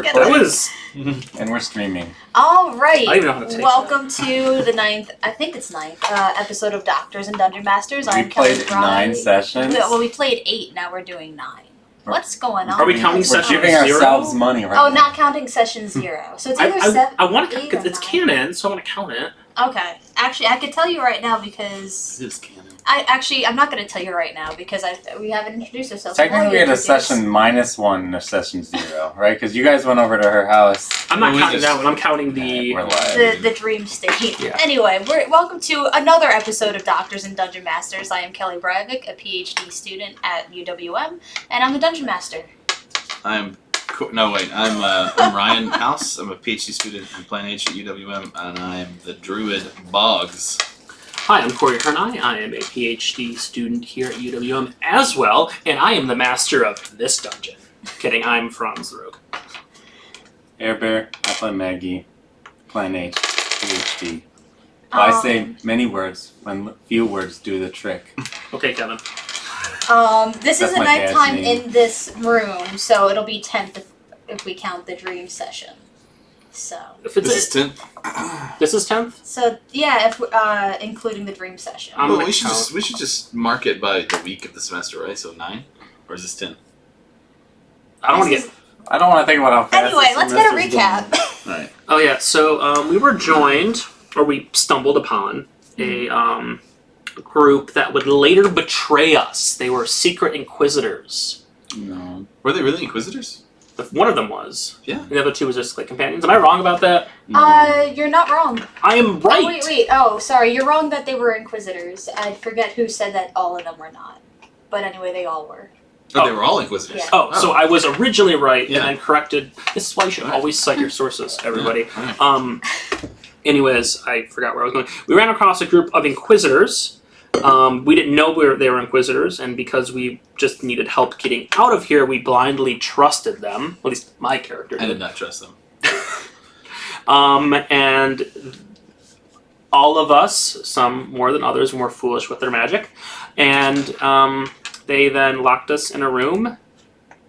And we're streaming. All right. I don't even know how to take Welcome to the ninth episode of Doctors and Dungeon Masters. We played 9 sessions. Well, we played 8. Now we're doing 9. What's going on? Are we counting We're session giving 0? ourselves money right now. Oh, not counting session 0. So it's either 7. I want to eight because or it's 9. canon, so I want to count it. Okay. Actually, I could tell you right now because It is canon. I'm not going to tell you right now because we haven't introduced ourselves. Technically, we had a session -1 and a session 0, right? Because you guys went over to her house. I'm not counting that one. I'm counting the We're live. The dream state. Yeah. Anyway, welcome to another episode of Doctors and Dungeon Masters. I am Kelly Breivik, a PhD student at UWM, and I'm the Dungeon Master. I'm Ryan House. I'm a PhD student in Plan H at UWM, and I'm the Druid Boggs. Hi, I'm Corey Hernai. I am a PhD student here at UWM as well, and I am the master of this dungeon. Kidding, I'm Franz the Rogue. Air Bear, I play Maggie, Plan H, PhD. I say many words when few words do the trick. Okay, Kevin. This That's is a my dad's nighttime name. in this room, so it'll be 10th if we count the dream session. So. If it's This is 10th. This is 10th? So yeah, if including the dream session. I'm Well, gonna we should count. just mark it by the week of the semester, right? So 9, or is this 10? I don't want to This get... I don't want to think about how fast Anyway, this let's get a semester's going. recap. All right. Oh yeah, so we were joined, or we stumbled upon, a group that would later betray us. They were secret inquisitors. No. Were they really Inquisitors? One of them was. Yeah. The other two was just like companions. Am I wrong about that? You're not wrong. I am right. Oh, wait. Oh, sorry. You're wrong that they were Inquisitors. I forget who said that all of them were not. But anyway, they all were. Oh, they were all Inquisitors. Yeah. Oh, so I was originally right Yeah. and then corrected. This is why you should always cite your sources, everybody. Yeah. All right. Anyways, I forgot where I was going. We ran across a group of Inquisitors. We didn't know they were Inquisitors, and because we just needed help getting out of here, we blindly trusted them. At least my character I did. did not trust them. And all of us, some more than others, were foolish with their magic, and they then locked us in a room,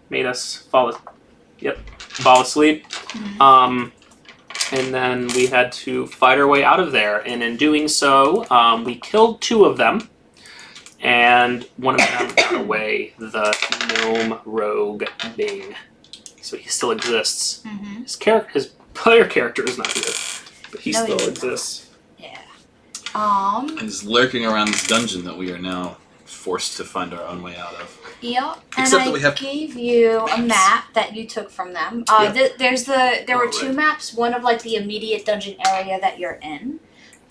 made us fall asleep, and then we had to fight our way out of there. And in doing so, we killed 2 of them, and one of them got away, the gnome rogue Bing. So he still exists. Mm-hmm. His player character is not here, but he No, still he is. exists. Yeah. And is lurking around this dungeon that we are now forced to find our own way out of. Yeah, and Except I that we have gave you a map that you took from them. Yeah. There were Oh, 2 right. maps. One of like the immediate dungeon area that you're in,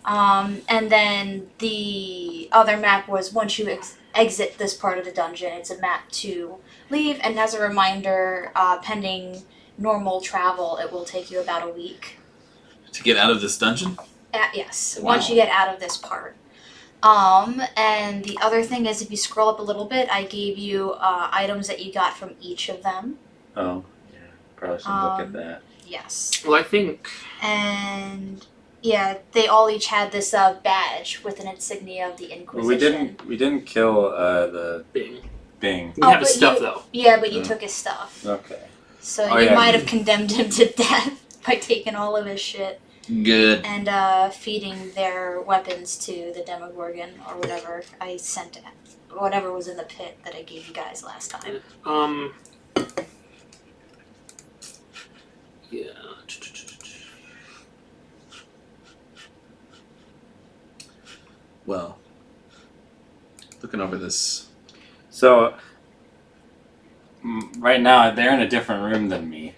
and then the other map was once you exit this part of the dungeon. It's a map to leave, and as a reminder, pending normal travel, it will take you about a week. To get out of this dungeon? Yes, Wow. once you get out of this part. And the other thing is, if you scroll up a little bit, I gave you items that you got from each of them. Oh, yeah. Probably should look at that. Yes. Well, I think And yeah, they all each had this badge with an insignia of the Inquisition. Well, we didn't kill the Bing. Bing. We have his but stuff, you- though. Yeah, but you Mm. took his stuff. Okay. So Oh, you yeah. might have condemned him to death by taking all of his shit Good. and feeding their weapons to the Demogorgon or whatever I sent, whatever was in the pit that I gave you guys last time. Yeah. Well, looking over this. So, right now, they're in a different room than me.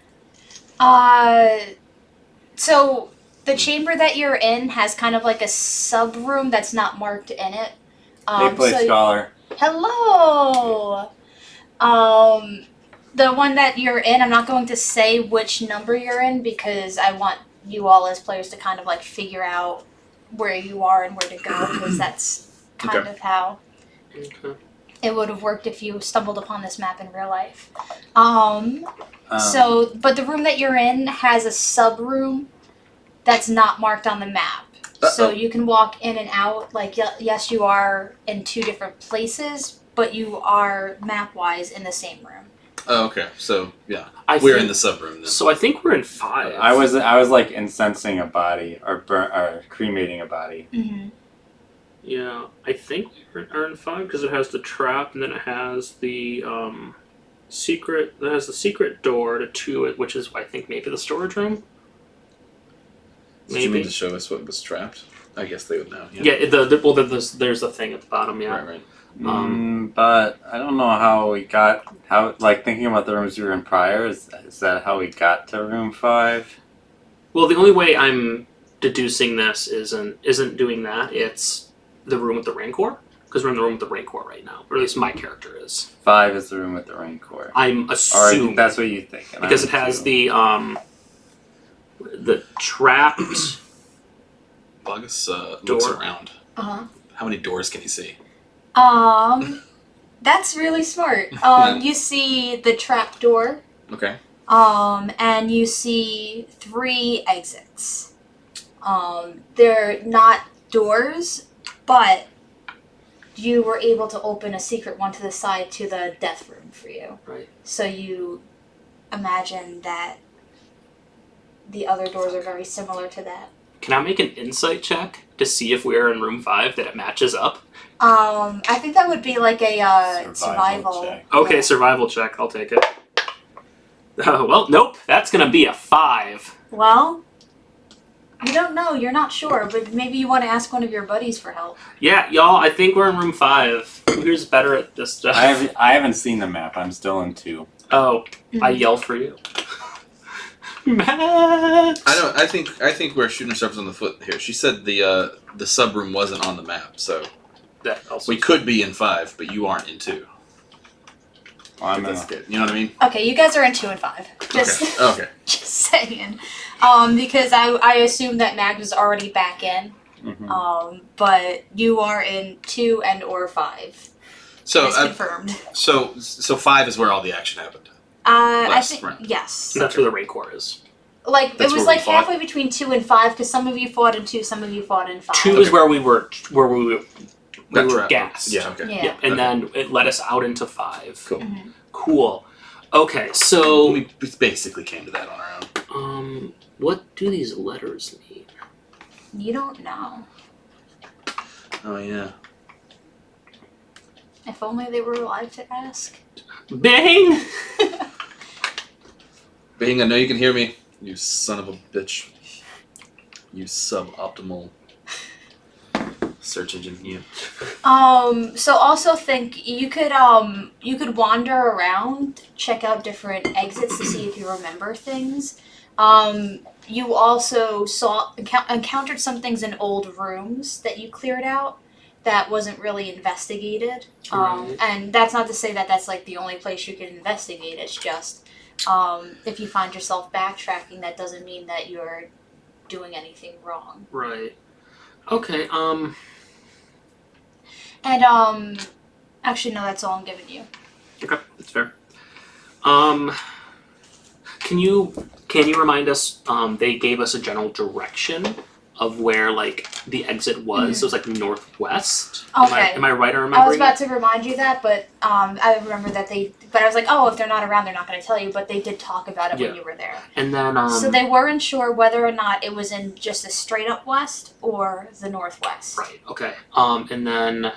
So the chamber that you're in has kind of like a sub room that's not marked in it. They play Scholar. Hello. The one that you're in, I'm not going to say which number you're in because I want you all as players to kind of like figure out where you are and where to go because that's kind of how Okay. it would have worked if you stumbled upon this map in real life. But the room that you're in has a sub room that's not marked on the map. So you can walk in and out. Like, yes, you are in 2 different places, but you are map-wise in the same room. Oh, okay. So yeah, I we're think, in the sub-room then. So I think we're in 5. I was like incensing a body or cremating a body. Mm-hmm. Yeah, I think we are in 5 because it has the trap and then it has the secret. That has the secret door to it, which is I think maybe the storage room. Did you mean to show us what was trapped? I guess they would know. Yeah. Yeah. There's the thing at the bottom. Yeah. Right. But I don't know how we got like thinking about the rooms we were in prior. Is that how we got to room 5? Well, the only way I'm deducing this isn't doing that. It's the room with the Rancor, because we're in the room with the Rancor right now, or at least my character is. 5 is the room with the Rancor. I'm Or assuming that's what you think. And because I'm it has too. the trapped Bugus looks Door. around. Uh-huh. How many doors can he see? That's really smart. You see the trap door. Okay. And you see 3 exits. They're not doors, but you were able to open a secret one to the side to the death room for you. Right. So you imagine that the other doors are very similar to that. Can I make an insight check to see if we're in room 5 that it matches up? I think that would be like a survival check. Okay, Yeah. survival check. I'll take it. Well, nope. That's gonna be a 5. Well, you don't know. You're not sure, but maybe you want to ask one of your buddies for help. Yeah, y'all. I think we're in room 5. Who's better at this stuff? I haven't seen the map. I'm still in 2. Oh, I yell for you. Matt. I think we're shooting ourselves in the foot here. She said the sub room wasn't on the map, so That also. we could be in 5, but you aren't in 2. Well, I'm in That's a, good. You know what I mean? Okay, you guys are in 2 and 5. Just, Okay. just saying. Because I assume that Mag was already back in. mhm. But you are in 2 and or 5. So It's confirmed. so 5 is where all the action happened. I Last think round. yes. That's where the Rancor is. Like That's it was where we like fought? halfway between 2 and 5 because some of you fought in 2, some of you fought in 5. 2 is where we were Got were trapped. gassed. Yeah. Okay. Yeah. And then it led us out into 5. Cool. Mhm. Cool. Okay, so We basically came to that on our own. what do these letters mean? You don't know. Oh yeah. If only they were alive to ask. Bang! Bing, I know you can hear me. You son of a bitch. You suboptimal search engine. You. So also think you could wander around, check out different exits to see if you remember things. You also encountered some things in old rooms that you cleared out that wasn't really investigated. Right. And that's not to say that that's like the only place you can investigate. It's just if you find yourself backtracking, that doesn't mean that you're doing anything wrong. Right. Okay, And actually no, that's all I'm giving you. Okay, that's fair. Can you remind us, they gave us a general direction of where like the exit was. It was like northwest. Okay. Am I right on I was remembering? about to remind you that, but I remember that but I was like, oh, if they're not around, they're not going to tell you. But they did talk about it Yeah. when you were there. And then So they weren't sure whether or not it was in just the straight up west or the northwest. right, okay. And then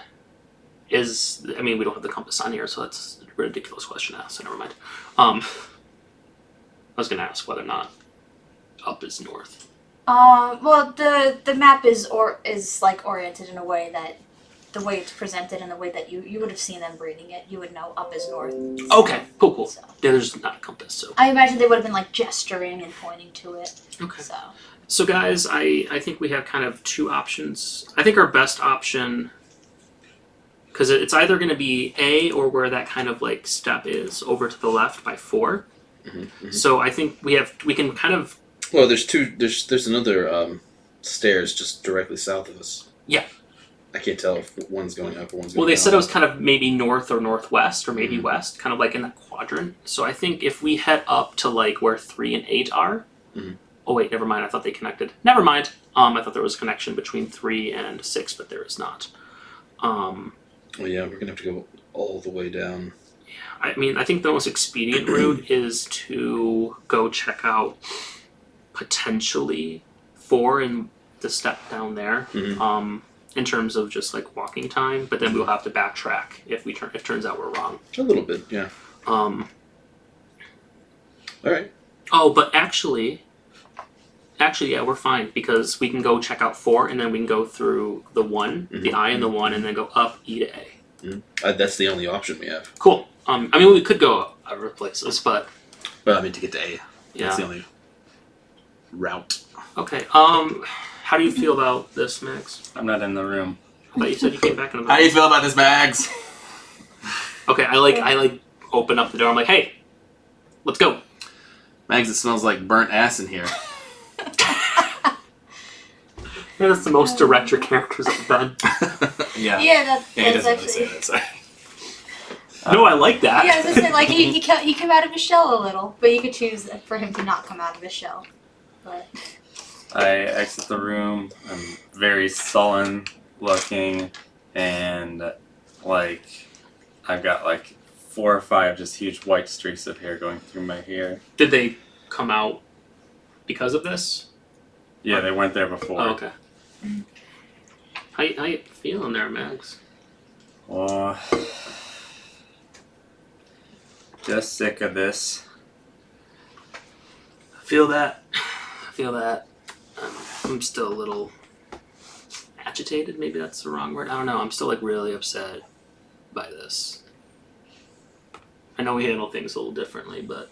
we don't have the compass on here, so that's a ridiculous question to ask, so never mind. I was gonna ask whether or not up is north. Well, the map is like oriented in a way that the way it's presented and the way that you would have seen them reading it, you would know up is north. Okay, cool. So Yeah, there's not a compass, so. I imagine they would have been like gesturing and pointing to it. Okay. So guys, I think we have kind of 2 options. I think our best option, because it's either going to be A or where that kind of like step is over to the left by 4. Mm-hmm. So I think we can kind of. Well, there's another stairs just directly south of us. Yeah. I can't tell if one's going up or one's going down. Well, they said it was kind of maybe north or northwest or maybe Mhm. west, kind of like in that quadrant. So I think if we head up to like where 3 and 8 are. Mhm. Oh wait, never mind. I thought they connected. Never mind. I thought there was a connection between 3 and 6, but there is not. Well, yeah, we're gonna have to go all the way down. I mean, I think the most expedient route is to go check out potentially 4 in the step down there. Mhm. In terms of just like walking time, but then we'll have to backtrack if if it turns out we're wrong. A little bit, yeah. All right. Oh, but actually, yeah, we're fine because we can go check out 4 and then we can go through the 1, the I and the 1, and then go up E to A. That's the only option we have. Cool. I mean, we could go other places, but Well, I mean, to get to A. yeah. That's the only route. Okay. How do you feel about this, Max? I'm not in the room. I thought you said you came back in the How do you feel about this, Mags? Okay, I open up the door. I'm like, hey, let's go. Mags, it smells like burnt ass in here. Yeah, that's the most direct your characters have been. Yeah. Yeah, He that's doesn't really actually. say that, sorry. No, I like that. Yeah, I was gonna say, like, he came out of his shell a little, but you could choose for him to not come out of his shell. But I exit the room. I'm very sullen looking, and like I've got like 4 or 5 just huge white streaks of hair going through my hair. Did they come out because of this? Yeah, they weren't there before. Oh, okay. How you feeling there, Max? Well, just sick of this. I feel that. I'm still a little agitated. Maybe that's the wrong word. I don't know. I'm still like really upset by this. I know we handle things a little differently, but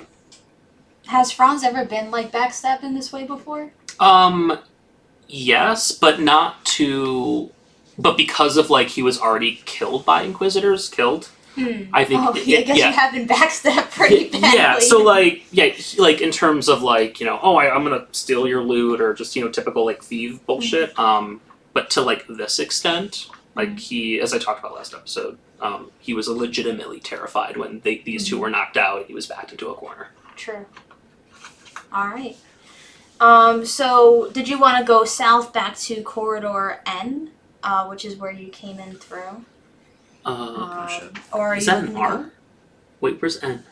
has Franz ever been like backstabbed in this way before? yes, but not to. But because of like he was already killed by Inquisitors, I think. Oh, I guess you have been backstabbed pretty badly. Yeah, so like, like in terms of like, I'm gonna steal your loot or just typical like thief bullshit. But to like this extent, like he, as I talked about last episode, he was legitimately terrified when these two were knocked out and he was backed into a corner. True. All right. So did you want to go south back to corridor N, which is where you came in through? Or Is you that an can R? go- Wait, where's N?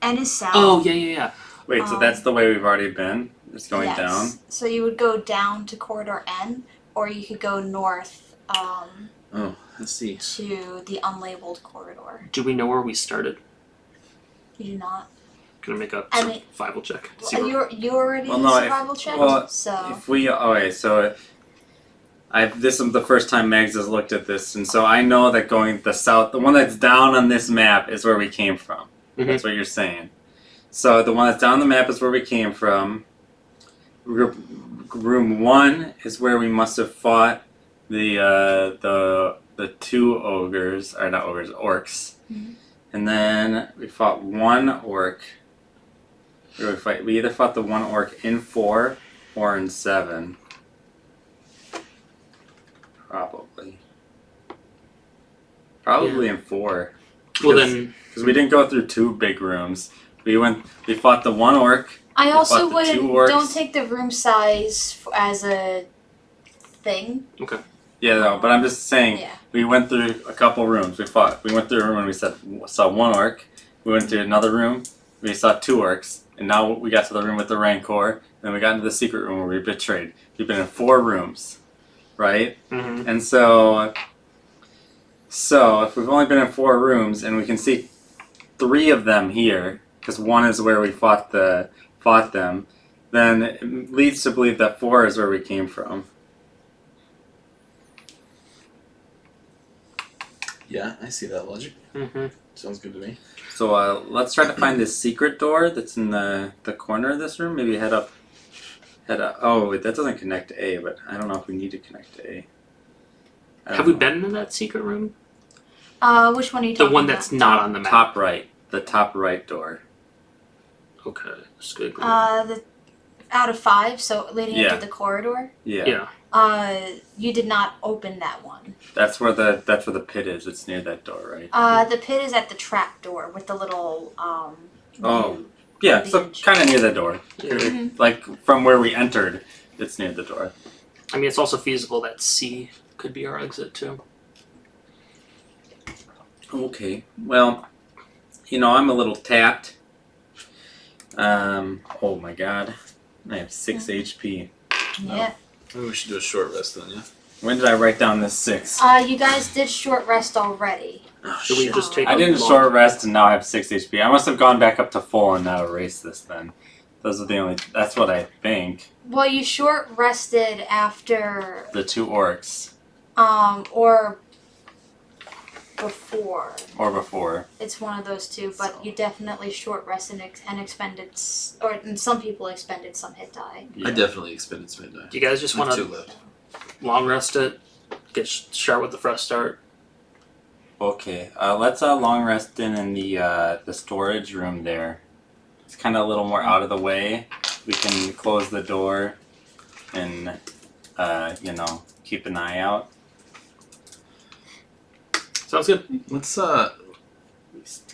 N is south. Oh, yeah. Wait, so that's the way we've already been? Just going yes. down? So you would go down to corridor N, or you could go north Oh, let's see. to the unlabeled corridor. Do we know where we started? You do not. Can I make a I mean- survival check? See where- You already Well, no, survival checked, well, so If we so this is the first time Megs has looked at this, and so I know that going the south, the one that's down on this map is where we came from. That's what you're saying. So the one that's down on the map is where we came from. Room 1 is where we must have fought the 2 ogres, or not ogres, orcs. And then we fought 1 orc. We either fought the 1 orc in 4 or in 7. Probably in 4. Well then, Because we didn't go through 2 big rooms. We fought the 1 orc. I also fought the 2 wouldn't. orcs. Don't take the room size as a thing. okay. Yeah, no, but I'm just saying, Yeah. we went through a couple rooms. We went through a room and we saw 1 orc. We went through another room. We saw 2 orcs. And now we got to the room with the Rancor. Then we got into the secret room where we betrayed. We've been in 4 rooms. Right? Mm-hmm. And so if we've only been in 4 rooms and we can see 3 of them here, because 1 is where we fought them, then it leads to believe that 4 is where we came from. Yeah, I see that logic. Mm-hmm. Sounds good to me. So let's try to find this secret door that's in the corner of this room. Maybe head up. Oh, wait, that doesn't connect to A, but I don't know if we need to connect to A. Have we been in that secret room? Which one are you The talking one about? that's not on the map. Top right. The top right door. Okay, that's good. Out of 5, so leading Yeah. into the corridor. Yeah. You did not open that one. That's where the pit is. It's near that door, right? The pit is at the trap door with the little Oh. Yeah, so edge. kind of near the door. Yeah. Like, from where we entered, it's near the door. I mean, it's also feasible that C could be our exit too. Okay. Well, I'm a little tapped. Oh my god. I have 6 HP. Yeah. Maybe we should do a short rest then, yeah? When did I write down this 6? You guys did short rest already. Oh, Should we shit. just take I a didn't long- short rest and now I have 6 HP. I must have gone back up to full and now erased this then. Those are the only. That's what I think. Well, you short rested after, The 2 orcs. or before. Or before. It's one of those two, but So- you definitely short rested and expended, and some people expended some hit die. Yeah. I definitely expended some die. Do you guys just I have want 2 to left. long rest it? Get start with the fresh start. Okay, let's long rest in the storage room there. It's kind of a little more out of the way. We can close the door and keep an eye out. Sounds good. Let's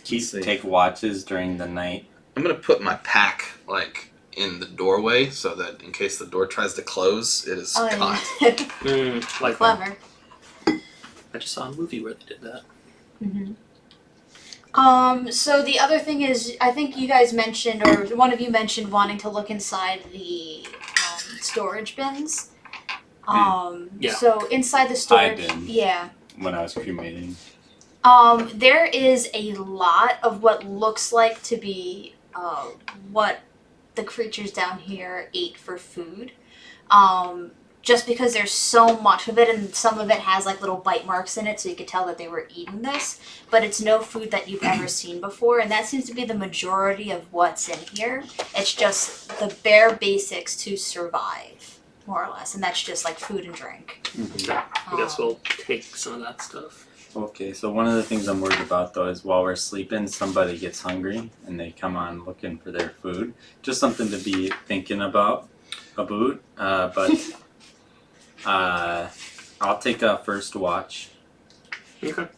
Take watches during the night. I'm gonna put my pack like in the doorway so that in case the door tries to close, it is caught. yeah. Like Clever. I just saw a movie where they did that. So the other thing is, I think you guys mentioned, or one of you mentioned wanting to look inside the storage bins. Yeah. So inside the storage, did. yeah. When I was cremating. There is a lot of what looks like to be what the creatures down here ate for food. Just because there's so much of it, and some of it has like little bite marks in it, so you could tell that they were eating this. But it's no food that you've ever seen before, and that seems to be the majority of what's in here. It's just the bare basics to survive, more or less, and that's just like food and drink. I guess we'll take some of that stuff. Okay, so one of the things I'm worried about though is while we're sleeping, somebody gets hungry and they come on looking for their food. Just something to be thinking about. But I'll take a first watch. Okay.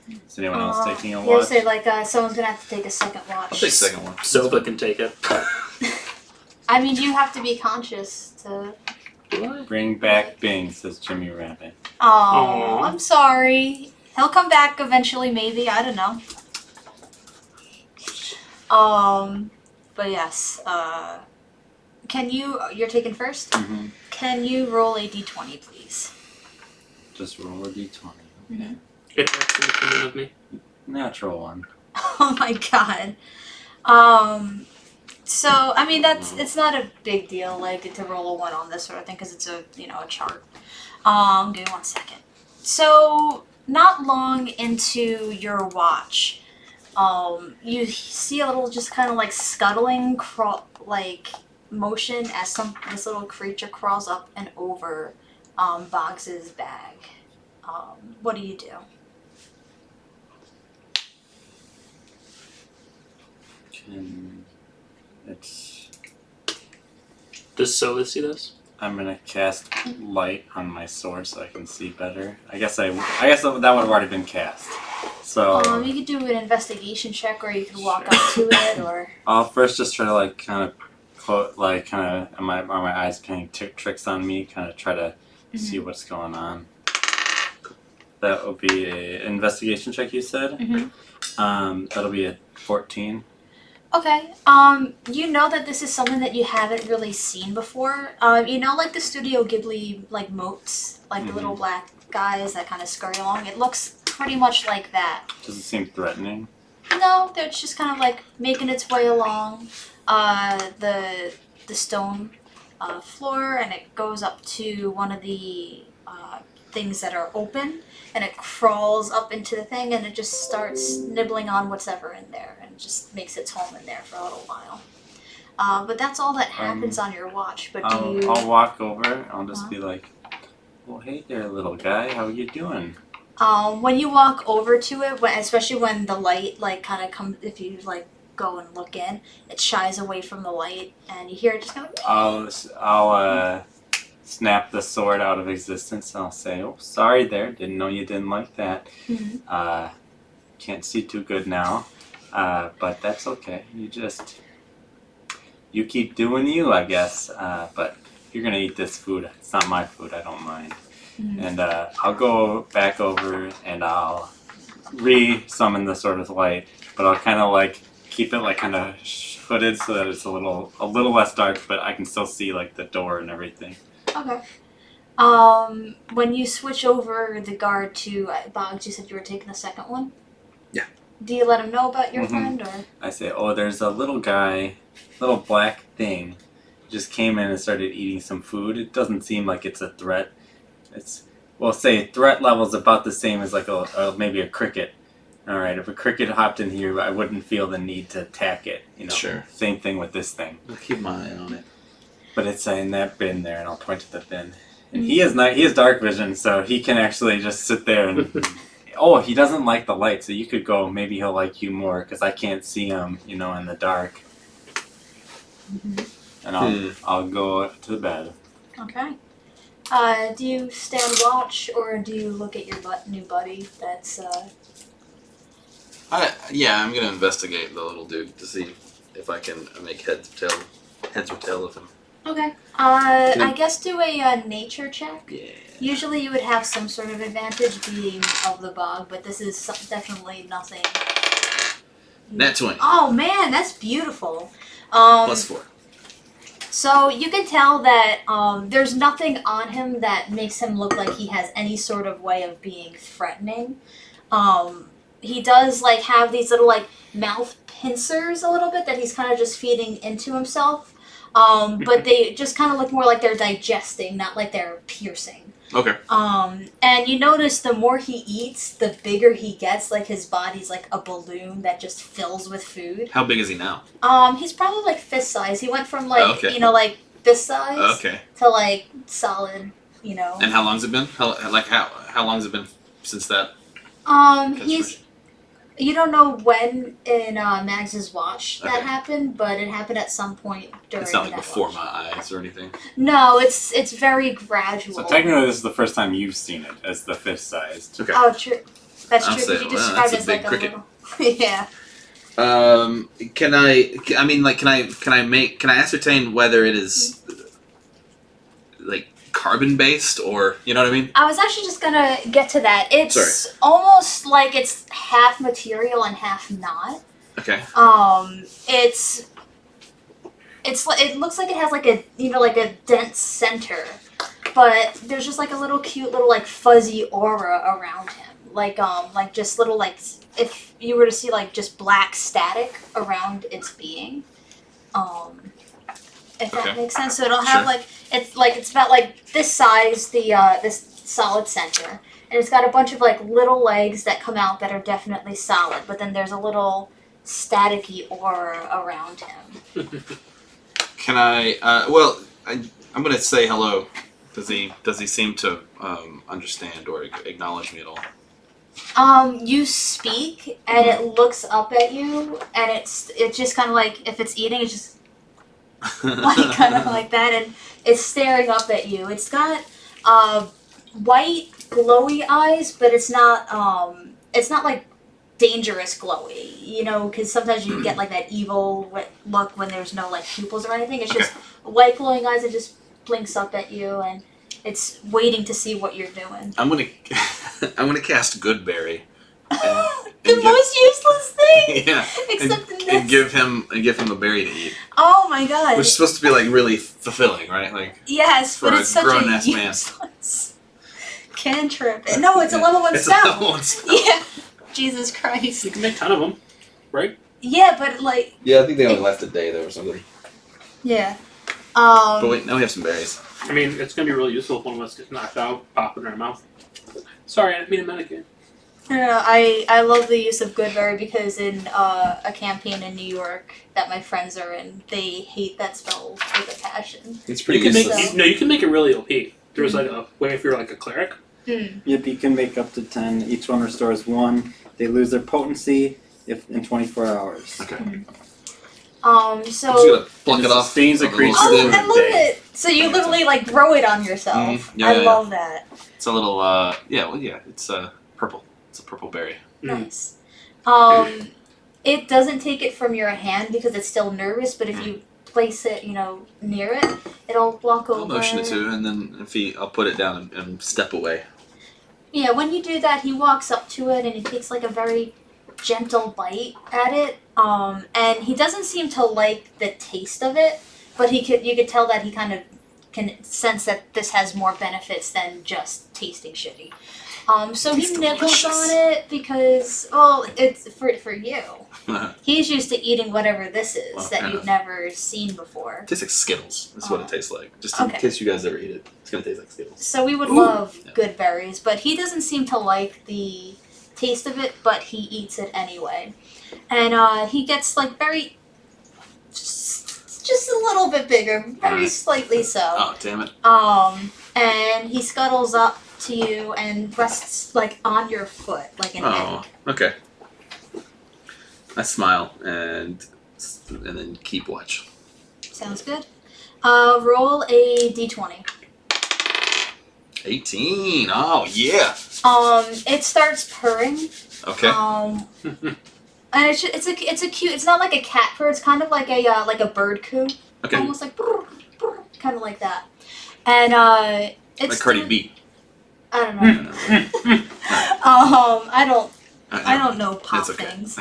Is anyone else taking a Yeah, watch? so like someone's gonna have to take a second watch. I'll take second one. Silva can take it. I mean, you have to be conscious to. Bring back Bing, says Jimmy Rabbit. Oh, Aw. I'm sorry. He'll come back eventually, maybe. I don't know. But yes. You're taking first? Mm-hmm. Can you roll a d20, please? Just roll a d20. Okay. It works independent of me. Natural one. Oh my god. So, I mean, it's not a big deal, like, to roll a 1 on this sort of thing, because it's a chart. Give me 1 second. So, not long into your watch, you see a little just kind of, like, scuttling, motion as this little creature crawls up and over, Boggs's bag. What do you do? Does Silva see this? I'm gonna cast light on my sword so I can see better. I guess that would have already been cast. So You could do an investigation check, or you could walk up to it, or. I'll first just try to are my eyes playing tricks on me? Kind of try to see what's going on. That will be an investigation check. You said. That'll be a 14. Okay. You know that this is something that you haven't really seen before. Like the Studio Ghibli moats, the little black guys that kind of scurry along. It looks pretty much like that. Does it seem threatening? No, it's just kind of making its way along the stone floor, and it goes up to one of the things that are open, and it crawls up into the thing, and it just starts nibbling on what's ever in there, and just makes its home in there for a little while. But that's all that happens on your watch. But I'll walk over. I'll just be like, "Well, hey there, little guy. How are you doing?" When you walk over to it, especially when the light kind of comes, if you go and look in, it shies away from the light, and you hear it just kind of. I'll snap the sword out of existence. And I'll say, "Oh, sorry there. Didn't know you didn't like that. Can't see too good now, but that's okay. You keep doing you, I guess. But you're gonna eat this food. It's not my food. I don't mind." And I'll go back over and I'll re-summon the Sword of Light, but I'll kind of like keep it like kind of hooded so that it's a little less dark, but I can still see like the door and everything. Okay. When you switch over the guard to Boggs, you said you were taking the second one? Yeah. Do you let him know about your Mhm. friend, or? I say, oh, there's a little guy, little black thing, just came in and started eating some food. It doesn't seem like it's a threat. We'll say threat level's about the same as like maybe a cricket. All right, if a cricket hopped in here, I wouldn't feel the need to attack it. Sure. Same thing with this thing. I'll keep my eye on it. But it's in that bin there, and I'll point to the bin. And he has dark vision, so he can actually just sit there and. Oh, he doesn't like the light, so you could go. Maybe he'll like you more because I can't see him, in the dark. And I'll go to bed. Okay. Do you stand watch, or do you look at your new buddy? That's I'm gonna investigate the little dude to see if I can make heads or tail of him. okay. I guess do a nature check. Yeah. Usually you would have some sort of advantage being of the bog, but this is definitely nothing. Nat 20. Oh man, that's beautiful. +4. So you can tell that there's nothing on him that makes him look like he has any sort of way of being threatening. He does like have these little like mouth pincers a little bit that he's kind of just feeding into himself. But they just kind of look more like they're digesting, not like they're piercing. Okay. And you notice the more he eats, the bigger he gets. Like his body's like a balloon that just fills with food. How big is he now? He's probably like fist size. He went from like Okay. like fist size Okay. to like solid. And how long's it been? How long's it been since that? He's. You don't know when in Mags's watch that happened, but it happened at some point during. It's not like that before watch. my eyes or anything. No, it's very gradual. So technically, this is the first time you've seen it as the fist-sized. Okay. Oh, true. That's I'll true. say, But you wow, described that's it a as big like cricket. a little. Yeah. Can I ascertain whether it is like carbon based or you know what I mean? I was actually just gonna get to that. It's Sorry. almost like it's half material and half not. Okay. It looks like it has like a dense center, but there's just like a little cute little like fuzzy aura around him. Like just little like if you were to see like just black static around its being. If that makes sense. So it'll have it's about like this size, this solid center. And it's got a bunch of like little legs that come out that are definitely solid, but then there's a little staticky aura around him. Can I? I'm gonna say hello. Does he seem to understand or acknowledge me at all? You speak and it looks up at you, and it's just kind of like if it's eating, it's just like kind of like that, and it's staring up at you. It's got white glowy eyes, but it's not like dangerous glowy, because sometimes you get like that evil look when there's no like pupils or anything. It's just white glowing eyes that just blinks up at you, and it's waiting to see what you're doing. I'm gonna cast Goodberry. The most useless thing. Yeah. Except in this. And give him a berry to eat. Oh my god. Which is supposed to be like really fulfilling, right? Like yes, for but a it's such a grown-ass man. useless cantrip. No, it's a level 1 It's spell. a level 1 spell. Yeah. Jesus Christ. You can make a ton of them, right? Yeah, but like. Yeah, I think they only last a day though or something. Yeah. But wait, now we have some berries. I mean, it's going to be really useful if one of us gets knocked out, pop it in our mouth. Sorry, I didn't mean to medicate. No, I love the use of Goodberry because in a campaign in New York that my friends are in, they hate that spell with a passion. It's You pretty can useless. you can make it really OP. There's like a way if you're like a cleric. Yep, you can make up to 10. Each one restores 1. They lose their potency in 24 hours. Okay. So. I'm just gonna pluck And it it off. sustains a with little creature Oh, stem. for I a love day. it! So you literally like grow it on yourself. Yeah, I yeah. love that. It's a little it's purple. It's a purple berry. Nice. It doesn't take it from your hand because it's still nervous, but if you place it, near it, it'll walk over. I'll motion it to, and then I'll put it down and step away. Yeah, when you do that, he walks up to it and he takes like a very gentle bite at it. And he doesn't seem to like the taste of it, but you could tell that he kind of can sense that this has more benefits than just tasting shitty. So he It's nibbles delicious. on it because, well, it's for you. He's used to eating whatever this is Well, that yeah. you've never seen before. It tastes like Skittles. That's what it tastes like. Just in Okay. case you guys ever eat it, it's gonna taste like Skittles. So we would Ooh. love Yeah. good berries, but he doesn't seem to like the taste of it, but he eats it anyway. And he gets like very, just a little bit bigger, very slightly so. Oh, damn it. And he scuttles up to you and rests like on your foot, like an egg. Okay. I smile and then keep watch. Sounds good. Roll a d20. 18. Oh yeah. It starts purring. Okay. And it's a cute. It's not like a cat purr. It's kind of like a bird coo. Okay. Almost like kind of like that. And it's Like Cardi B. I don't know. I don't know pop It's okay. things.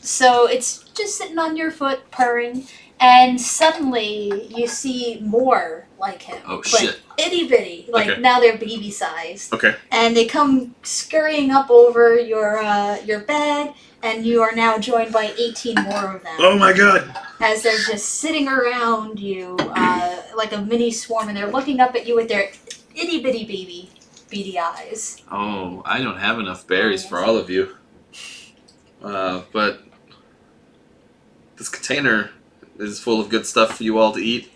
So it's just sitting on your foot purring, and suddenly you see more like him. Oh, but shit. Itty bitty, like Okay. now they're baby sized. Okay. And they come scurrying up over your bed, and you are now joined by 18 more of them. Oh my god. As they're just sitting around you like a mini swarm, and they're looking up at you with their itty bitty baby beady eyes. Oh, I don't have enough berries for all of you. But this container is full of good stuff for you all to eat.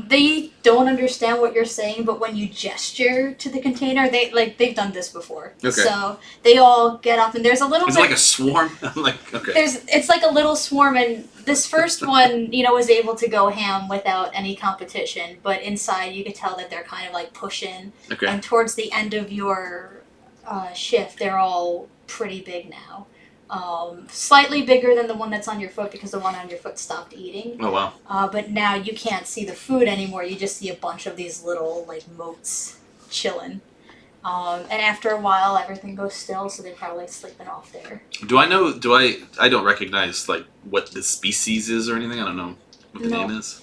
They don't understand what you're saying, but when you gesture to the container, they've done this before. Okay. So they all get up, and there's a little Is bit. it like a swarm? I'm like, okay. It's like a little swarm, and this first one, was able to go ham without any competition. But inside, you could tell that they're kind of like pushing. Okay. And towards the end of your shift, they're all pretty big now. Slightly bigger than the one that's on your foot because the one on your foot stopped eating. Oh wow. But now you can't see the food anymore. You just see a bunch of these little like motes chilling. And after a while, everything goes still, so they're probably sleeping off there. I don't recognize like what the species is or anything. I don't know what the No. name is.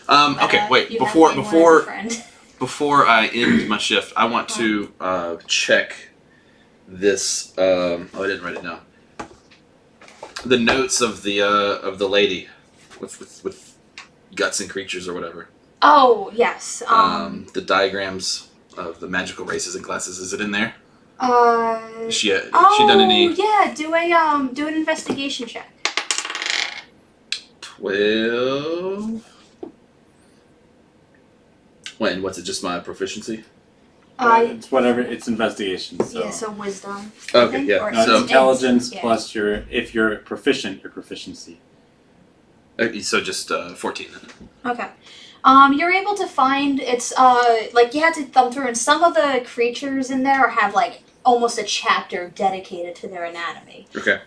Okay, wait. You have anyone as a friend. Before I end my shift, I want to check this. I didn't write it down. The notes of the lady with guts and creatures or whatever. Oh yes. The diagrams of the magical races and classes. Is it in there? She done any? Yeah. Do an investigation check. 12. When? What's it? Just my proficiency? It's whatever. It's investigation. So. Yeah. So wisdom. Okay, I think, yeah, or No, so- it's intelligence yeah. plus if you're proficient, your proficiency. So just 14 then. Okay. You're able to find it's like you had to thumb through, and some of the creatures in there have like almost a chapter dedicated to their anatomy. Okay.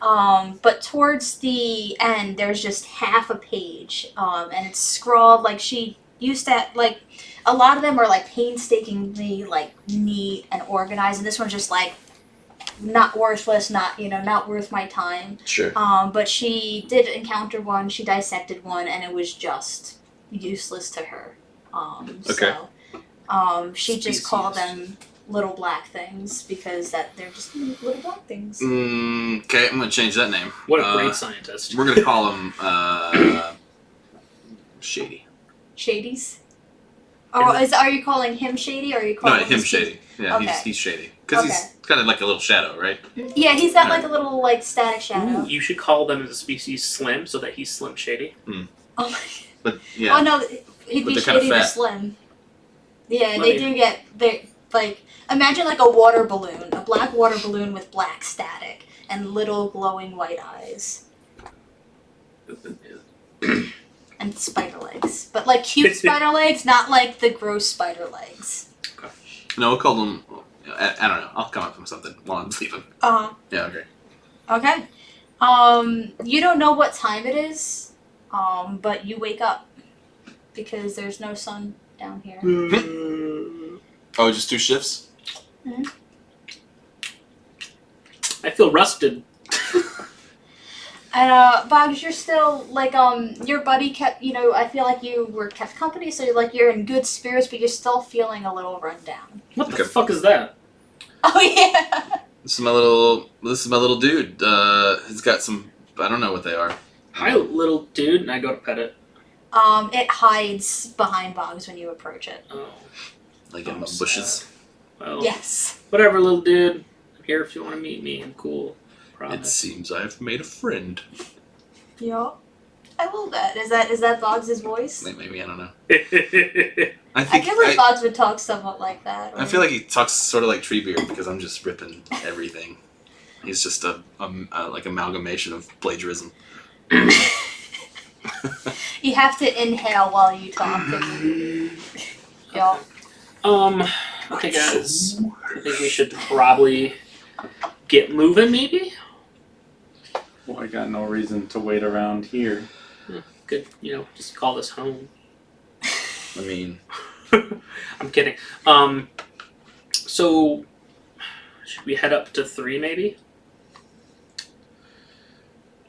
But towards the end, there's just half a page, and it's scrawled like she used to like. A lot of them are like painstakingly like neat and organized, and this one's just like not worthless, not worth my time. Sure. But she did encounter one. She dissected one, and it was just useless to her. Okay. So, she just called Species. them little black things because they're just little black things. Okay, I'm gonna change that name. What a great scientist. We're gonna call him Shady. Shadies. Oh, are you calling him shady, or are you calling No, him Shady. Yeah, Okay. he's Shady because Okay. he's kind of like a little shadow, right? Yeah, he's got like a little like static shadow. Ooh, you should call them as a species Slim, so that he's Slim Shady. Oh my. But yeah. Oh no, he'd But be they're kinda shady to fat. slim. Yeah, Well, they yeah. do get they like imagine like a water balloon, a black water balloon with black static and little glowing white eyes and spider legs, but like cute spider legs, not like the gross spider legs. No, we'll call them. I don't know. I'll come up with something while I'm sleeping. Yeah. Okay. Okay. You don't know what time it is, but you wake up because there's no sun down here. Oh, just 2 shifts? I feel rested. And Boggs, you're still like your buddy kept, I feel like you were kept company, so you're in good spirits, but you're still feeling a little run down. What the fuck is that? Oh yeah. This is my little dude. He's got some, I don't know what they are. Hi, little dude, and I go to pet it. It hides behind Boggs when you approach it. Oh, Like in the bushes. well, Yes. whatever, little dude. I'm here if you want to meet me. I'm cool. It Promise. seems I have made a friend. Yeah. I love that. Is that Boggs' voice? Maybe, I don't know. Okay. I I think feel like Boggs would talk somewhat like that. I feel like he talks sort of like Treebeard because I'm just ripping everything. He's just a like amalgamation of plagiarism. You have to inhale while you talk. Yeah. Okay, guys. I think we should probably get moving, maybe? Well, I got no reason to wait around here. Good, just call this home. I mean, I'm kidding. So, should we head up to 3, maybe?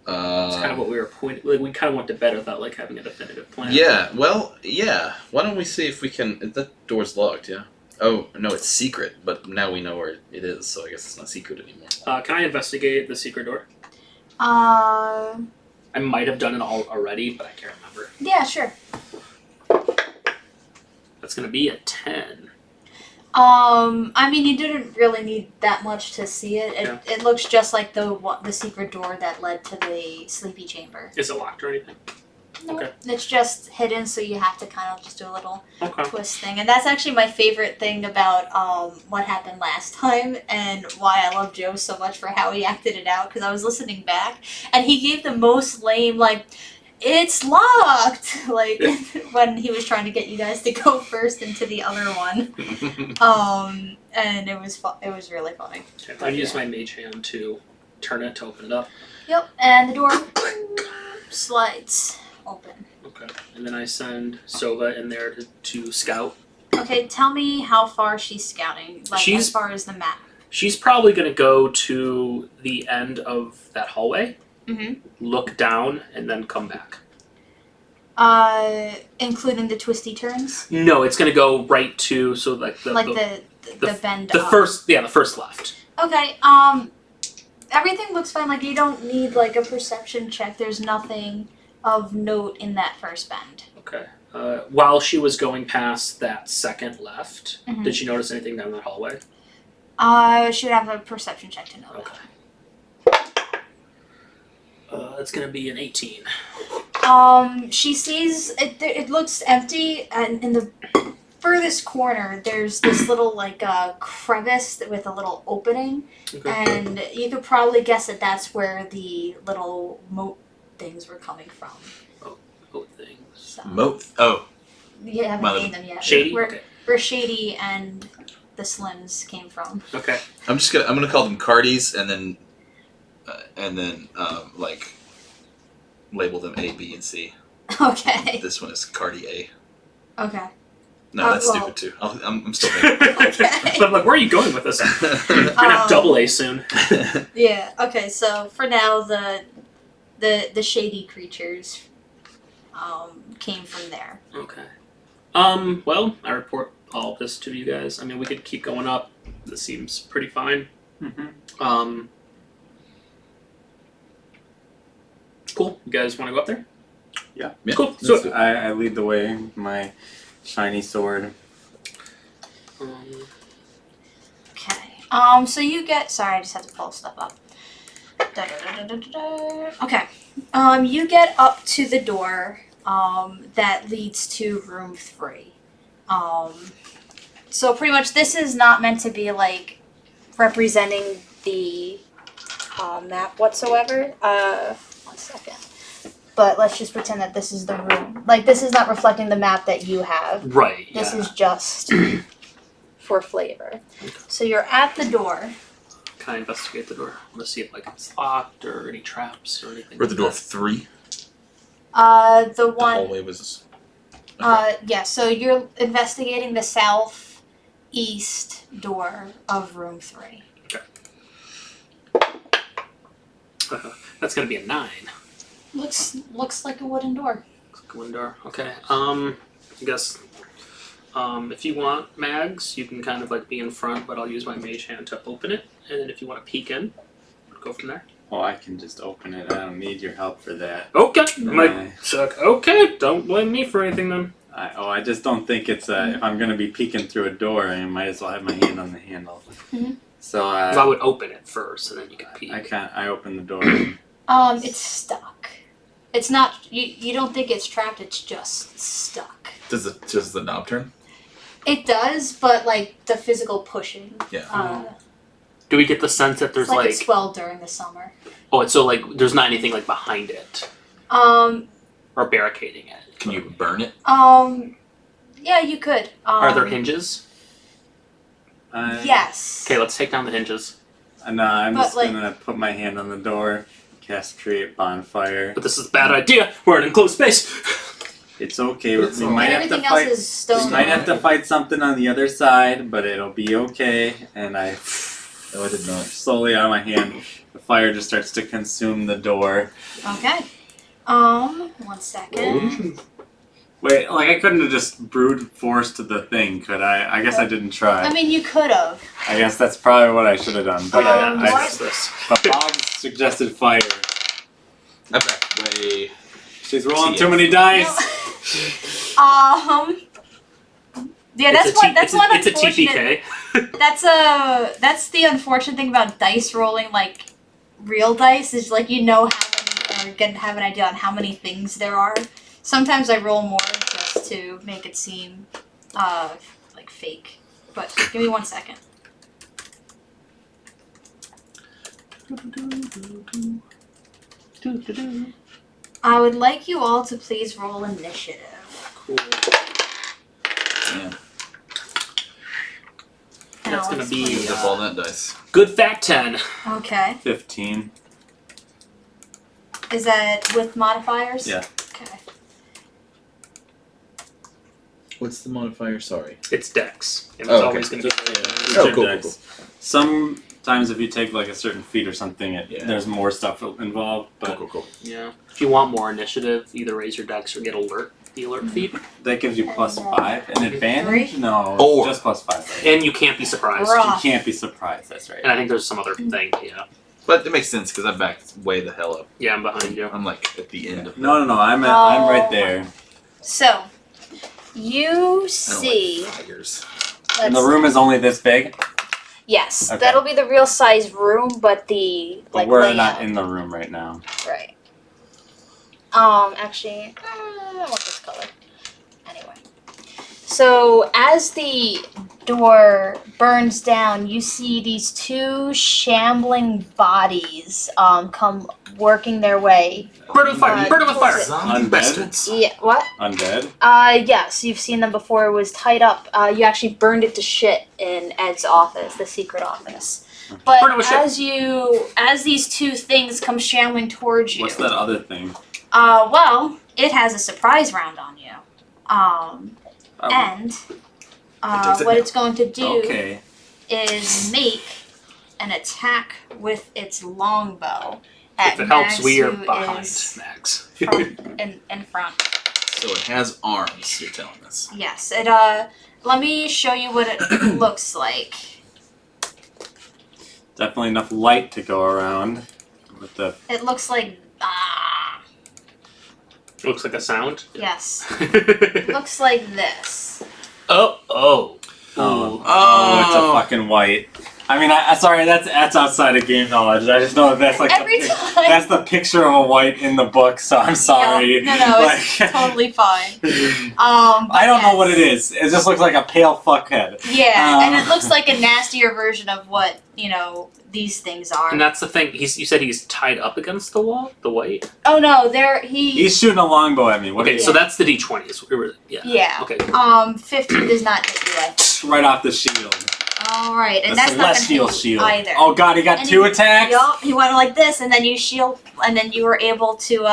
That's kind of what we were pointing. Like, we kind of went to bed without like having a definitive plan. yeah. Well, yeah. Why don't we see if we can? That door's locked. Yeah. Oh no, it's secret. But now we know where it is, so I guess it's not secret anymore. Can I investigate the secret door? Uh. I might have done it all already, but I can't remember. Yeah, sure. That's gonna be a 10. I mean, you didn't really need that much to see it. Yeah. It looks just like the secret door that led to the sleepy chamber. Is it locked or anything? No, Okay. it's just hidden, so you have to kind of just do a little Okay. twist thing. And that's actually my favorite thing about what happened last time, and why I love Joe so much for how he acted it out. Because I was listening back, and he gave the most lame it's locked, when he was trying to get you guys to go first into the other one. And it was really funny. Okay, I use my mage hand to turn it to open it up. Yep, and the door slides open. Okay. And then I send Sova in there to scout. Okay, tell me how far she's scouting, She's- as far as the map. She's probably gonna go to the end of that hallway, look down, and then come back. Including the twisty turns? No, it's gonna go right to the bend the up. the first left. Okay, everything looks fine. Like, you don't need, a perception check. There's nothing of note in that first bend. Okay. While she was going past that second left, Mhm. did she notice anything down that hallway? She would have a perception check to know that. It's gonna be an 18. She sees it looks empty, and in the furthest corner there's this little crevice with a little opening, Okay. and you could probably guess that that's where the little moat things were coming from. Both things. So, Oh, you haven't Mother- named them yet. Shady. Where, Okay. where Shady and the Slims came from. Okay. I'm gonna call them Cardis and then label them A, B, and C. Okay. This one is Cardi A. Okay. No, that's well- stupid too. I'm still thinking. Okay. But where are you going with this? We're gonna have double A soon. Yeah. Okay. So for now, the shady creatures came from there. Okay. Well, I report all of this to you guys. I mean, we could keep going up. This seems pretty fine. Mm-hmm. Cool. You guys want to go up there? Yeah. Cool. So, I lead the way with my shiny sword. Okay. So you get. Sorry, I just had to pull stuff up. Okay. You get up to the door. That leads to room 3. So pretty much this is not meant to be representing the map whatsoever. 1 second. But let's just pretend that this is the room. This is not reflecting the map that you have. right. This Yeah. is just for flavor. So you're at the door. Can I investigate the door? I want to see if it's locked or any traps or anything. We're at the like door that. of 3. The The one. hallway was. Yeah, so you're investigating the southeast east door of room 3. That's gonna be a 9. Looks like a wooden door. Wooden door. Okay. I guess. If you want, Mags, you can kind of like be in front, but I'll use my mage hand to open it. And then if you want to peek in, go from there. Oh, I can just open it. I don't need your help for that. Okay. Right. Okay. Don't blame me for anything then. I just don't think it's if I'm gonna be peeking through a door, I might as well have my hand on the handle. Mm-hmm. So I would open it first, and then you can peek. I open the door. It's stuck. It's not. You don't think it's trapped. It's just stuck. Does the knob turn? It does, but like the physical pushing. Yeah. Do we get the sense that there's It's like like it swelled during the summer. oh, it's so like there's not anything like behind it or barricading it? Can you burn it? Yeah, you could. Are there hinges? Yes. Okay, let's take down the hinges. No, I'm But, just like- gonna put my hand on the door, cast create bonfire. But this is a bad idea. We're in an enclosed space. It's okay. It's We all might And have to everything fight. else is stone. We might have to fight something on the other side, but it'll be okay. And I No, I did not. slowly out of my hand, the fire just starts to consume the door. Okay. 1 second. Wait, like I couldn't have just brute forced the thing, could I? I guess I didn't try. I mean, you could have. I guess that's probably what I should have done. But What I is this? but Boggs suggested fire. I back way. She's rolling TF. too many dice. Yeah, that's one. That's one It's a unfortunate. TPK. That's the unfortunate thing about dice rolling, like real dice, is like you know how many, or can have an idea on how many things there are. Sometimes I roll more just to make it seem like fake. But give me 1 second. I would like you all to please roll initiative. Cool. Damn. That's gonna Alex, be, please. Used up all that dice. Good fat 10. Okay. 15. Is that with modifiers? Yeah. Okay. What's the modifier? Sorry. It's Dex. And Oh, it's okay. always gonna be Oh, cool. Sometimes if you take like a certain feat or something, Yeah. there's more stuff involved. But Cool. Yeah. If you want more initiative, either raise your Dex or get the alert feat. that gives you +5. An advantage? Three? No, Four. just +5. Right? And you can't be surprised. Rough. You can't be surprised. That's right. And I think there's some other thing, yeah. But it makes sense because I backed way the hell up. Yeah, I'm behind you. I'm like at the end of No, I'm Oh. right there. So, you I see. don't like tigers. And the room is only this big, Yes, Okay. that'll be the real size room, but the but like we're layout. not in the room right now. Right. Actually, I want this color. Anyway. So, as the door burns down, you see these two shambling bodies come working their way. Bird of fire! Bird of a fire! Zombie Undead? bastards. Yeah, what? Undead? Yes, you've seen them before. It was tied up. You actually burned it to shit in Ed's office, the secret office. But Burn it with shit. as these two things come shambling towards you, What's that other thing? well, it has a surprise round on you. And takes it what now. it's going to do Okay. is make an attack with its longbow at If it helps, Max, we are who behind is Max. in front. So it has arms. You're telling us. Yes, it let me show you what it looks like. Definitely enough light to go around. With the It looks like Looks like a sound. yes. It looks like this. Oh. oh, it's a fucking white. I mean, sorry, that's outside of game knowledge. I just know that's like Every the, time. that's the picture of a white in the book. So I'm sorry. Yeah, no, Like- it's totally fine. I don't know yes. what it is. It just looks like a pale fuckhead. Yeah, and Um, it looks like a nastier version of what, these things are. And that's the thing. You said he's tied up against the wall. The white. Oh no, He's shooting a longbow at me. What Okay, is so that's the D20s. Yeah. Yeah. Okay. 15 does not hit you, I think. right off the shield? Alright, and The that's not gonna hit celestial you shield. either. Oh god, he got And two he- attacks. Yup, he went like this, and then you shield, and then you were able to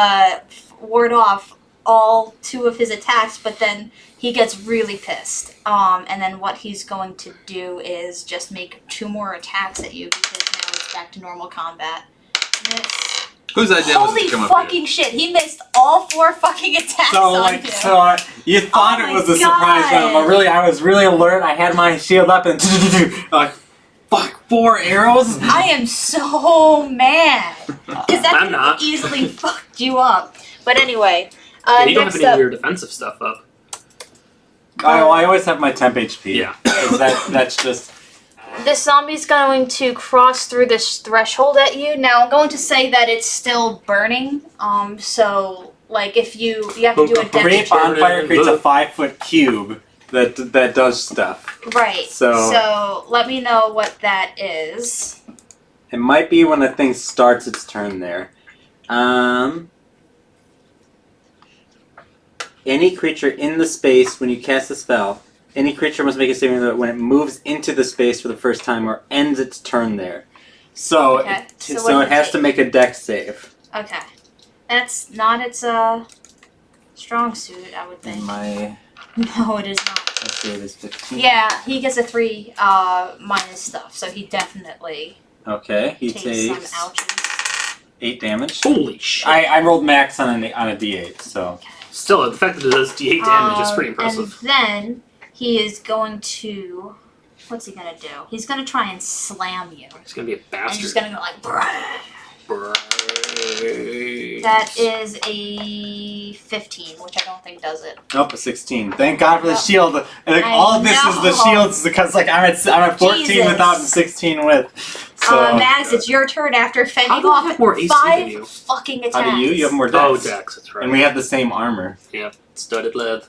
ward off all 2 of his attacks, but then he gets really pissed. And then what he's going to do is just make 2 more attacks at you because now it's back to normal combat. Miss. Whose idea was it Holy to come up fucking shit! He missed all 4 fucking attacks So on him. you thought Oh it was my a surprise God. round, but really I was really alert. I had my shield up and like, fuck, 4 arrows. I am so mad because that I'm could not. have easily fucked you up. But anyway, Yeah, you don't next have any up, weird defensive stuff up. I always have my temp HP. Yeah. 'Cause that's just this zombie's going to cross through this threshold at you. Now I'm going to say that it's still burning. So like if you have to do a create dex check. bonfire creates a 5-foot cube that does stuff. Right. So let me know what that is. it might be when the thing starts its turn there. Any creature in the space when you cast a spell, any creature must make a saving throw when it moves into the space for the first time or ends its turn there. So Okay, so so what it does has it to take? make a dex save. Okay. That's not its strong suit, I would think. My No, it is not. dex save is 15. Yeah, he gets a 3 minus stuff, so he definitely Okay, he takes takes some ouches. 8 damage. Holy shit. I rolled max on a D8, so Still, the fact that it does D8 damage is pretty impressive. And then he is going to. What's he gonna do? He's gonna try and slam you. He's gonna be a And bastard. he's gonna go like. Brains. That is a 15, which I don't think does it. nope, a 16. Thank God for the Oh. shield. And like, I all of this is the know. shields because like I'm at 14 Jesus. without and 16 with. So Max, it's your turn after How fending do I off have more AC 5 than you? fucking attacks. how do you? You have more dex. Oh, Dex, that's right. And we have the same armor. Studded leather.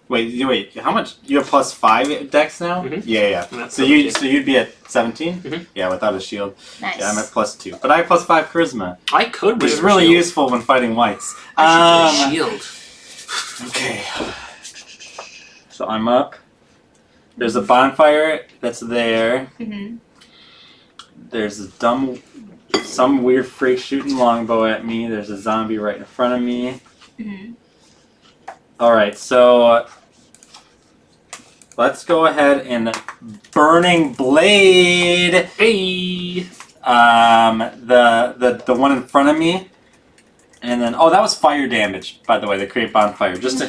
Wait, how much? You have plus 5 dex now? Mhm. Yeah. That's So you'd be at 17? Mhm. Yeah, without a shield. Nice. Yeah, I'm at plus 2. But I have plus 5 charisma, I could which wear is a really shield. useful when fighting whites. I should wear a shield. Okay. So I'm up. There's a bonfire that's there. Mm-hmm. There's some weird freak shooting longbow at me. There's a zombie right in front of me. Mm-hmm. Alright, so let's go ahead and Burning Blade Hey! the one in front of me. And then that was fire damage, by the way, the create bonfire. Just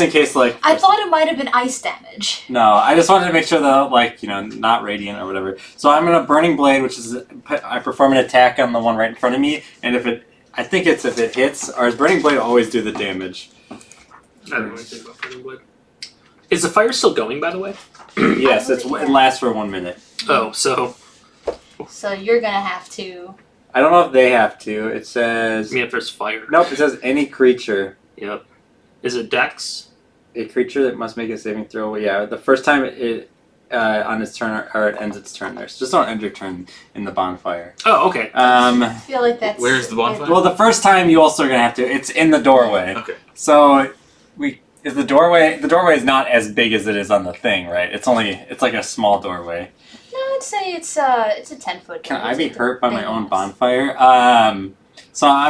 in case like I thought it might have been ice damage. No, I just wanted to make sure that, not radiant or whatever. So I'm gonna Burning Blade, which is I perform an attack on the one right in front of me, and if it hits, or does Burning Blade always do the damage? I don't know anything about Burning Blade. Is the fire still going, by the way? Yes, it Yeah. lasts for 1 minute. Oh, so So you're gonna have to. I don't know if they have to. It says I mean, if there's fire. nope. It says any creature, Yep. Is it Dex? a creature that must make a saving throw. Yeah, the first time it on its turn or it ends its turn there. So just don't end your turn in the bonfire. Oh, okay. I feel like that's. Where's the bonfire? Well, the first time you also are gonna have to. It's in the doorway. Okay. So the doorway is not as big as it is on the thing, right? It's like a small doorway. No, I'd say it's a 10-foot. Can I be It's a hurt by my big own ass. bonfire?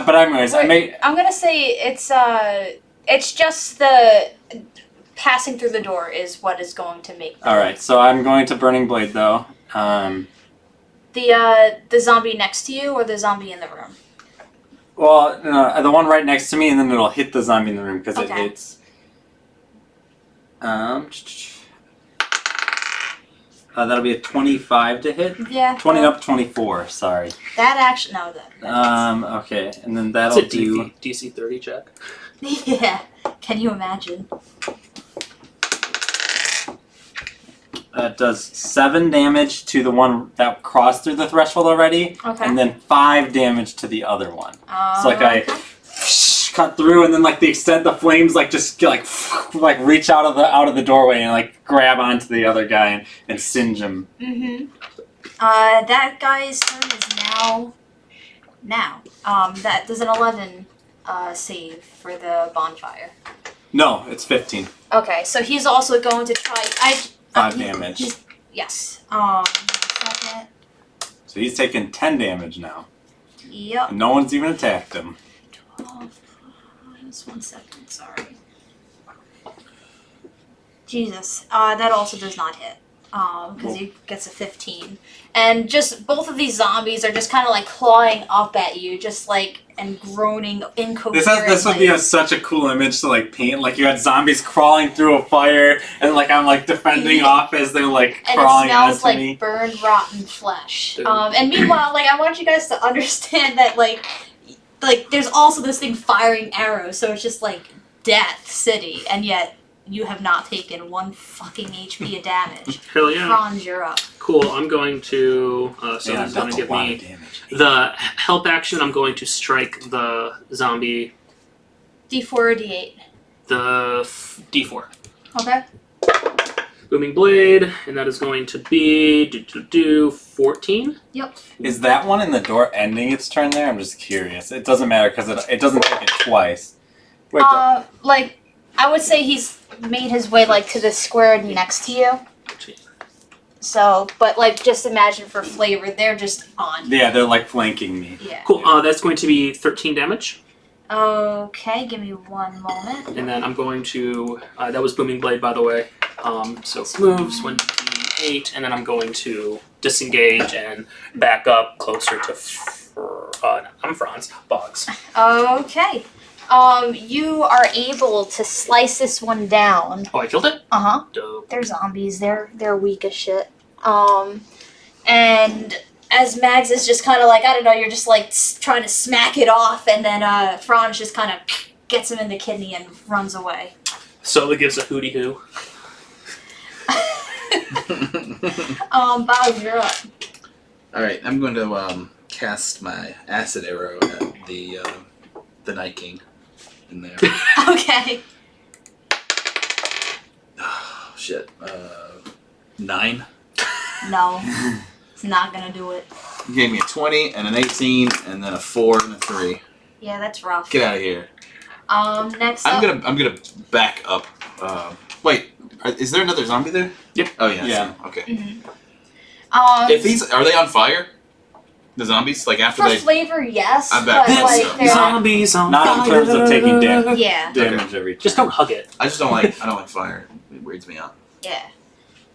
But anyways, I'm gonna say it's just the passing through the door is what is going to make. all right. So I'm going to Burning Blade though. The zombie next to you or the zombie in the room. Well, no, the one right next to me, and then it'll hit the zombie in the room because it Okay. hits. That'll be a 25 to hit. Yeah. 20 up, 24. Sorry. That actually no. That Okay, and then That's that'll a do. DC 30 check. yeah. Can you imagine? That does 7 damage to the one that crossed through the threshold already, Okay. and then 5 damage to the other one. It's like I Okay. cut through, and then the flames just reach out of the doorway and grab onto the other guy and singe him. Mm-hmm. That guy's turn is now. That does an 11 save for the bonfire. No, it's 15. Okay, so he's also going to try. 5 damage. Yes. 1 second. So he's taking 10 damage now. Yep. And no one's even attacked him. 12, Just 1 second, sorry. Jesus, that also does not hit. Because he gets a 15. And just both of these zombies are just kind of like clawing up at you, just like, and groaning incoherently. This would be such a cool image to like paint. Like you had zombies crawling through a fire, and like I'm like defending off as they're like crawling and it smells onto like me. burned, rotten flesh. And meanwhile, like I want you guys to understand that like there's also this thing firing arrows, so it's just like Death City, and yet you have not taken 1 fucking HP of damage. Hell yeah. Franz, you're up. Cool. I'm going to. So Yeah, this is going that's to a give lot me of damage. the help action. I'm going to strike the zombie. D4 or D8. The D4. Okay. Booming Blade, and that is going to be 14. Yep. Is that one in the door ending its turn there? I'm just curious. It doesn't matter because it doesn't take it twice. Wait, Like I would say he's made his way like to the square next to you. So, but like just imagine for flavor, they're just on. yeah, they're like flanking me. Yeah. Cool. That's going to be 13 damage. Okay, give me 1 moment. And then I'm going to. That was Booming Blade, by the way. So it moves 1d8, and then I'm going to disengage and back up closer to. I'm Franz. Boggs. Okay. You are able to slice this one down. Oh, I killed it? Uh-huh. Dope. They're zombies. They're weak as shit. And as Mags is just kind of like, I don't know, you're just like trying to smack it off, and then Franz just kind of gets him in the kidney and runs away. Sola gives a hootie hoo. Bob, you're up. Alright, I'm going to cast my acid arrow at the Night King in there. Okay. Oh, shit. 9. No. It's not gonna do it. You gave me a 20 and an 18 and then a 4 and a 3. Yeah, that's rough. Get out of here. Next up. I'm gonna back up. Wait, is there another zombie there? Yep. Oh yeah. Yeah. So, okay. Mhm. If these are they on fire? The zombies, like after For they. flavor, yes. I bet but so. like they're Zombies on Not in fire. terms of taking damage. yeah. Damage every turn. Just don't hug it. I just don't like fire. It weirds me out. Yeah.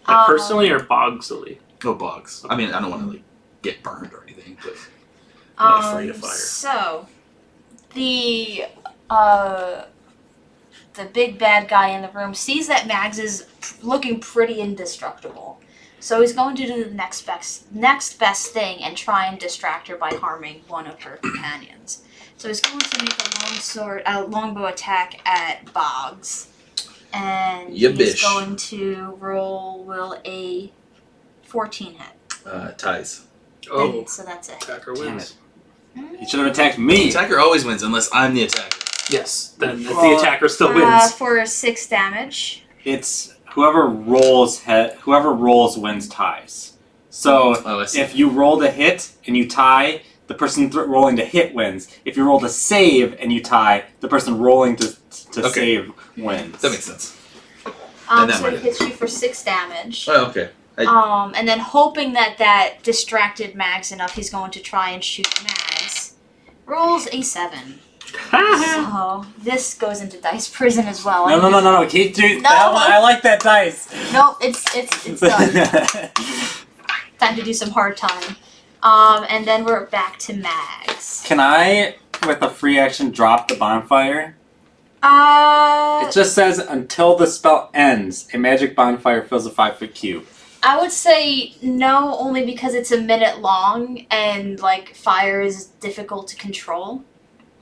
Like personally or Boggsily? No bugs. I mean, I don't want to like get burned or anything, but I'm not afraid of fire. So, the big bad guy in the room sees that Mags is looking pretty indestructible. So he's going to do the next best thing and try and distract her by harming one of her companions. So he's going to make a longbow attack at Boggs. And Ya he's bish. going to will a 14 hit. Ties. Oh, So that's it. attacker Damn wins. He should have attacked me. Attacker always wins unless I'm the attacker. Yes, then the attacker still Uh, wins. for 6 damage. It's whoever rolls wins ties. So Oh, I see. if you rolled a hit and you tie, the person rolling to hit wins. If you rolled a save and you tie, the person rolling to Okay. save wins. That makes sense. And that So he might- hits you for 6 damage. Oh, okay. And then hoping that distracted Mags enough, he's going to try and shoot Mags. Rolls a 7. So this goes into dice prison as well. No. Keep doing No. that one. I like that dice. Nope, it's done. Time to do some hard time. And then we're back to Mags. Can I, with a free action, drop the bonfire? Uh, It just says until the spell ends, a magic bonfire fills a 5-foot cube. I would say no, only because it's a minute long and like fire is difficult to control.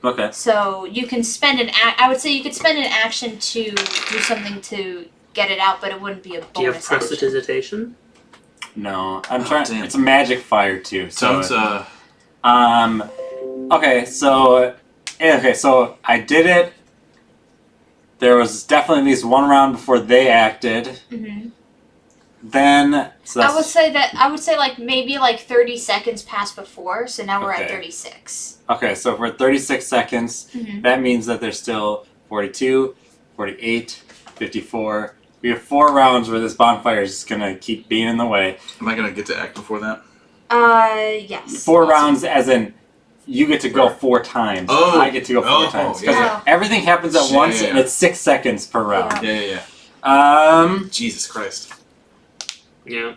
Okay. So you can spend I would say you could spend an action to do something to get it out, but it wouldn't be a bonus Do you have action. prestidigitation? No, I'm trying. damn. It's a magic fire too. So Sounds Okay, so I did it. There was definitely at least one round before they acted. Mm-hmm. Then I would say like maybe like 30 seconds passed before, so now we're at Okay. 36. Okay, so for 36 seconds, Mm-hmm. that means that there's still 42, 48, 54. We have 4 rounds where this bonfire is just gonna keep being in the way. am I gonna get to act before that? Yes. 4 Also. rounds as in you get to go 4 times. Oh. I get to go 4 times. Because yeah. everything happens at Yeah, once, yeah, and yeah. it's 6 seconds per round. Yeah. Jesus Christ. Yeah.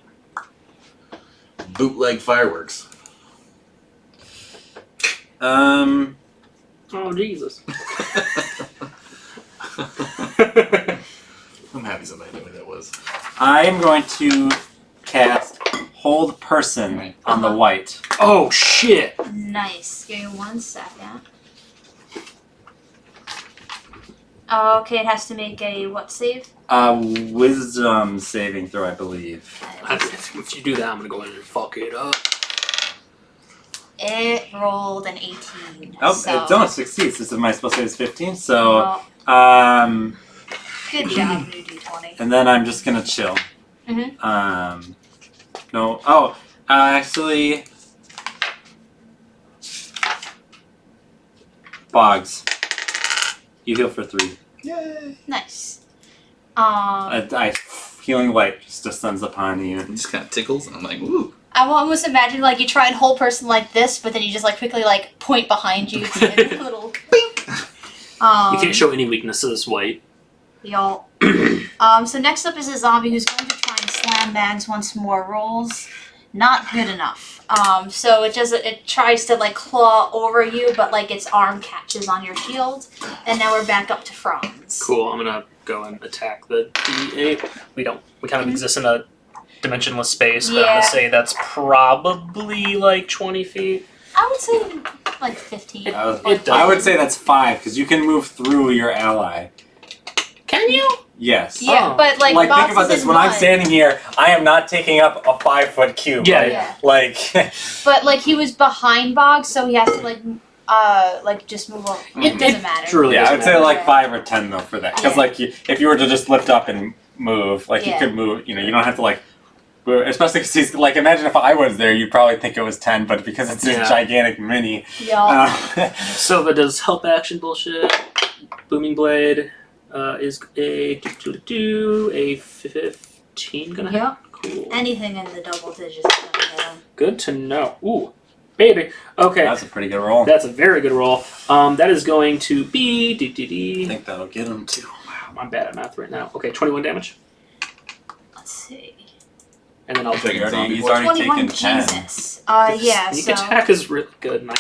Bootleg fireworks. Oh Jesus. I'm happy somebody knew what that was. I am going to cast Hold Person on the white. Oh shit. Nice. Give me 1 second. Okay, it has to make a what save? Wisdom saving throw, I believe. If you do that, I'm gonna go in and fuck it up. It rolled an 18. Oh, so, it succeeds. This is my spell save is 15, so well, good job, new D20. and then I'm just gonna chill. No. Oh, actually, Boggs. You heal for 3. Yay! Nice. Healing light just descends upon you. It just kind of tickles, and I'm like, ooh. I almost imagine like you try and hold person like this, but then you just like quickly like point behind you to get a little bink. You can't show any weaknesses, White. Y'all. So next up is a zombie who's going to try and slam bags once more. Rolls not good enough. So it tries to like claw over you, but like its arm catches on your shield, and now we're back up to Franz. Cool. I'm gonna go and attack the D8. We kind of exist in a dimensionless space, but I'm Yeah. gonna say that's probably like 20 feet. I would say like 15. I would say that's 5 because you can move through your ally. Can you? Yes. Yeah, Oh. but like think boxes about this. in When I'm mud. standing here, I am not taking up a 5-foot cube. Yeah, right? Yeah. Like, But like he was behind Boggs, so he has to like just move over. It doesn't matter. Truly yeah, I doesn't would say matter. like 5 or 10 though for that. Because Yeah. like if you were to just lift up and move, like Yeah. you could move. You don't have to like. Especially because he's like, imagine if I was there, you'd probably think it was 10, but because it's this Yeah. gigantic mini. Y'all. Silva does help action bullshit. Booming Blade is a 15 gonna hit. Yep. Cool. Anything in the double digits is gonna hit him. Good to know. Ooh, baby. Okay, That's a pretty good roll. that's a very good roll. That is going to be I think that'll get him too. Wow, I'm bad at math right now. Okay, 21 damage, Let's see. and then I'll Taking He's zombie already 21 taken 10. Jesus. Yeah, Sneak so attack is really good. And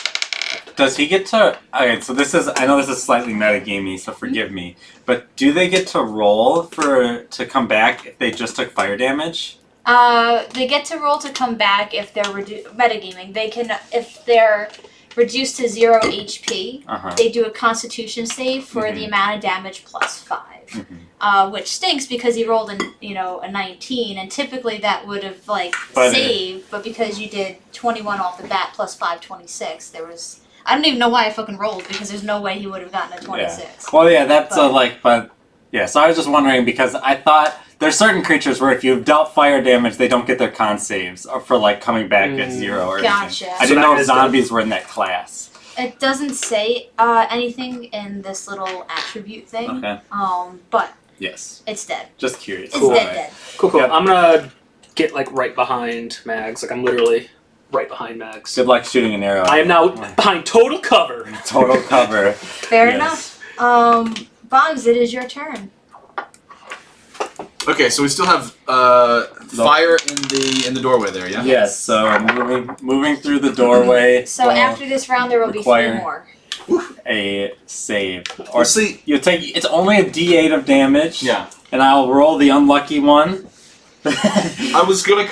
Does he get to? Okay, so I know this is slightly metagamey, so forgive me. But do they get to roll to come back if they just took fire damage? they get to roll to come back if they're metagaming. They can if they're reduced to 0 HP. They do a Constitution save for the amount of damage plus 5. Which stinks because he rolled a 19, and typically that would have saved, but because you did 21 off the bat plus 5, 26, there was. I don't even know why I fucking rolled because there's no way he would have gotten a 26. Yeah. Well, yeah, that's but yeah. So I was just wondering because I thought there's certain creatures where if you've dealt fire damage, they don't get their con saves or for like coming back at 0 or Gotcha. anything. I So didn't that know if is zombies were in that class. It doesn't say anything in this little attribute thing. Okay. But Yes. it's dead. Just curious. It's Cool. dead. Cool. Yep. I'm gonna get like right behind Mags. Like I'm literally right behind Mags. Good luck shooting an arrow. I am now behind total cover. Total cover. Fair Yes. enough. Boggs, it is your turn. Okay, so we still have fire in the doorway there, yeah? Yes. So moving through the doorway. So after this round, there will be 3 more. A save. Or Well, see, you take. It's only a D8 of damage. yeah. And I'll roll the unlucky one. I was gonna.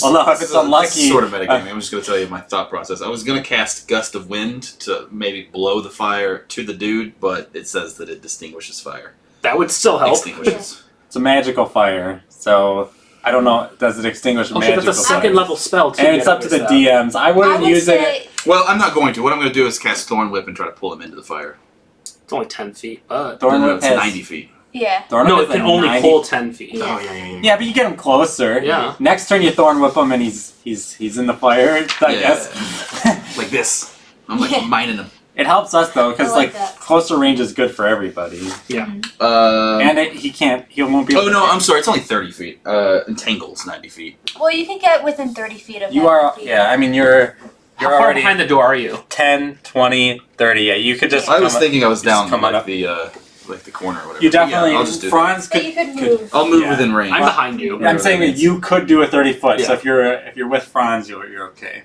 Although if it's unlucky, sort of metagaming. I'm just gonna tell you my thought process. I was gonna cast Gust of Wind to maybe blow the fire to the dude, but it says that it distinguishes fire. That would still help. Extinguishes. It's a magical fire, so I don't know. Does it extinguish Okay, magical that's a fire? second level spell too. And it's up to the That. DMs. I wouldn't I would use say it. Well, I'm not going to. What I'm gonna do is cast Thorn Whip and try to pull him into the fire. It's only 10 feet, but Thorn No, Whip it's has 90 feet. yeah. Thorn no, Whip it is can a only 90. pull 10 feet. Yeah. Oh yeah. Yeah, but you get him closer. Yeah. Next turn you Thorn Whip him and he's in the fire. I Yeah. guess. Like this. I'm like Yeah. mining him. It helps us though, because I like that. closer range is good for everybody. And He won't be. oh able to no, hit. I'm sorry. It's only 30 feet. Entangles 90 feet. Well, you can get within 30 feet of You him are. if Yeah, I mean you're. How far behind the door are you? 10, 20, 30. Yeah, you could just. I was come thinking I was just down come on like up. the corner or whatever. You definitely. Yeah, I'll just do that. Franz But could. you could move. I'll move Yeah. within range. I'm behind you. I'm saying that you could do a 30 foot. So Yeah. if you're with Franz, you're okay.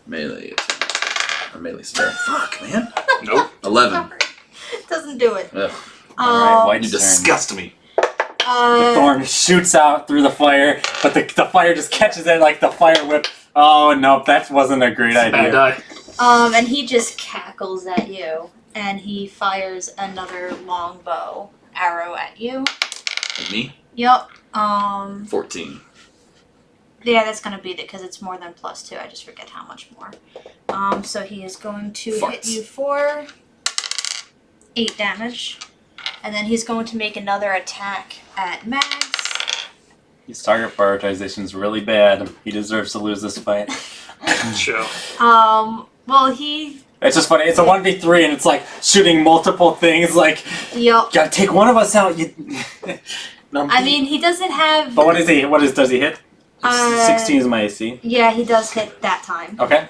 Melee attack. Or melee spell. Fuck, man. Nope. 11. Doesn't do it. Ugh, All right, you White's turn. disgust me. The thorn shoots out through the fire, but the fire just catches it like the fire whip. Oh nope, that wasn't a great Bad idea. die. And he just cackles at you, and he fires another longbow arrow at you. Like me? Yep. 14. Yeah, that's gonna beat it because it's more than +2. I just forget how much more. So he is going to hit Farts. you for 8 damage, and then he's going to make another attack at Max. His target prioritization is really bad. He deserves to lose this fight. Show. Well, he. It's just funny. It's a 1v3 and it's like shooting multiple things. Like, Yup. gotta take one of us out. No, I mean, he doesn't have. but does he hit? Uh, 16 is my AC. Yeah, he does hit that time. Okay.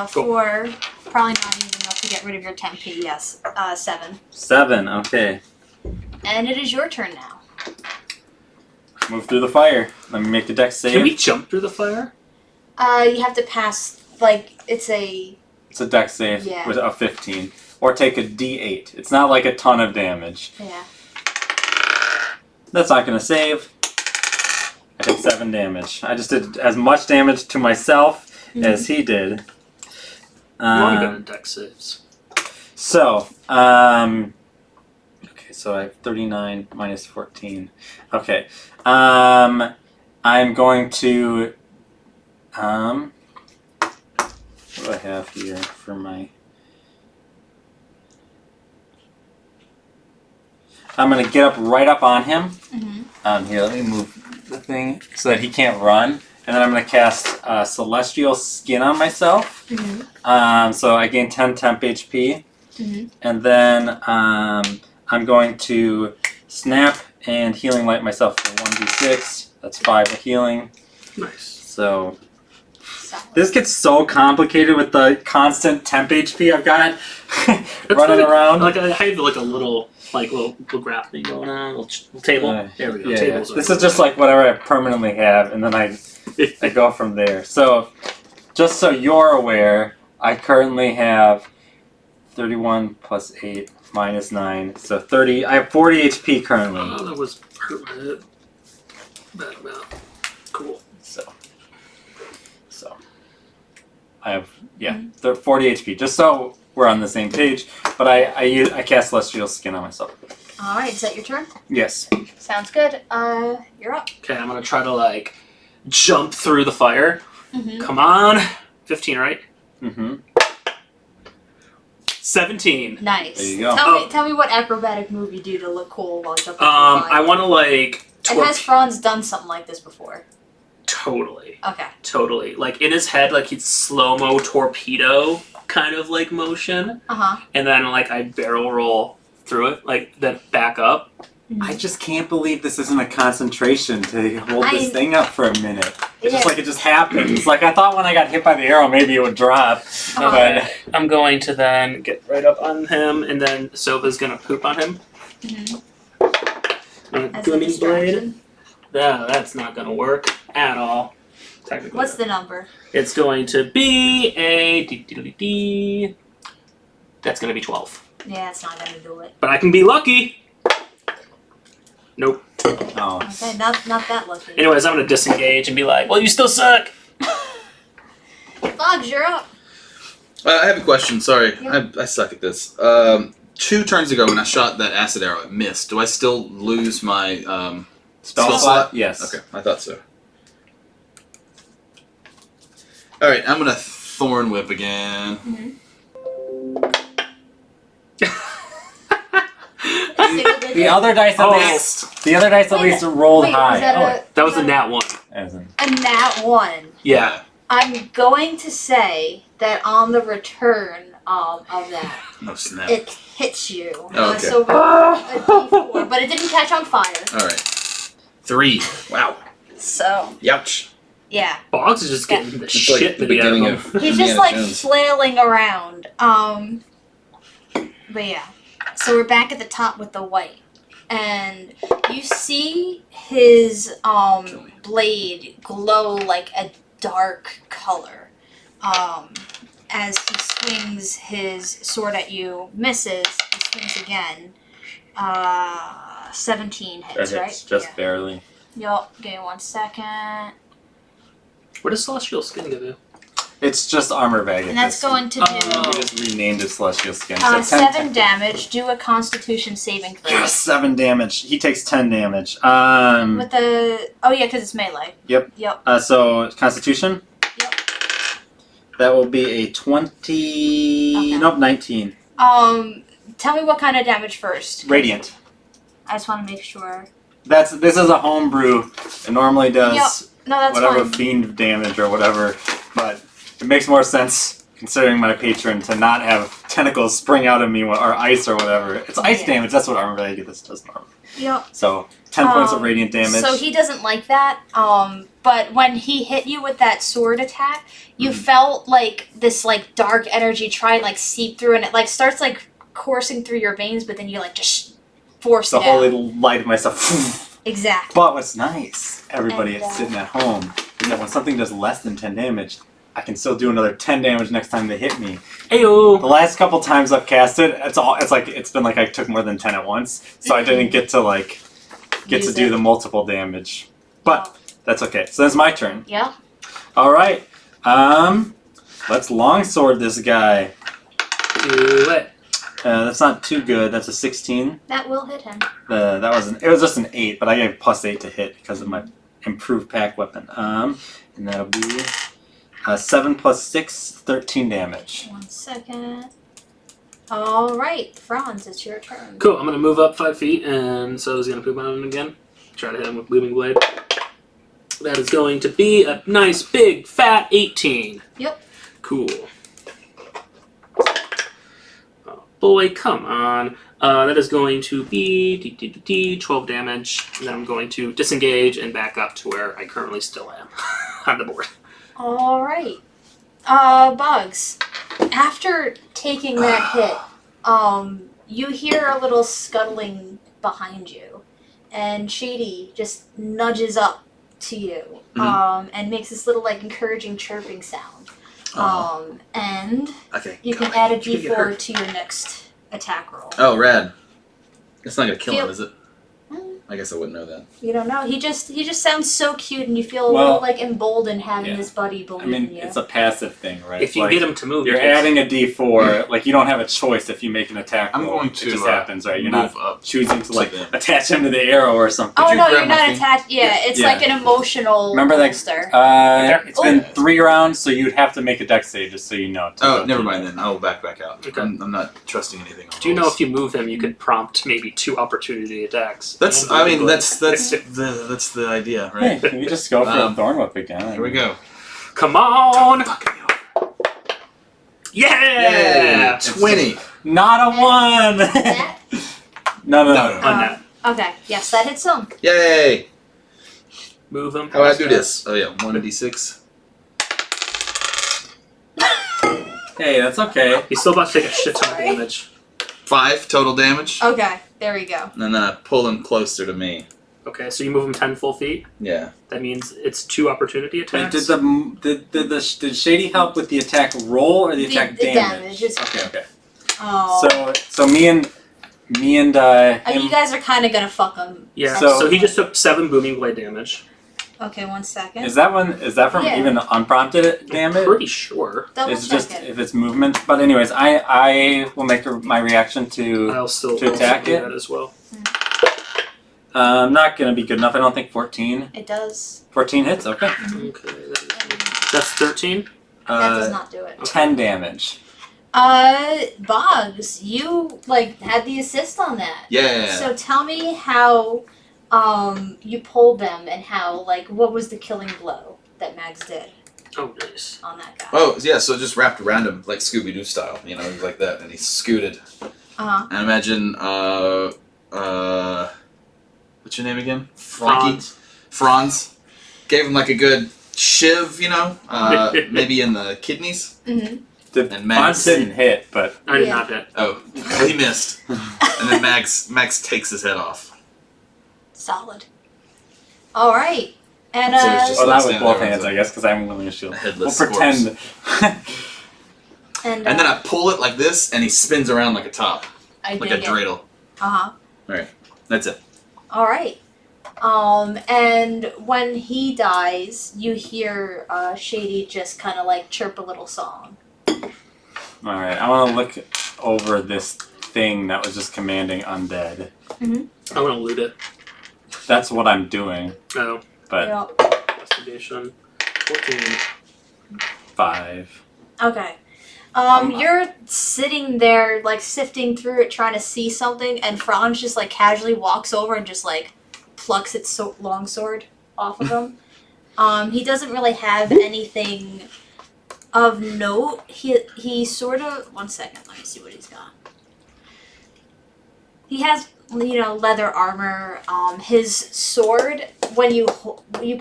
For probably not even enough to get rid of your 10p. Yes, 7. 7. Okay. And it is your turn now. Move through the fire. Let me make the dex save. Can we jump through the fire? You have to pass. Like it's a. It's a dex save Yeah. with a 15. Or take a d8. It's not like a ton of damage. Yeah. That's not going to save. I did 7 damage. I just did as much damage to myself as he did. I'm good at dex saves. So, okay, so I have 39 minus 14. Okay. I'm going to, what do I have here for my, I'm going to get up right up on him. Here, let me move the thing so that he can't run. And then I'm going to cast Celestial Skin on myself. So I gain 10 temp HP. And then I'm going to Snap and Healing Light myself for 1d6. That's 5 of healing. Nice. So this gets so complicated with the constant temp HP I've got running around. Like I have like a little graph thing going on, little table. There we go. Yeah, Tables. this is just like whatever I permanently have, and then I go from there. So, just so you're aware, I currently have 31 plus 8 minus 9, so 30. I have 40 HP currently. Oh, that was hurt my head. Bad amount. Cool. So I have 40 HP. Just so we're on the same page. But I cast Celestial Skin on myself. All right, is that your turn? Yes. Sounds good. You're up. Okay, I'm gonna try to jump through the fire. Come on. 15, right? Mm-hmm. 17. Nice. There you go. Tell me what acrobatic move you do to look cool while jumping through I fire. want to And has Franz done something like this before? Totally. Okay. Totally. Like in his head, he's slow-mo torpedo kind of motion. And then I barrel roll through it, then back up. I just can't believe this isn't a concentration to hold this thing up for a minute. It's just it just happens. I thought when I got hit by the arrow, maybe it would drop. But I'm going to then get right up on him, and then Sova's gonna poop on him. As Do a I mean blade? distraction. No, that's not gonna work at all. Technically. What's the number? It's going to be a D. That's gonna be 12. Yeah, it's not gonna do it. But I can be lucky. Nope. oh, Okay, not that lucky. Anyways, I'm gonna disengage and be like, "Well, you still suck." Bugs, you're up. I have a question. Sorry, Yep. I suck at this. 2 turns ago, when I shot that acid arrow, it missed. Do I still lose my spell slot? Yes. Okay, I thought so. All right, I'm gonna Thorn Whip again. The other dice at least. The other dice at least rolled Wait, high. was that That was a nat 1. As in, a nat 1? Yeah. I'm going to say that on the return of that, Oh snap! it hits you. Oh, okay. So a D4, but it didn't catch on fire. All right, 3. Wow. So Youch. Yeah. Boggs is just getting the It's shit like the beat out of beginning him. of He's Indiana just like Jones. flailing around. But yeah. So we're back at the top with the white. And you see his blade glow like a dark color. As he swings his sword at you, misses, he swings again. 17 hits, That right? hits just barely. Yup, give me 1 second. What does Celestial Skin give you? It's just armor bag. And that's going to do We just renamed it Celestial Skin. So 7 damage. Do a Constitution saving throw. Yes, 7 damage. He takes 10 damage. With the because it's melee. Yep. Yep. So Constitution. Yep. That will be a 20. Okay. Nope, 19. Tell me what kind of damage first. Radiant. I just want to make sure. This is a homebrew. It normally does No, that's whatever fine. fiend damage or whatever, but it makes more sense considering my patron to not have tentacles spring out of me or ice or whatever. It's ice Yeah. damage. That's what armor bag does normally. Yep. So 10 points of radiant damage. So he doesn't like that. But when he hit you with that sword attack, you Mm-hmm. felt like this like dark energy try and like seep through, and it like starts like coursing through your veins, but then you like just force the it holy out. light of myself. Exactly. But what's nice, everybody And, sitting at home, is that when something does less than 10 damage, I can still do another 10 damage next time they hit me. Ayo! The last couple times I've cast it, it's been like I took more than 10 at once, so I didn't get to Use do it. the multiple damage. But that's okay. So that's my turn. Yeah. All right. Let's longsword this guy. Do it. That's not too good. That's a 16. That will hit him. It was just an 8, but I gave +8 to hit because of my improved pack weapon. And that'll be 7 plus 6, 13 damage. 1 second. All right, Franz, it's your turn. Cool, I'm gonna move up 5 feet, and so he's gonna poop on him again. Try to hit him with Booming Blade. That is going to be a nice, big, fat 18. Yep. Cool. Oh boy, come on. That is going to be 12 damage, and then I'm going to disengage and back up to where I currently still am on the board. All right. Bugs. After taking that hit, you hear a little scuttling behind you, and Shady just nudges up to you, and makes this little like encouraging chirping sound. And Okay. you can God, add a you get D4 hurt. to your next attack roll. Oh, rad. It's not gonna kill him, Feel- is it? I guess I wouldn't know that. You don't know. He just sounds so cute, and you feel a Well, little like emboldened having yeah. this buddy believe I mean, in you. it's a passive thing, right? If you get him to move, You're he takes- adding a D4. Like, you don't have a choice if you make an attack I'm roll. going It to just happens, right? You're not move up choosing to to them. attach him to the arrow or something. Oh you no, grab you're my not thing? attached. Yeah, it's Yeah. like an emotional Remember that- holster. It's been 3 rounds, so you'd have to make a dex save just so you know. to Oh, go never through mind that. then. I'll back out. Okay. I'm not trusting anything. On Do you know rolls. if you move him, you could prompt maybe 2 opportunity attacks? That's? And I mean, Booming that's the idea, right? Hey, you just go for a thorn whip again. Here we go. Blade. Come on! Yeah! Yay! 20. Not a 1! That? no. No. On that. Okay, yes, that hits him. Yay! Move him. How do I do this? Oh yeah, 1d6. Hey, that's okay. He's still about to take a shit ton of Sorry. damage. 5 total damage. Okay, there we go. And then I pull him closer to me. Okay, so you move him 10 full feet. Yeah. That means it's 2 opportunity Wait, attacks. did Shady help with the attack roll or the attack The damage? damage is- Okay. Oh. So me and You him, guys are kind of gonna fuck him. Yeah, So- so he just took 7 booming blade damage. Okay, 1 second. is that from Yeah. even unprompted damage? Pretty sure. Double It's check just it. if it's movement. But anyways, I will make my reaction to. I'll still To attack do it? that as well. Not gonna be good enough. I don't think 14. It does. 14 hits. Okay. Okay, that's 13. That does not do it. 10 damage. Boggs, you like had the assist on that. Yeah. So tell me how you pulled them and how what was the killing blow that Mags did Oh, nice. on that guy. Oh yeah, so it just wrapped around him like Scooby Doo style, like that, and he scooted. Uh-huh. And imagine, what's your name again? Franz. Franz. Gave him like a good shiv, maybe in the kidneys. Mm-hmm. The And Max- Fonz didn't hit, but I did Yeah. not hit. Oh, he missed. And then Max takes his head off. Solid. All right. And So it's just well, like not with standing both there with hands, a- I guess, because I'm willing to shield. a We'll headless pretend. and And then I pull it like this, and he spins around like a top, I like a dig it. dreidel. Uh-huh. That's it. All right. And when he dies, you hear Shady just kind of like chirp a little song. All right, I want to look over this thing that was just commanding undead. I want to loot it. That's what I'm doing, Oh, but Yeah. investigation. 14. 5. Okay. You're sitting there, like, sifting through it, trying to see something, and Franz just, like, casually walks over and just, like, plucks its longsword off of him. He doesn't really have anything of note. He sort of... One second, let me see what he's got. He has, leather armor. His sword, when you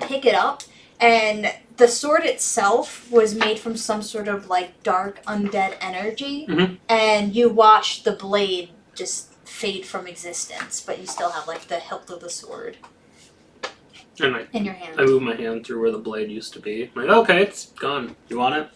pick it up, and the sword itself was made from some sort of like dark undead energy, and you watch the blade just fade from existence, but you still have like the hilt of the sword And in your hand. I move my hand through where the blade used to be. I'm like, okay, it's gone. You want it?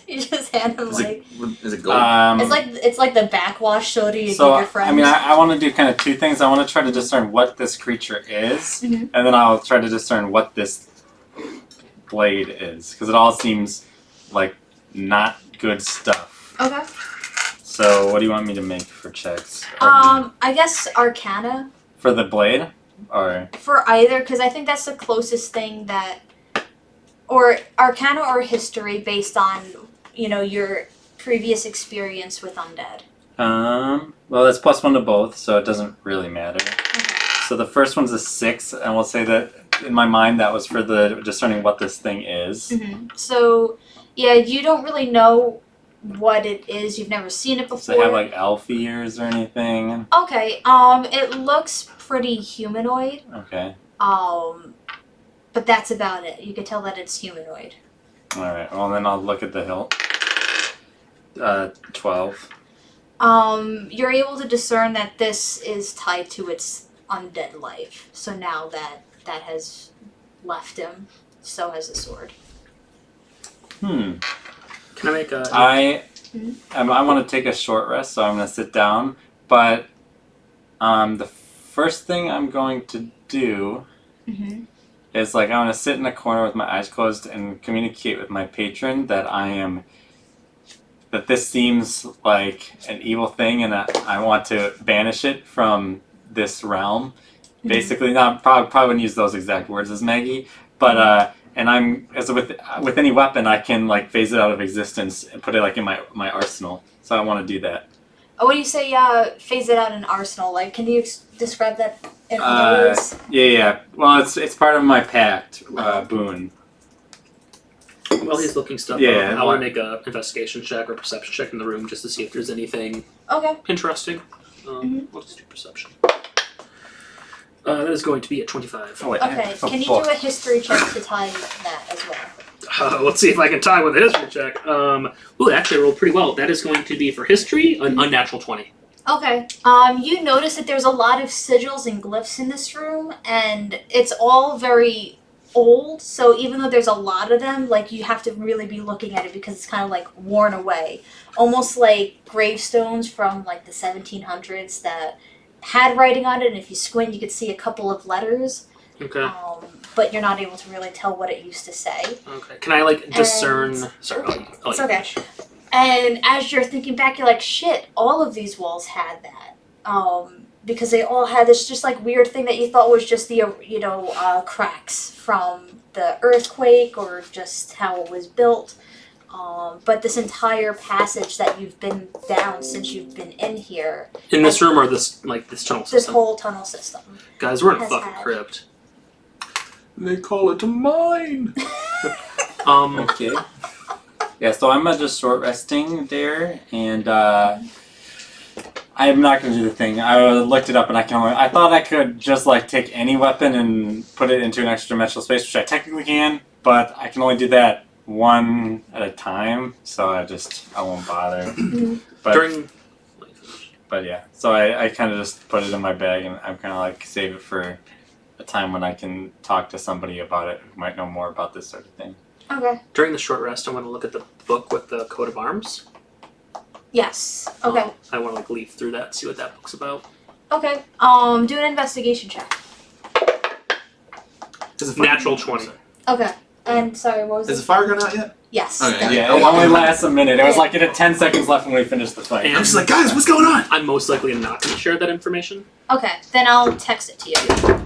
You just hand him Is like it gold? it's like the backwash soda you So give your friends. I mean, I want to do kind of two things. I want to try to discern what this creature is, Mhm. and then I'll try to discern what this blade is, because it all seems like not good stuff. Okay. So what do you want me to make for checks? I guess Arcana For the blade, or for either, because I think that's the closest thing that, or Arcana or History based on your previous experience with undead. well, it's +1 to both, so it doesn't really matter. So the first one's a 6, and we'll say that in my mind that was for the discerning what this thing is. So, yeah, you don't really know what it is. You've never seen it Does before. it have like elf ears or anything? Okay. It looks pretty humanoid. Okay. But that's about it. You can tell that it's humanoid. All right. Well, then I'll look at the hilt. 12. You're able to discern that this is tied to its undead life. So now that has left him, so has the sword. Can I make a... I want to take a short rest, so I'm going to sit down. But the first thing I'm going to do is I'm going to sit in a corner with my eyes closed and communicate with my patron that this seems like an evil thing, and I want to banish it from this realm. Basically, probably wouldn't use those exact words as Maggie, but and with any weapon I can phase it out of existence and put it in my arsenal. So I want to do that. Oh, when you say phase it out in arsenal, can you describe that in other words? Yeah. Well, it's part of my pact boon. While he's looking stuff Yeah, up, I want to make a investigation check or perception check in the room just to see if there's anything Okay. interesting. Let's do perception. That is going to be at 25. Oh, wait, Okay. Can you do a history check to tie that as well? Let's see if I can tie with a history check. Ooh, actually I rolled pretty well. That is going to be for history, an unnatural 20. Okay. You notice that there's a lot of sigils and glyphs in this room, and it's all very old, so even though there's a lot of them, you have to really be looking at it because it's kind of worn away. Almost like gravestones from the 1700s that had writing on it, and if you squint you could see a couple of letters. Okay. But you're not able to really tell what it used to say. Okay. Can I discern... And- Sorry, I'll It's okay. And as you're thinking back, you're like, shit, all of these walls had that. Because they all had this just weird thing that you thought was just the, cracks from the earthquake or just how it was built. But this entire passage that you've been down since you've been in here. In this room or this this tunnel system? This whole tunnel system. Guys, we're in a has fucking had- crypt. They call it mine. Okay. Yeah, so I'm just short resting there, and I'm not going to do the thing. I looked it up, and I thought I could just take any weapon and put it into an extra dimensional space, which I technically can, but I can only do that one at a time, so I won't bother. But During. But yeah, so I kind of just put it in my bag, and I'm kind of like save it for a time when I can talk to somebody about it who might know more about this sort of thing. Okay. During the short rest, I want to look at the book with the coat of arms. Yes. Okay. I want to like leaf through that, see what that book's about. Okay. Do an investigation check. Natural 20. Okay. And sorry, what was Is it? the fire gun out yet? Yes. Okay, that- Yeah, it only lasts a minute. It was like it had 10 seconds left when we finished the fight. And- I'm just like, guys, what's going on? I'm most likely not going to share that information. Okay. Then I'll text it to you.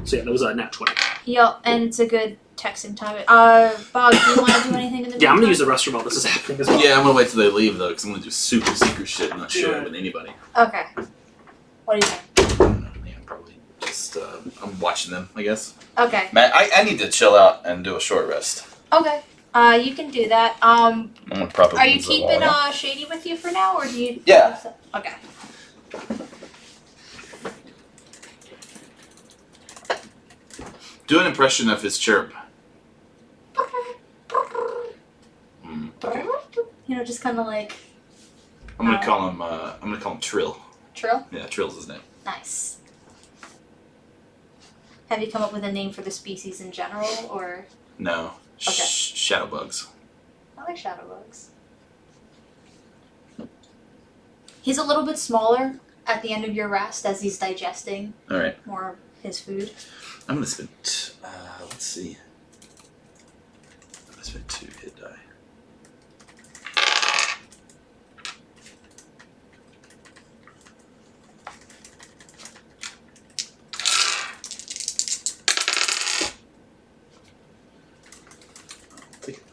So yeah, that was a nat 20. Yep. And it's a good texting time. Bob, do you want to do anything in the Yeah, I'm going to meantime? use the restroom while this is happening as well. Yeah, I'm gonna wait till they leave though, because I'm gonna do super secret shit and not share it with anybody. Okay. What do you think? Yeah, probably just I'm watching them, I guess. Okay. Man, I need to chill out and do a short rest. Okay. You can do that. I'm gonna probably. Are you keeping Shady with you for now, or do you? Yeah. Okay. Do an impression of his chirp. Okay. You know, just kind of like I'm gonna call him. I'm gonna call him Trill. Trill. Yeah, Trill's his name. Nice. Have you come up with a name for the species in general, or? No. Okay. Shadowbugs. I like shadowbugs. He's a little bit smaller at the end of your rest as he's digesting All right. more of his food. I'm gonna spend. Let's see. I'm gonna spend 2 hit die. Take it.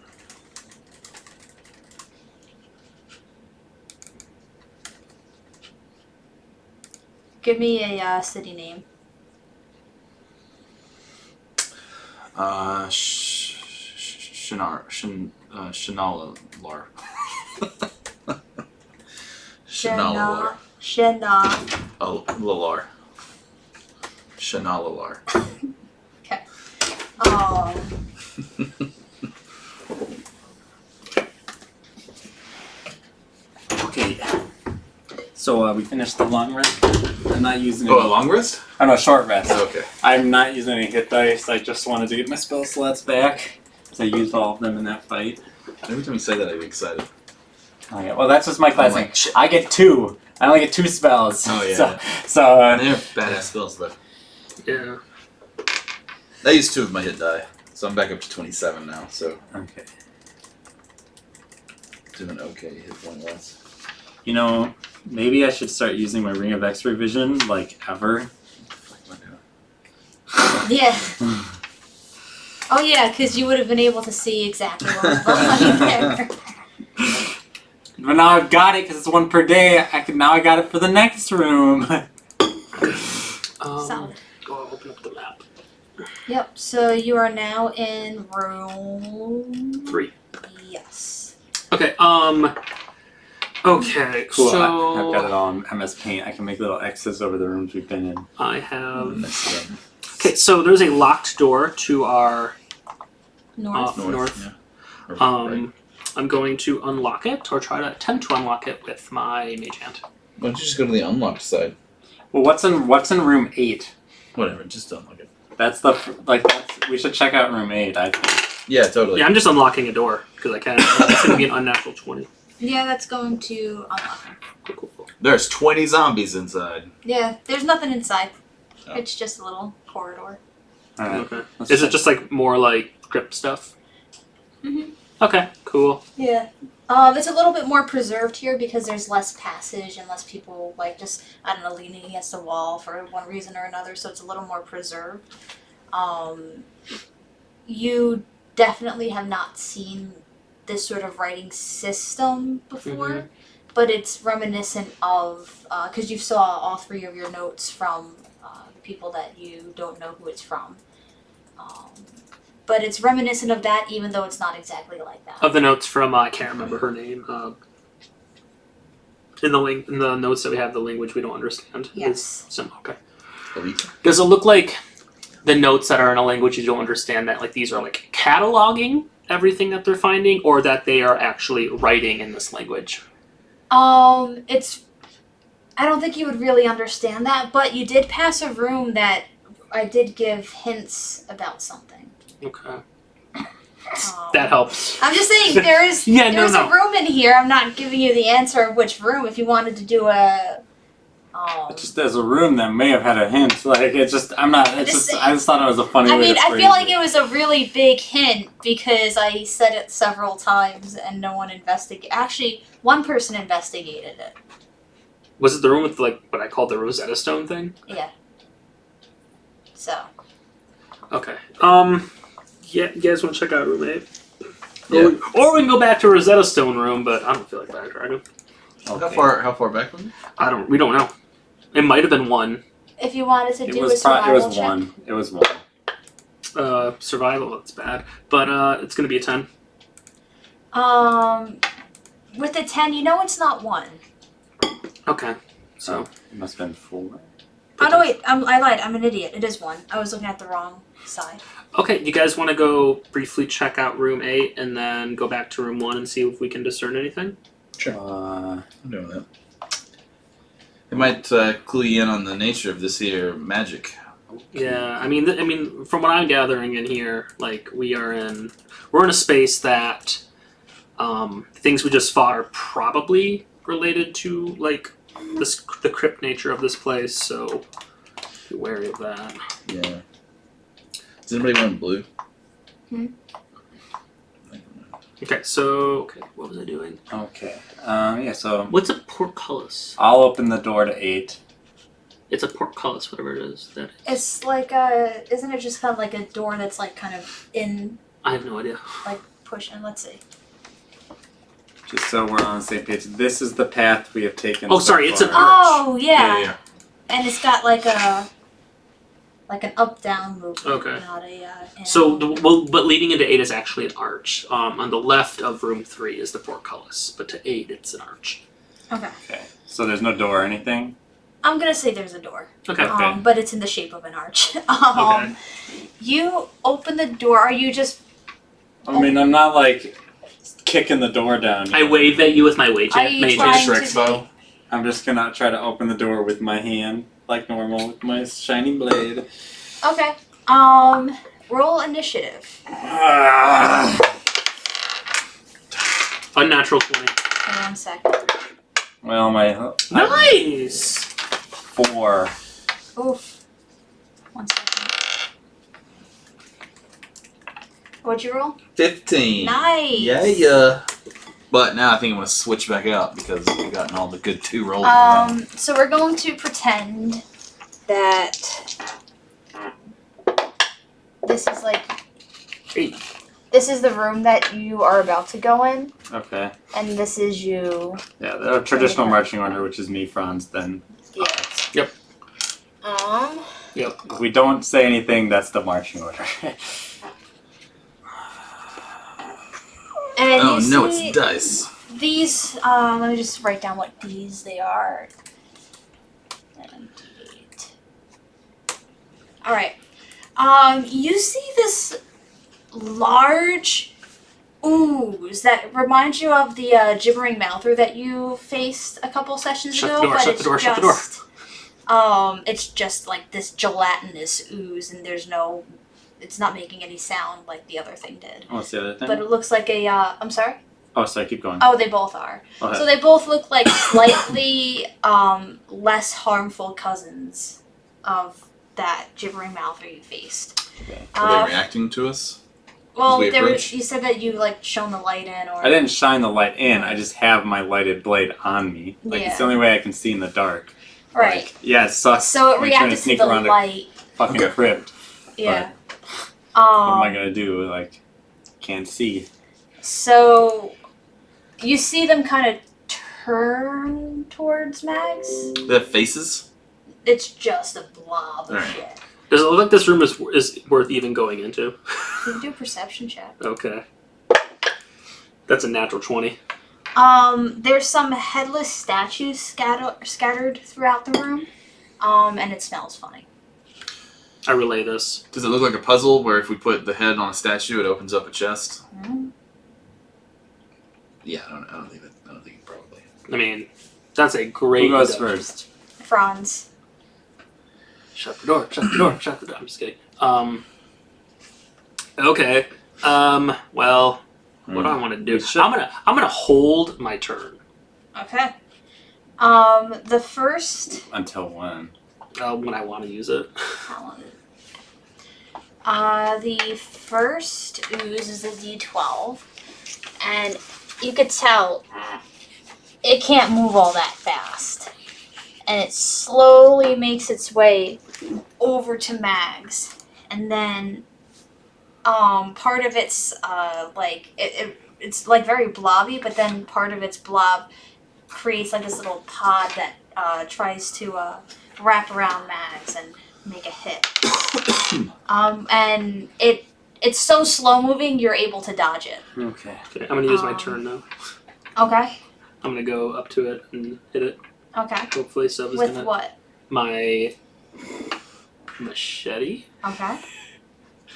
Give me a city name. Shanalar. Shana. Oh, Lalar. Shanalalar. Okay. So we finished the long rest. I'm not using any. Oh, a long rest? Oh no, short rest. Okay. I'm not using any hit dice. I just wanted to get my spell slots back. So I used all of them in that fight. Every time you say that, I get excited. Oh yeah. Well, that's just my class I'm like, thing. shit. I get 2. I only get 2 spells. Oh, yeah. So And they're badass spells, though. Yeah. I used 2 of my hit die, so I'm back up to 27 now. So okay. doing okay. Hit 1 less. You know, maybe I should start using my Ring of X-Ray Vision like ever. Yeah. Oh yeah, because you would have been able to see exactly what was behind there. But now I've got it because it's 1 per day. Now I got it for the next room. Solid. I'll open up the map. Yep. So you are now in room 3. Yes. Okay. Okay. Cool. So I've got it all in MS Paint. I can make little X's over the rooms we've been in. I have. Next one. Okay. So there's a locked door to our North. north. Yeah. Or right. I'm going to unlock it, or try to attempt to unlock it with my mage hand. Why don't you just go to the unlocked side? Well, what's in room 8? Whatever, just unlock it. That's we should check out room 8. I think. Yeah, totally. Yeah, I'm just unlocking a door because I can. It's going to be an unnatural 20. Yeah, that's going to unlock him. Cool. There's 20 zombies inside. Yeah, there's nothing inside. Oh. It's just a little corridor. All right. Okay. Let's Is it check. just like more like crypt stuff? Mhm. Okay. Cool. Yeah. It's a little bit more preserved here because there's less passage and less people just leaning against a wall for one reason or another. So it's a little more preserved. You definitely have not seen this sort of writing system before, but it's reminiscent of because you saw all 3 of your notes from the people that you don't know who it's from. But it's reminiscent of that, even though it's not exactly like that. Of the notes from I can't remember her name. In the notes that we have, the language we don't understand. Yes. Okay. Elite. Does it look like the notes that are in a language you don't understand that like these are like cataloging everything that they're finding, or that they are actually writing in this language? It's. I don't think you would really understand that, but you did pass a room that I did give hints about something. Okay. That helps. I'm just saying there is Yeah, there's no. a room in here. I'm not giving you the answer of which room. If you wanted to do a. Just there's a room that may have had a hint. Like it's just I'm not. It's just I just thought it was a funny. I way mean, to I phrase feel like it was a really big hint because I said it several times and no one investigated. Actually, one person investigated it. Was it the room with like what I called the Rosetta Stone thing? Yeah. So. Okay. Yeah, you guys want to check out room 8? Yeah. Or we can go back to Rosetta Stone room, but I don't feel like backtracking. How far back was it? We don't know. It might have been 1. If you wanted to It do a was survival check. 1. It was 1. Survival, that's bad. But it's gonna be a 10. With the 10, you know it's not 1. Okay. So It must have been 4. Oh no, wait, I lied. I'm an idiot. It is 1. I was looking at the wrong side. okay, you guys want to go briefly check out room 8 and then go back to room 1 and see if we can discern anything? I'm doing that. It might clue you in on the nature of this here magic. Yeah, I mean, from what I'm gathering in here, like we're in a space that things we just fought are probably related to like the crypt nature of this place. So be wary of that. Yeah. Is anybody wearing blue? Okay, so what was I doing? Okay. Yeah. So What's a portcullis? I'll open the door to 8. It's a portcullis, whatever it is. That It's like isn't it just kind of like a door that's like kind of in, I have no idea. like pushing? Let's see. Just so we're on the same page. This is the path we have taken. Oh, so sorry, it's an far. Oh yeah. Yeah. And it's got like an up down movement. Okay. Not a. So, but leading into 8 is actually an arch. On the left of room 3 is the portcullis, but to 8 it's an arch. Okay. Okay. So there's no door or anything. I'm gonna say there's a door. Okay. Okay. But it's in the shape of an arch. Okay. You open the door. Are you just? I mean, I'm not like kicking the door down. I wave at you with my Are you mage trying hand. to Shrek be- style. I'm just gonna try to open the door with my hand, like normal, with my shiny blade. Okay. Roll initiative. Unnatural 20. Hang on 1 second. Well, my Nice! 4. Oof. 1 second. What'd you roll? 15. Nice. Yeah. But now I think I'm gonna switch back out because I've gotten all the good 2 rolls. So we're going to pretend that this is like Hey. this is the room that you are about to go in, Okay. and this is you. Yeah, the traditional marching order, which is me, Franz. Then Yeah. Yep. if we don't say anything, that's the marching order. And Oh you no, see it's dice. these. Let me just write down what these they are. And D8. All right. You see this large ooze that reminds you of the gibbering mouther that you faced a couple sessions Shut ago, the door, but shut it's the door, just, shut the door. It's just like this gelatinous ooze, and it's not making any sound like the other thing did. What's the other thing? But it looks like a. I'm sorry. Oh, sorry. Keep going. Oh, they both are. Okay. So they both look like slightly less harmful cousins of that gibbering mouther you faced. Okay. Are they reacting to us? Well, we they were, approach? you said that you like shone the light in, or I didn't shine the light in. I just have my lighted blade on me. Like Yeah. it's the only way I can see in the dark. right. Like, yeah, it sucks. So it when you're trying reacted to sneak the around light. a fucking Okay. crypt. Yeah. What am I gonna do? Like, can't see. So you see them kind of turn towards Max. They have faces? It's just a blob of Alright. shit. Does it look like this room is worth even going into? You can do a perception check. Okay. That's a natural 20. There's some headless statues scattered throughout the room. And it smells funny. I relay this. Does it look like a puzzle where if we put the head on a statue, it opens up a chest? Mm. Yeah, I don't think probably. I mean, that's a great. Who goes deduction. first? Franz. Shut the door. Shut the door. Shut the door. I'm just kidding. Okay. Well, what do I want to do? I'm gonna hold my turn. Okay. The first. Until when? When I want to use it. How long? The first ooze is a D12, and you could tell it can't move all that fast, and it slowly makes its way over to Mags, and then part of it's like it's like very blobby, but then part of its blob creates like this little pod that tries to wrap around Mags and make a hit. And it's so slow moving, you're able to dodge it. Okay. Okay, I'm gonna use my turn now. Okay. I'm gonna go up to it and hit it. Okay. Hopefully, Sub is With gonna. what? My machete. Okay.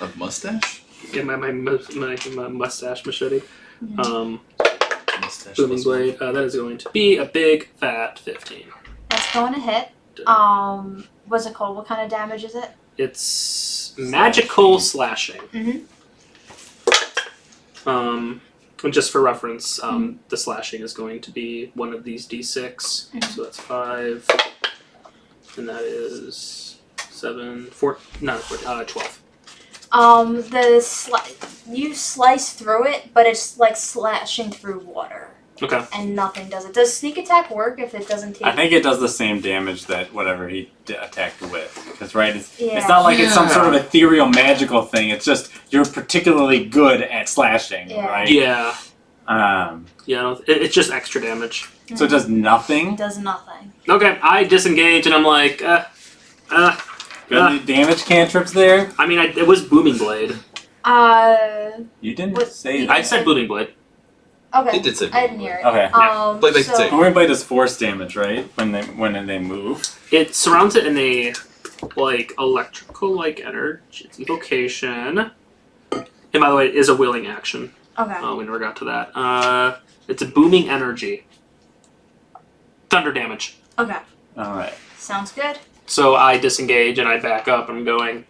A mustache? Yeah, my mustache machete. Mhm. Mustache. Booming blade. That is going to be a big fat 15. That's going to hit. What's it called? What kind of damage is it? It's magical slashing. Mhm. And just for reference, the slashing is going to be one of these d6. So that's 5, and that is 7, 4, not 4, 12. You slice through it, but it's like slashing through water. Okay. And nothing does it. Does sneak attack work if it doesn't take? I think it does the same damage that whatever he attacked with. Because it's Yeah. not like it's some sort of ethereal magical thing. It's just you're particularly good at slashing, Yeah. right? Yeah. Yeah. It's just extra damage. So it does nothing. It does nothing. Okay, I disengage and I'm like, Any damage cantrips there? I mean, it was booming blade. You didn't What- say you- that. I said booming blade. Okay. It did say I didn't hear it. Okay. Blade makes it so safe. Booming blade does force damage, right? When they move. It surrounds it in a electrical energy evocation. And by the way, it is a willing action. okay. We never got to that. It's a booming energy. Thunder damage. Okay. All right. Sounds good. So I disengage and I back up. I'm going,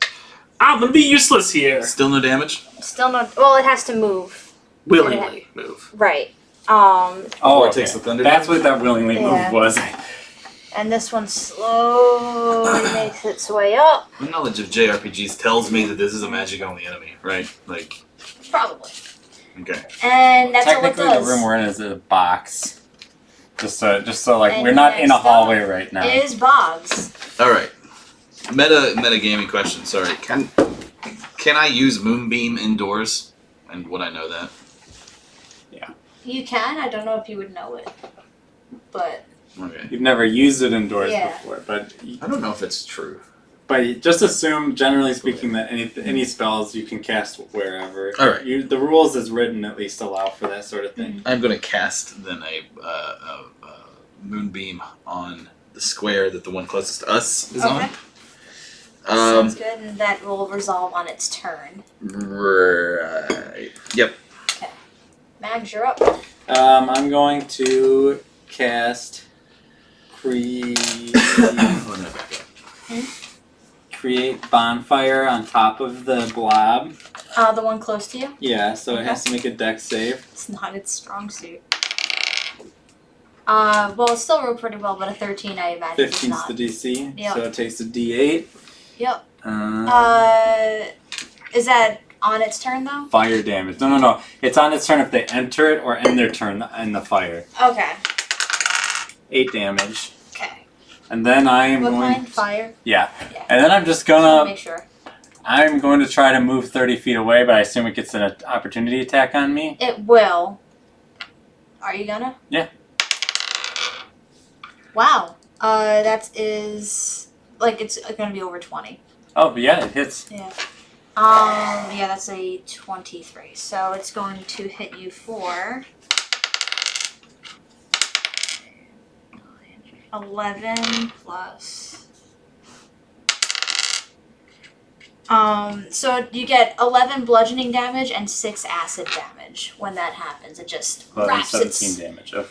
I'm gonna be useless here. Still no damage? Still not. Well, it has to move. Willingly move. Right. Oh, Before it okay. takes the thunder That's damage? what that willingly Yeah. move was. And this one slowly makes its way up. My knowledge of JRPGs tells me that this is a magic only enemy, right? Like, Probably. okay. And that's all it Technically, does. the room we're in is a box. Just so like And we're not in a next up hallway right now. Is Boggs. Alright. Meta gaming question, sorry. Can I use Moonbeam indoors? And would I know that? You can. I don't know if you would know it. But Okay. You've never used it indoors Yeah. before, but I don't know if it's true. just assume, generally speaking, that any spells you can cast wherever. All right. The rules as written at least allow for that sort of thing. I'm going to cast then a Moonbeam on the square that the one closest to us is okay. on. Sounds good, and that will resolve on its turn. Right. Yep. Mags, you're up. I'm going to cast create bonfire on top of the blob. The one close to you. Yeah, so it has to make a dex save. It's not its strong suit. Well, it still rolled pretty well, but a 13, I imagine, is 15's not. the DC, Yep. so it takes a D8. Yep. Is that on its turn though? Fire damage. No. It's on its turn if they enter it or end their turn in the fire. Okay. 8 damage. Okay. And then I am What going. kind? Fire. Yeah. Yeah. And then I'm just Just wanna gonna. make sure. I'm going to try to move 30 feet away, but I assume it gets an opportunity attack on me. It will. Are you gonna? Yeah. Wow. That is like it's gonna be over 20. Oh, but yeah, it hits. Yeah. Yeah, that's a 23. So it's going to hit you for 11 plus So you get 11 bludgeoning damage and 6 acid damage when that happens. It just wraps 17 its damage. Okay.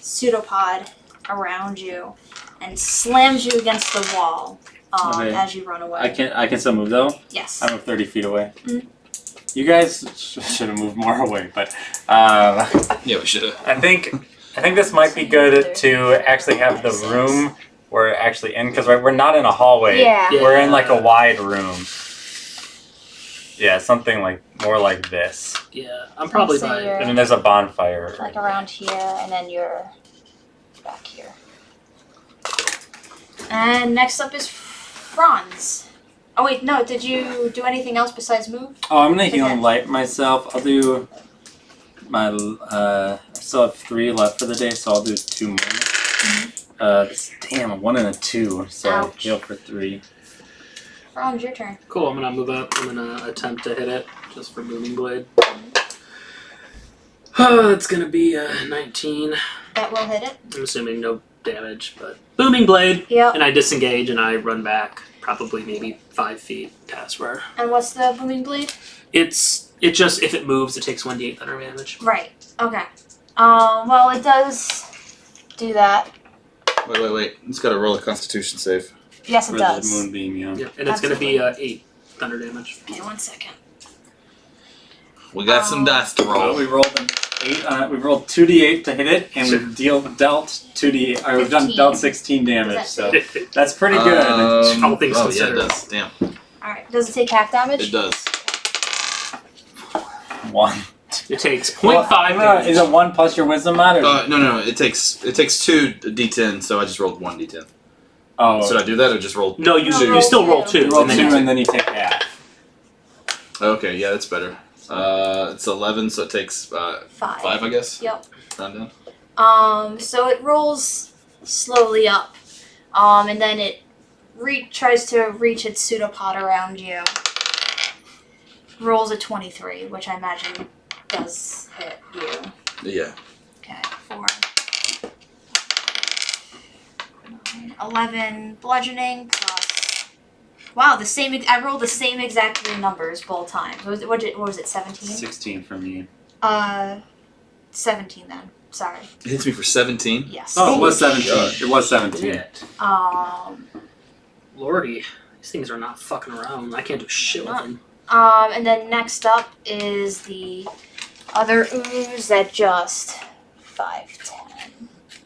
pseudopod around you and slams you against the wall Okay. as you run away. I can still move though. Yes. I move 30 feet away. Mhm. You guys should have moved more away, but Yeah, we should have. I think this might be good to actually have the room we're actually in, because we're not in a hallway. Yeah. We're in like a wide room. Yeah, something like more like this. Yeah, I'm probably So by. you're- And then there's a bonfire. Like around here, and then you're back here. And next up is Franz. Oh wait, no, did you do anything else besides move? Oh, I'm gonna heal Okay. and light myself. I'll do my I still have 3 left for the day, so I'll do 2 more. Damn, a 1 and a 2, so I Ouch. heal for 3. Franz, your turn. Cool, I'm gonna move up. I'm gonna attempt to hit it just for Moving Blade. It's gonna be 19. That will hit it. I'm assuming no damage, but Booming Blade. Yep. And I disengage and I run back, probably maybe 5 feet past where. And what's the booming blade? It just, if it moves, it takes 1d8 thunder damage. Right. Okay. Well, it does do that. Wait. It's got to roll a Constitution save. Yes, For it the does. moonbeam, yeah. Yep, and it's gonna be 8 thunder damage. Okay, 1 second. We got some dice to Well, roll. we rolled an 8. We rolled 2d8 to hit it, and we've dealt 2d8. Or we've 15. dealt 16 damage, Is so that that's pretty good. All things yeah, it considered. does. Damn, Alright, does it take half damage? it does. 1. It takes 0.5 damage. Is it 1 plus your wisdom mod? Or No. It takes 2 d10, so I just rolled 1 d10. oh, Should I do that or just roll? No, you No, you still roll 2. you roll and 2 then you and then you take half. Okay, yeah, that's better. It's 11, so it takes 5, 5. I guess. Yep. Round down. So it rolls slowly up. And then it tries to reach its pseudopod around you. Rolls a 23, which I imagine does hit you. Yeah. Okay, 4. 9, 11 bludgeoning plus. Wow, the same. I rolled the same exact 3 numbers both times. What was it? 17. 16 for me. 17 then. Sorry. It hits me for 17. Yes. Oh, it was Holy 17. shit. It was 17. Shit. Lordy, these things are not fucking around. I can't do shit with them. And then next up is the other ooze that just 5, 10.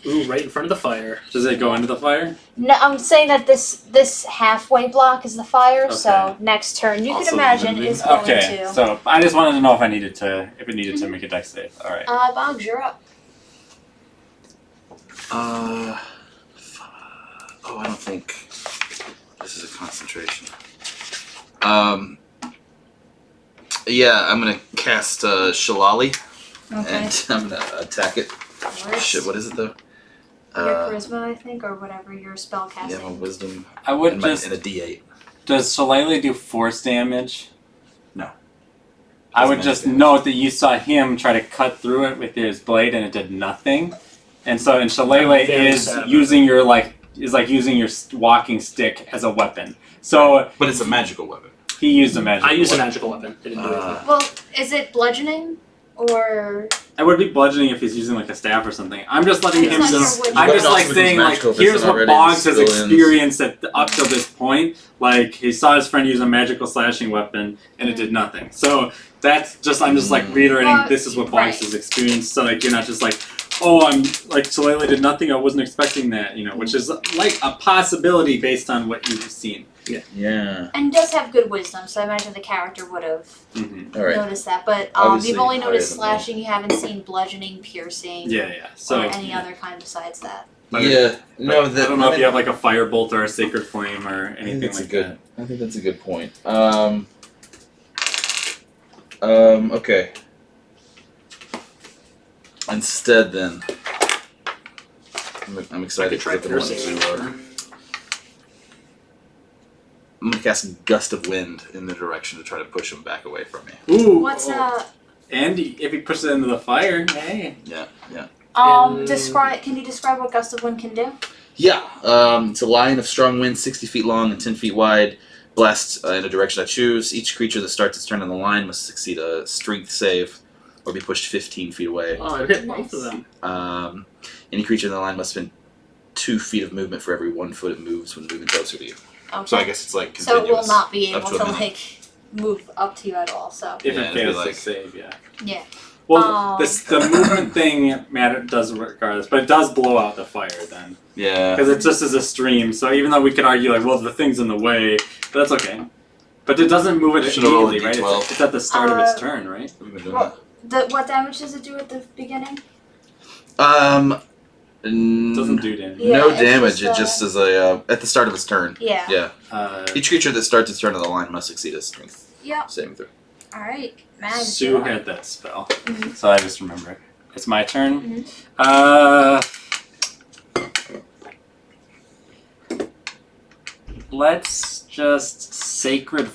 Ooh, right in front of the fire. Does it go into the fire? No, I'm saying that this halfway block is the fire. So Okay. next turn, you Also can imagine moving. is going Okay, to. so I just wanted to know if it needed to make a dex save. All right. Boggs, you're up. I don't think this is a concentration. Yeah, I'm gonna cast Shillelagh, and I'm gonna attack it. Shit, what is it though? Your charisma, I think, or whatever your spell casting. Yeah, my wisdom I would and, just. and a D8. Does Shillelagh do force damage? No. I would Doesn't just make note that you saw him try to cut through it with his blade and it did nothing. And so, and Shillelagh Very is sad about using your using your walking stick as a weapon. So But it's a magical weapon. he used a magic. I used a weapon. magical weapon. It didn't do anything. Well, is it bludgeoning or? I would be bludgeoning if he's using like a staff or something. I'm just letting It's him. not Just, your wood. I'm You just gotta like also saying use like magical if here's it's what already Boggs has still in. experienced up to this point. Like he saw his friend use a magical slashing weapon and it did nothing. So that's just I'm just like reiterating Well, this is what Boggs right. has experienced. So like you're not just like, oh I'm like Shillelagh did nothing. I wasn't expecting that. You know, which is like a possibility based on what you've seen. Yeah. And does have good wisdom, so I imagine the character would have Mm-hmm. All right. noticed that. But Obviously you've only higher noticed than me. slashing. You haven't seen bludgeoning, piercing, Yeah. or So any other kind besides that. Yeah. No, I don't know if you have like a firebolt or a sacred flame or anything that's like a good. that. I think that's a good point. Okay. Instead, then, I'm I excited could try because I've been piercing. wanting to. I'm gonna cast a gust of wind in the direction to try to push him back away from me. Ooh. What's And if he pushes it into the fire, hey. Yeah. Can you describe what gust of wind can do? Yeah, it's a line of strong winds, 60 feet long and 10 feet wide, blast in a direction I choose. Each creature that starts its turn on the line must succeed a strength save or be pushed 15 feet away. Oh, I hit both of them. Any creature in the line must spend 2 feet of movement for every 1 foot it moves when moving closer to you. Okay. So I guess it's like So continuous. it will not be up able to a to minute. like move up to you at all. So If Yeah, it it'd be fails like- to save, yeah. yeah. Well, the movement thing does regardless, but it does blow out the fire then. Yeah. Because it just is a stream, so even though we could argue, like, well, the thing's in the way, but that's okay. But it doesn't move it Should've rolled a immediately, right? D12. It's at the start of its turn, right? We've been doing Well, what damage does it do at the beginning? that. It doesn't do damage. Yeah, no it's damage. just, It just is a at the start of its turn. Yeah. Yeah. Each creature that starts its turn on the line must succeed a strength Yep. saving throw. All right. Man. Sue had that spell, Mhm. so I just remember it. It's my turn. Let's just sacred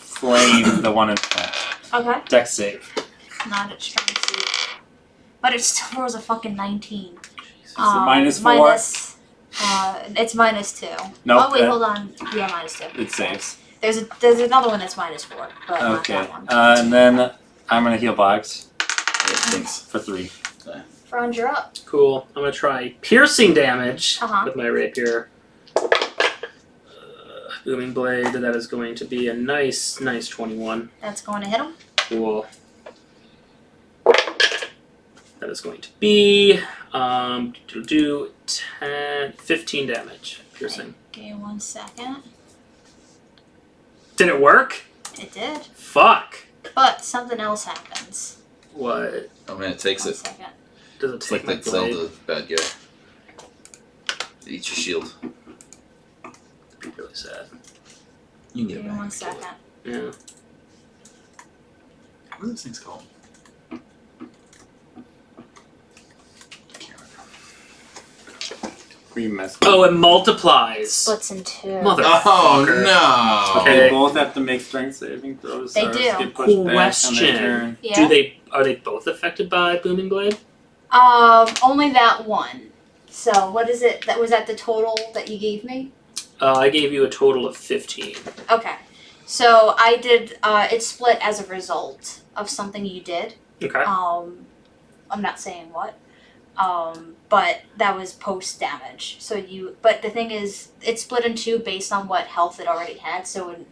flame the one in front. Okay. Dex save. Not at strong suit. But it still rolls a fucking 19. So -4? Minus, it's -2. Nope, Oh wait, that- hold on. Yeah, -2. It saves. There's another one that's -4, but not Okay. that one. And then I'm gonna heal Boggs Thanks. for 3. Franz, you're up. Cool. I'm gonna try piercing damage Uh-huh. with my rapier. Booming blade. That is going to be a nice 21. That's going to hit him. Cool. That is going to be 15 damage piercing. Give me 1 second. Did it work? It did. Fuck. But something else happens. What? Oh man, it takes 1 it. second. Does it It's take like my that blade? Zelda bad guy. It eats your shield. Really sad. You can get Give it me back. 1 second. Yeah. What are those things called? We messed Oh, it multiplies. Splits in 2. Mother- Oh Fucker. no! Okay. They both have to make strength saving throws. They or do. Get pushed back on their Question. turn. Yeah. Are they both affected by booming blade? Only that one. So what is it? Was that the total that you gave me? I gave you a total of 15. Okay. So I did. It split as a result of something you did. Okay. I'm not saying what. But that was post damage. So but the thing is, it split in 2 based on what health it already had. So in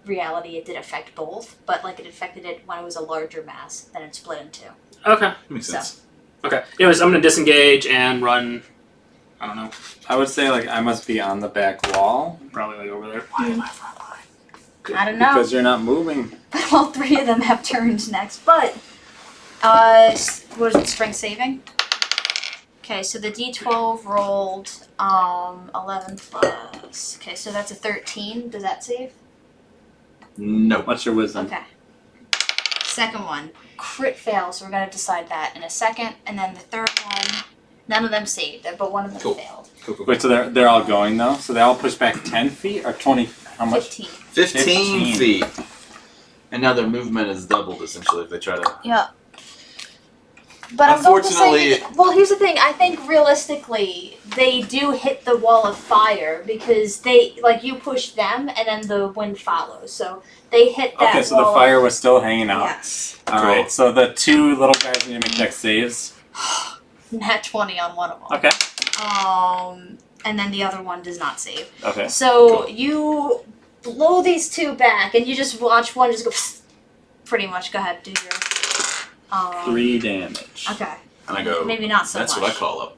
reality, it did affect both. But like it affected it when it was a larger mass, then it split in 2. Okay. Makes sense. Okay. Anyways, I'm gonna disengage and run. I don't know. I would say like I must be on the back wall Probably like over there. I don't know. because you're not moving. But all 3 of them have turns next. But what is it? Strength saving. Okay, so the D12 rolled 11 plus. Okay, so that's a 13. Does that save? No. What's your wisdom? Okay. Second one, crit fail, so we're gonna decide that in a second. And then the third one, none of them saved, but one of them Cool. failed. Cool. Wait, so they're all going though? So they all push back 10 feet or 20? How much? 15. 15 15. feet. And now their movement is doubled essentially if they try to. Yeah. But I'm going to Unfortunately- say, well, here's the thing. I think realistically, they do hit the wall of fire because you push them and then the wind follows. So they hit that Okay, so wall the fire was still hanging of, out. yes. Alright, Cool. so the 2 little guys need to make dex saves. Nat 20 on one of them. Okay. And then the other one does not save. Okay. So you blow these 2 back, and you just watch one just go. Pretty much. Go ahead, do your. 3 damage. Okay. And I go, Maybe not so that's much. what I call up.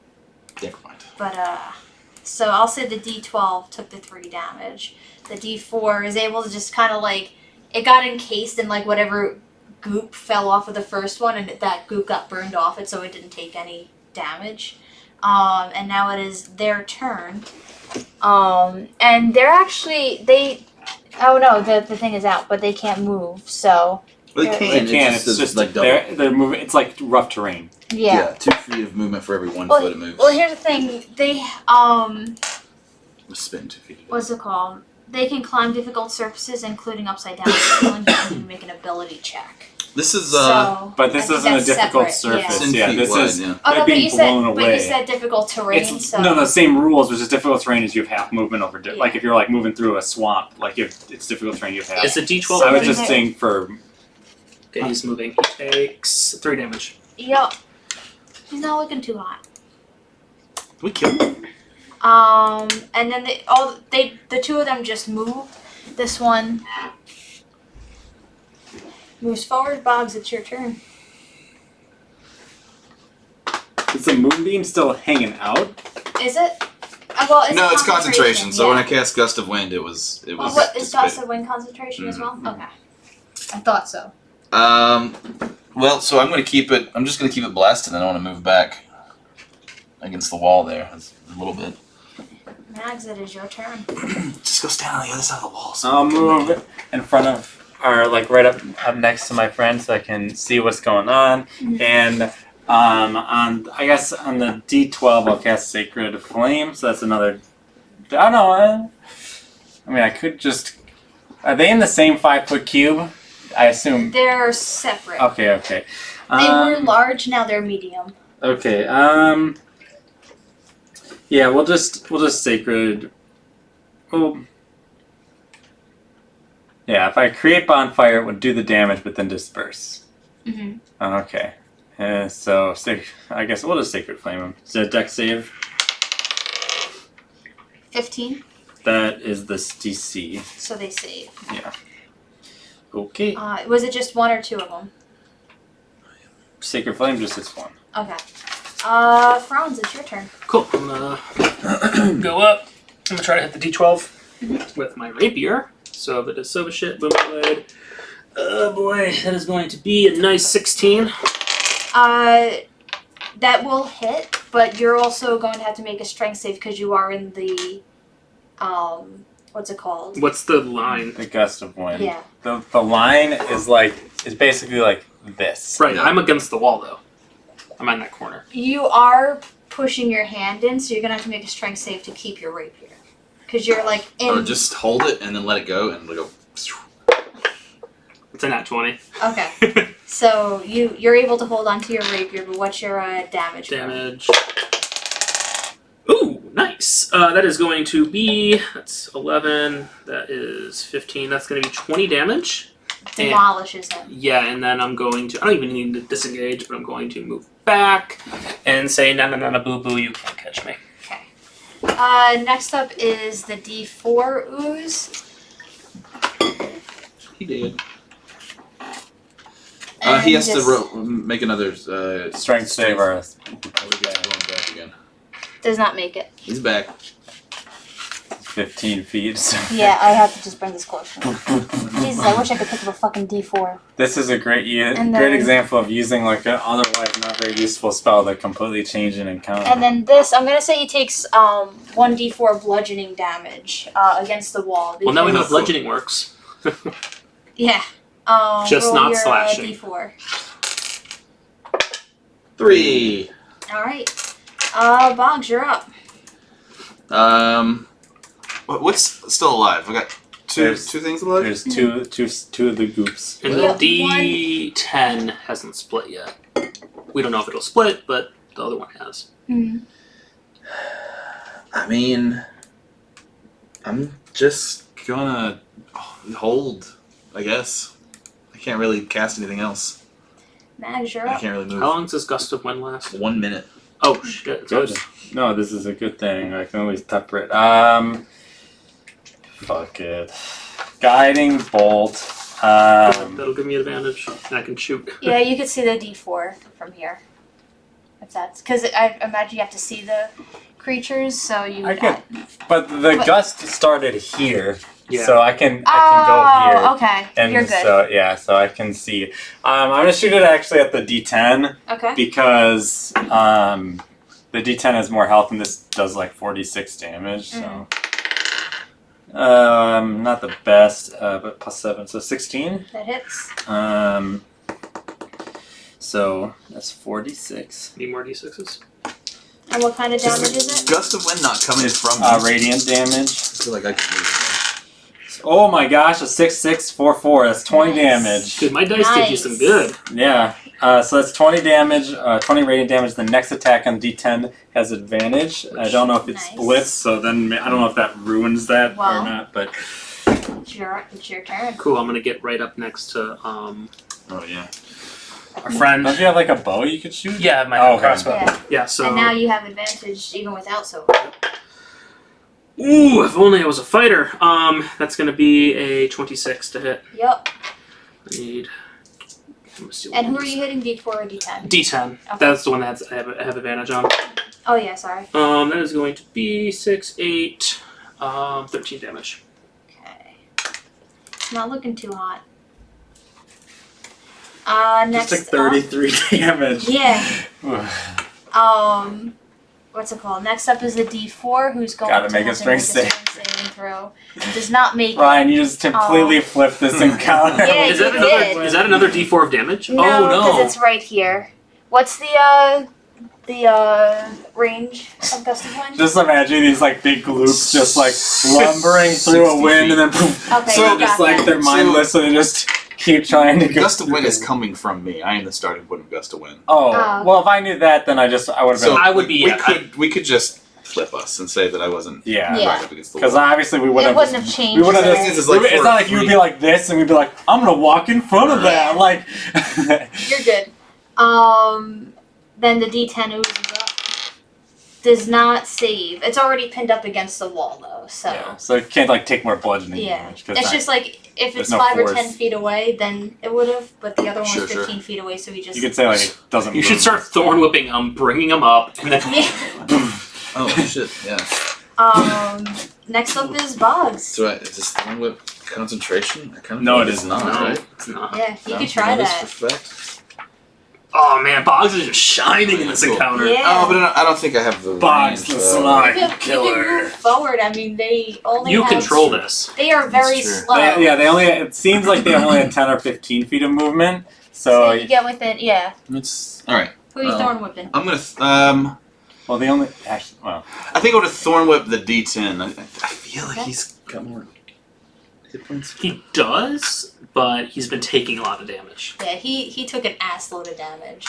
Never mind. But so I'll say the D12 took the 3 damage. The D4 is able to just kind of like it got encased in like whatever goop fell off of the first one, and that goop got burned off it, so it didn't take any damage. And now it is their turn. And they're actually oh no, the thing is out, but they can't move. So Well, Yeah. they can. They can, It's it's just like double. they're moving, it's like rough terrain. yeah. 2 feet of movement for every 1 Well, foot it moves. Well, here's the thing. They Let's spin 2 feet. what's it called? They can climb difficult surfaces, including upside down. So you can make an ability check. This is So, But this I think isn't a that's difficult separate, surface. 10 Yeah, feet this wide. is Yeah. Oh, no, being blown away. but you said difficult terrain, It's so no same rules, which is difficult terrain is you have half movement over. Yeah. Like if you're like moving through a swamp, like if it's difficult terrain, you have half. It's a D12. So I was moving. just saying for Okay, he's moving. He takes 3 damage. Yup. He's not looking too hot. We killed him. And then the two of them just move. This one moves forward. Boggs, it's your turn. is the moonbeam still hanging out? Is it? Well, it's No, it's concentration. So yeah. when I cast Gust of Wind, it was. Well, what is dissipated. Gust of Wind concentration as well? Okay. I thought so. Well, so I'm going to keep it. I'm just going to keep it blasted. I don't want to move back against the wall there. That's a little bit. Mags, it is your turn. Just go stand on the other side of the wall. So I'll move in front of, or like right up next to my friend, so I can see what's going on. Mhm. And on I guess on the D12, I'll cast Sacred Flame. So that's another. I don't know. I mean, I could just. Are they in the same 5-foot cube? I assume. They're separate. Okay. They were large, now they're medium. Okay. Yeah, we'll just sacred. Well, yeah. If I create bonfire, it would do the damage, but then disperse. Mm-hmm. Okay. So I guess we'll just sacred flame him. Is it a dex save? 15, That is the DC. so they save. Yeah. Okay. Was it just one or two of them? Sacred flame, just this one. Okay. Franz, it's your turn. Cool. I'm gonna go up. I'm gonna try to hit the D12 with my rapier. So if it is so shit, boom blade. Oh boy, that is going to be a nice 16. That will hit, but you're also going to have to make a strength save because you are in the, what's it called? What's the line? The gust of wind. Yeah. The line is basically like this. Right, I'm against the wall though. I'm in that corner. You are pushing your hand in, so you're gonna have to make a strength save to keep your rapier, because you're like in. or just hold it and then let it go and it'll go. It's a nat 20. Okay. So you're able to hold onto your rapier, but what's your damage? Damage. Ooh, nice. That is going to be, that's 11, that is 15, that's going to be 20 damage. Demolishes him. Yeah, and then I'm going to, I don't even need to disengage, but I'm going to move back and say, na na na na boo boo, you can't catch me. Okay. Next up is the D4 ooze. He did. And He has just- to make another Strength save or Or he gets going back again. Does not make it. He's back. 15 feet. So. Yeah, I have to just bring this closer. Jesus, I wish I could pick up a fucking D4. This is a great And great then- example of using like an otherwise not very useful spell to completely change an encounter. And then this, I'm gonna say he takes 1d4 bludgeoning damage against the wall. Well, now we know because- bludgeoning works. Yeah. Just roll not your, slashing. D4. 3. All right. Boggs, you're up. What's still alive? I got two things alive. There's two of the goops. And Yeah, the D10 hasn't split yet. We don't know if it'll split, but the other one has. Mm-hmm. I mean, I'm just gonna hold, I guess. I can't really cast anything else. Mags, you're I up. can't really move. How long does this gust of wind last? 1 minute. Oh shit. Good. No, this is a good thing. I can always temper it. Fuck it. Guiding bolt. That'll give me advantage. And I can shoot. Yeah, you can see the D4 from here. If that's because I imagine you have to see the creatures, so you. I get- But the gust started here, Yeah. so I can go here. Oh, okay. And You're good. so yeah, so I can see. I'm gonna shoot it actually at the D10 Okay. because the D10 has more health and this does like 46 damage. So not the best, but +7, so 16. That hits. So that's 46. Need more D6s? And what kind of damage is it? Gust of wind not coming It's from me. radiant damage. I feel like I can move Oh my gosh, a 6/6/4/4. That's 20 Nice. damage. Dude, my dice did you some Nice. good. Yeah. So that's 20 damage, 20 radiant damage. The next attack on D10 has advantage. I don't know if it Nice. splits, so then I don't know if that ruins that Well. or not. But It's your turn. Cool, I'm gonna get right up next to Oh yeah. our friend. don't you have like a bow you could shoot? Yeah, my Oh, okay. crossbow. Yeah. Yeah, so. And now you have advantage even without so. Ooh, if only I was a fighter. That's gonna be a 26 to hit. Yep. I need. Let's see what And who one are is. you hitting? D4 or D10? D10. Okay. That's the one that I have advantage on. Oh yeah, sorry. That is going to be 6, 8, 13 damage. Okay. It's not looking too hot. Next Just took 33 damage. Yeah. What's it called? Next up is the D4, who's going Gotta to make a have to strength make a strength saving throw. Does not make Ryan, you just completely flipped this encounter. Yeah, Is you that another? did. Is that another D4 of damage? No, Oh because no! it's right here. What's the range of gust of wind? Just imagine these like big gloops just like lumbering through a 60 wind and then poof. Okay, So you just got like that. they're mindless and they just keep trying to go. Gust of through wind the- is coming from me. I am the starting point of gust of wind. Oh, Oh. well, if I knew that, then I would have been. So I would be- We yeah, we could just flip us and say that I wasn't Yeah. Yeah. right up against the Because wall. obviously we would It have. wouldn't have changed. We would have the- This is like it's for not like you would free. be like this and we'd be like, I'm gonna walk in front of that. Like, You're good. Then the D10 oozes up. Does not save. It's already pinned up against the wall though, so yeah. So it can't like take more bludgeoning yeah. damage. 'cause It's I- just like if there's it's no 5 or force. 10 feet away, then it would have. But the other one Sure, was sure. 15 feet away, so he just. you could say like it doesn't. You should move. start thorn whipping them, bringing them up, and then. Oh shit! Yeah. Next up is Boggs. So is this thing with concentration? I kind of No, think it it's is not. No, Right? it's not. Yeah, you No? could try know this that. for fact? Oh man, Boggs is just shining in this Cool. encounter. Yeah. Oh, but I don't think I have the Boggs range, the though. slime. You can move forward. I mean, they only You have control this. They are very That's true. slow. They only. It seems like they only had 10 or 15 feet of movement. So So, you get within. Yeah. It's all right. Who are you Well. thorn whipping? I'm gonna. well, they only actually. Well, I think I would have thorn whip the D10. I feel like Okay. he's got more hit points. He does, but he's been taking a lot of damage. Yeah, he took an ass load of damage.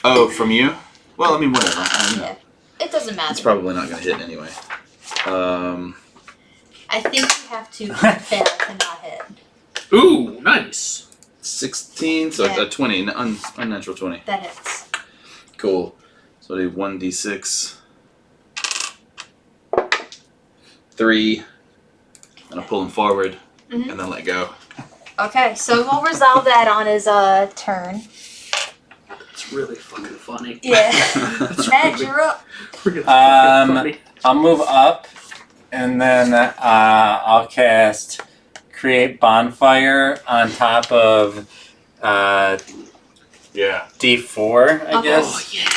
Oh, from you? Well, I mean, whatever. I don't know. Yeah. It doesn't matter. It's probably not gonna hit anyway. I think you have to fail to not hit. Ooh, nice. 16, so Yeah. a 20, unnatural 20. That hits. Cool. So I do 1d6. 3. And I pull him forward, Mhm. and then let go. Okay, so we'll resolve that on his turn. It's really fucking funny. Yeah. Ned, you're up. Really fucking funny. I'll move up, and then I'll cast Create Bonfire on top of Yeah. D4, I Okay. guess. Oh yeah.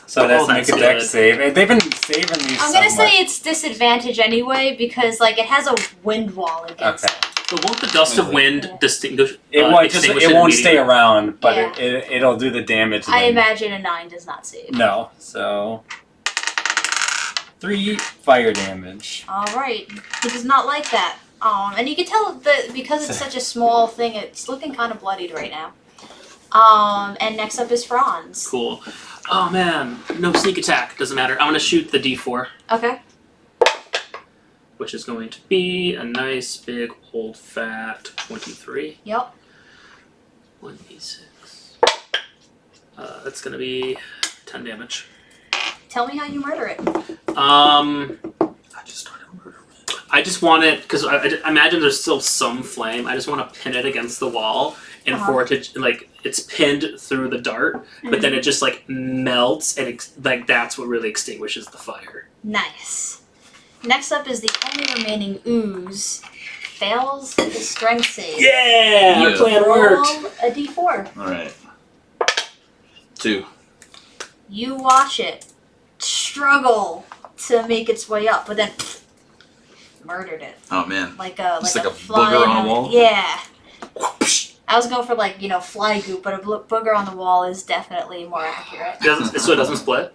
So that's that's make a dex good. save. They've been saving these. I'm gonna somewhat. say it's disadvantage anyway because like it has a wind wall against Okay. it. But won't the dust of wind Yeah. distinguish? It won't just. extinguish It won't stay immediately? around, but Yeah. it'll do the damage. I then. imagine a 9 does not save. No. So 3 fire damage. All right, he does not like that. And you can tell that because it's such a small thing, it's looking kind of bloodied right now. And next up is Franz. Cool. Oh man, no sneak attack. Doesn't matter. I'm gonna shoot the D4, Okay. which is going to be a nice big old fat 23. Yep. 1d6. That's gonna be 10 damage. Tell me how you murder it. I just started murdering. I just want it because I imagine there's still some flame. I just want to pin it against the wall, and for it to like it's pinned through the dart, but then it just like melts, and like that's what really extinguishes the fire. Nice. Next up is the only remaining ooze. Fails the strength save. Yeah, our Yeah. plan Roll worked. a d4. Alright. 2. You watch it struggle to make its way up, but then murdered it Oh man. like a Just like like a a fly booger in on a wall? Yeah. I was going for like fly goop, but a booger on the wall is definitely more accurate. So it doesn't split.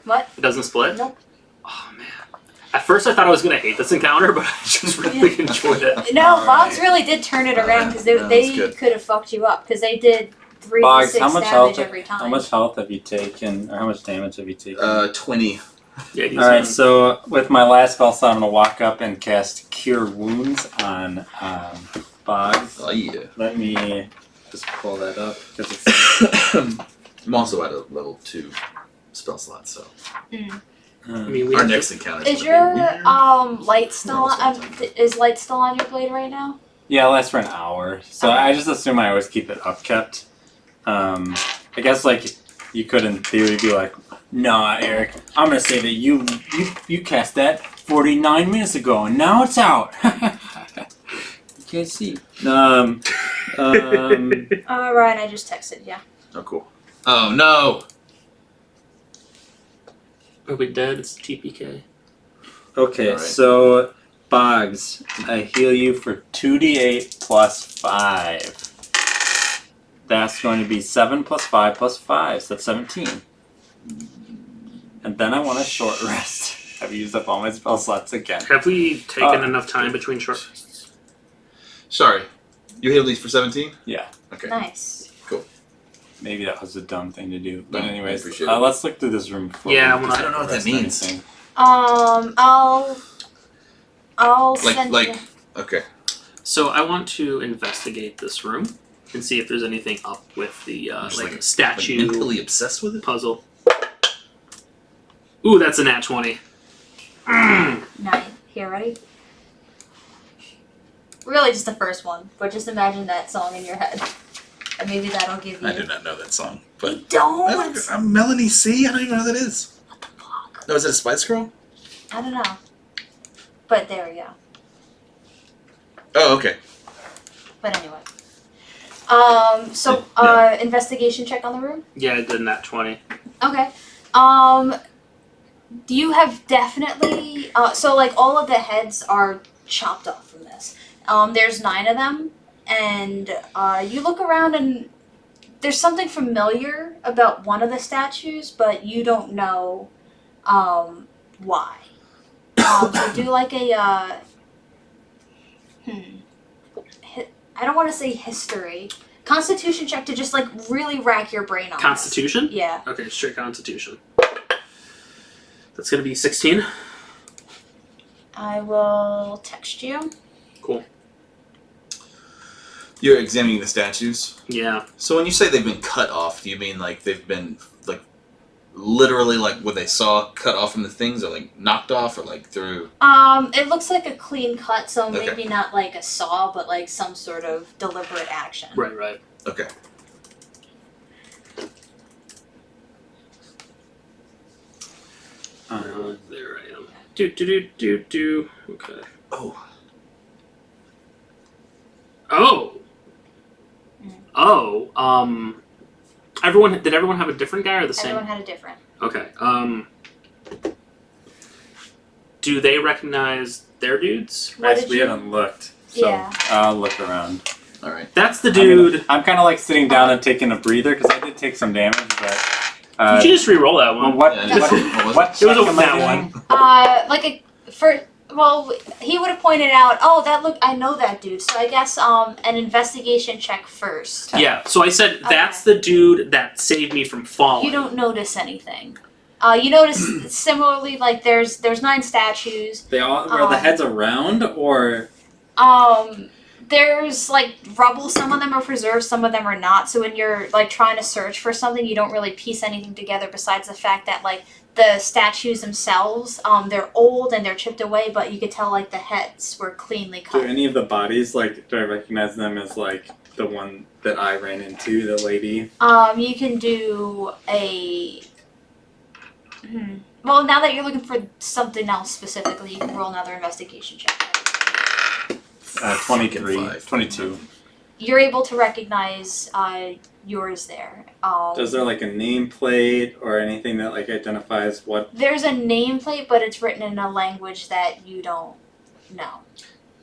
What? It doesn't split. Nope. Oh man. At first, I thought I was going to hate this encounter, but I just really enjoyed it. No, All Boggs right. really did turn it around because No, that's they good. could have fucked you up because they did 3 to Boggs, 6 how much damage health? every time. How much health have you taken, or how much damage have you taken? 20. Yeah, he's Alright, so with my last spell slot, I'm going to walk up and cast Cure Wounds on Boggs. Oh, yeah. Let me just pull that up, because it's... I'm also at a level 2 spell slot, so. I mean, we Our have next encounter Is is your weird. light still is light still on your blade right now? Yeah, it lasts for an hour. So Okay. I just assume I always keep it upkept. I guess like you could in theory be like, nah, Eric, I'm gonna say that you cast that 49 minutes ago and now it's out. You can't see. Ryan, I just texted you. Oh, cool. Oh, no! Are we dead? It's TPK. Okay, Alright. so Boggs, I heal you for 2d8 plus 5. That's going to be 7 plus 5 plus 5, so that's 17. And then I want a short rest. I've used up all my spell slots again. Have we taken enough time between short rests? Sorry. You healed these for 17? Yeah. Okay. Nice. Maybe that was a dumb thing to do. But No, I anyways, appreciate it. let's look through this room before Yeah, we well, I don't know what that rest means. anything. I'll Like- send like- you. Okay. So I want to investigate this room and see if there's anything up with the Just like like statue mentally obsessed with it? puzzle. Ooh, that's a nat 20. 9. Here, ready? Really, just the first one, but just imagine that song in your head, and maybe that'll give you. I do not know that song. You But don't. I'm Melanie C. I don't even know who that is. What the fuck? No, is it a Spice Girl? I don't know. But there we go. Oh, okay. But anyway. So Yeah. investigation check on the room. Yeah, I did a nat 20. Okay. Do you have definitely so like all of the heads are chopped off from this. There's 9 of them, and you look around and there's something familiar about one of the statues, but you don't know why. So do like a I don't want to say history. Constitution check to just like really rack your brain on this. Constitution? Yeah. Okay, straight Constitution. That's gonna be 16. I will text you. Cool. You're examining the statues. Yeah. So when you say they've been cut off, do you mean like they've been like literally like what they saw cut off from the things, or like knocked off, or like through? It looks like a clean cut, so Okay. maybe not like a saw, but like some sort of deliberate action. Right. Okay. There I am. Do. Okay. Oh. Oh. Mm. Oh. Did everyone have a different guy or the same? Everyone had a different. Okay. Do they recognize their dudes? What did We you? haven't looked, so Yeah. I'll look around. All right. That's the dude. I'm kind of like sitting down and taking a breather because I did take some damage, but. you should just re-roll that Well, one. what? Yeah, What It was check a am I nat doing? one. Like a well, he would have pointed out. Oh, I know that dude. So I guess an investigation check first. Yeah. So I said that's the dude that saved me from falling. You don't notice anything. You notice similarly, like there's 9 statues. They all are the heads around, or There's like rubble. Some of them are preserved, some of them are not. So when you're like trying to search for something, you don't really piece anything together besides the fact that like the statues themselves, they're old and they're chipped away, but you could tell like the heads were cleanly do cut. any of the bodies like do I recognize them as like the one that I ran into, the lady? You can do a. Well, now that you're looking for something else specifically, you can roll another investigation check. 23, Five. 22. You're able to recognize yours there. Is there like a nameplate or anything that like identifies what? There's a nameplate, but it's written in a language that you don't know.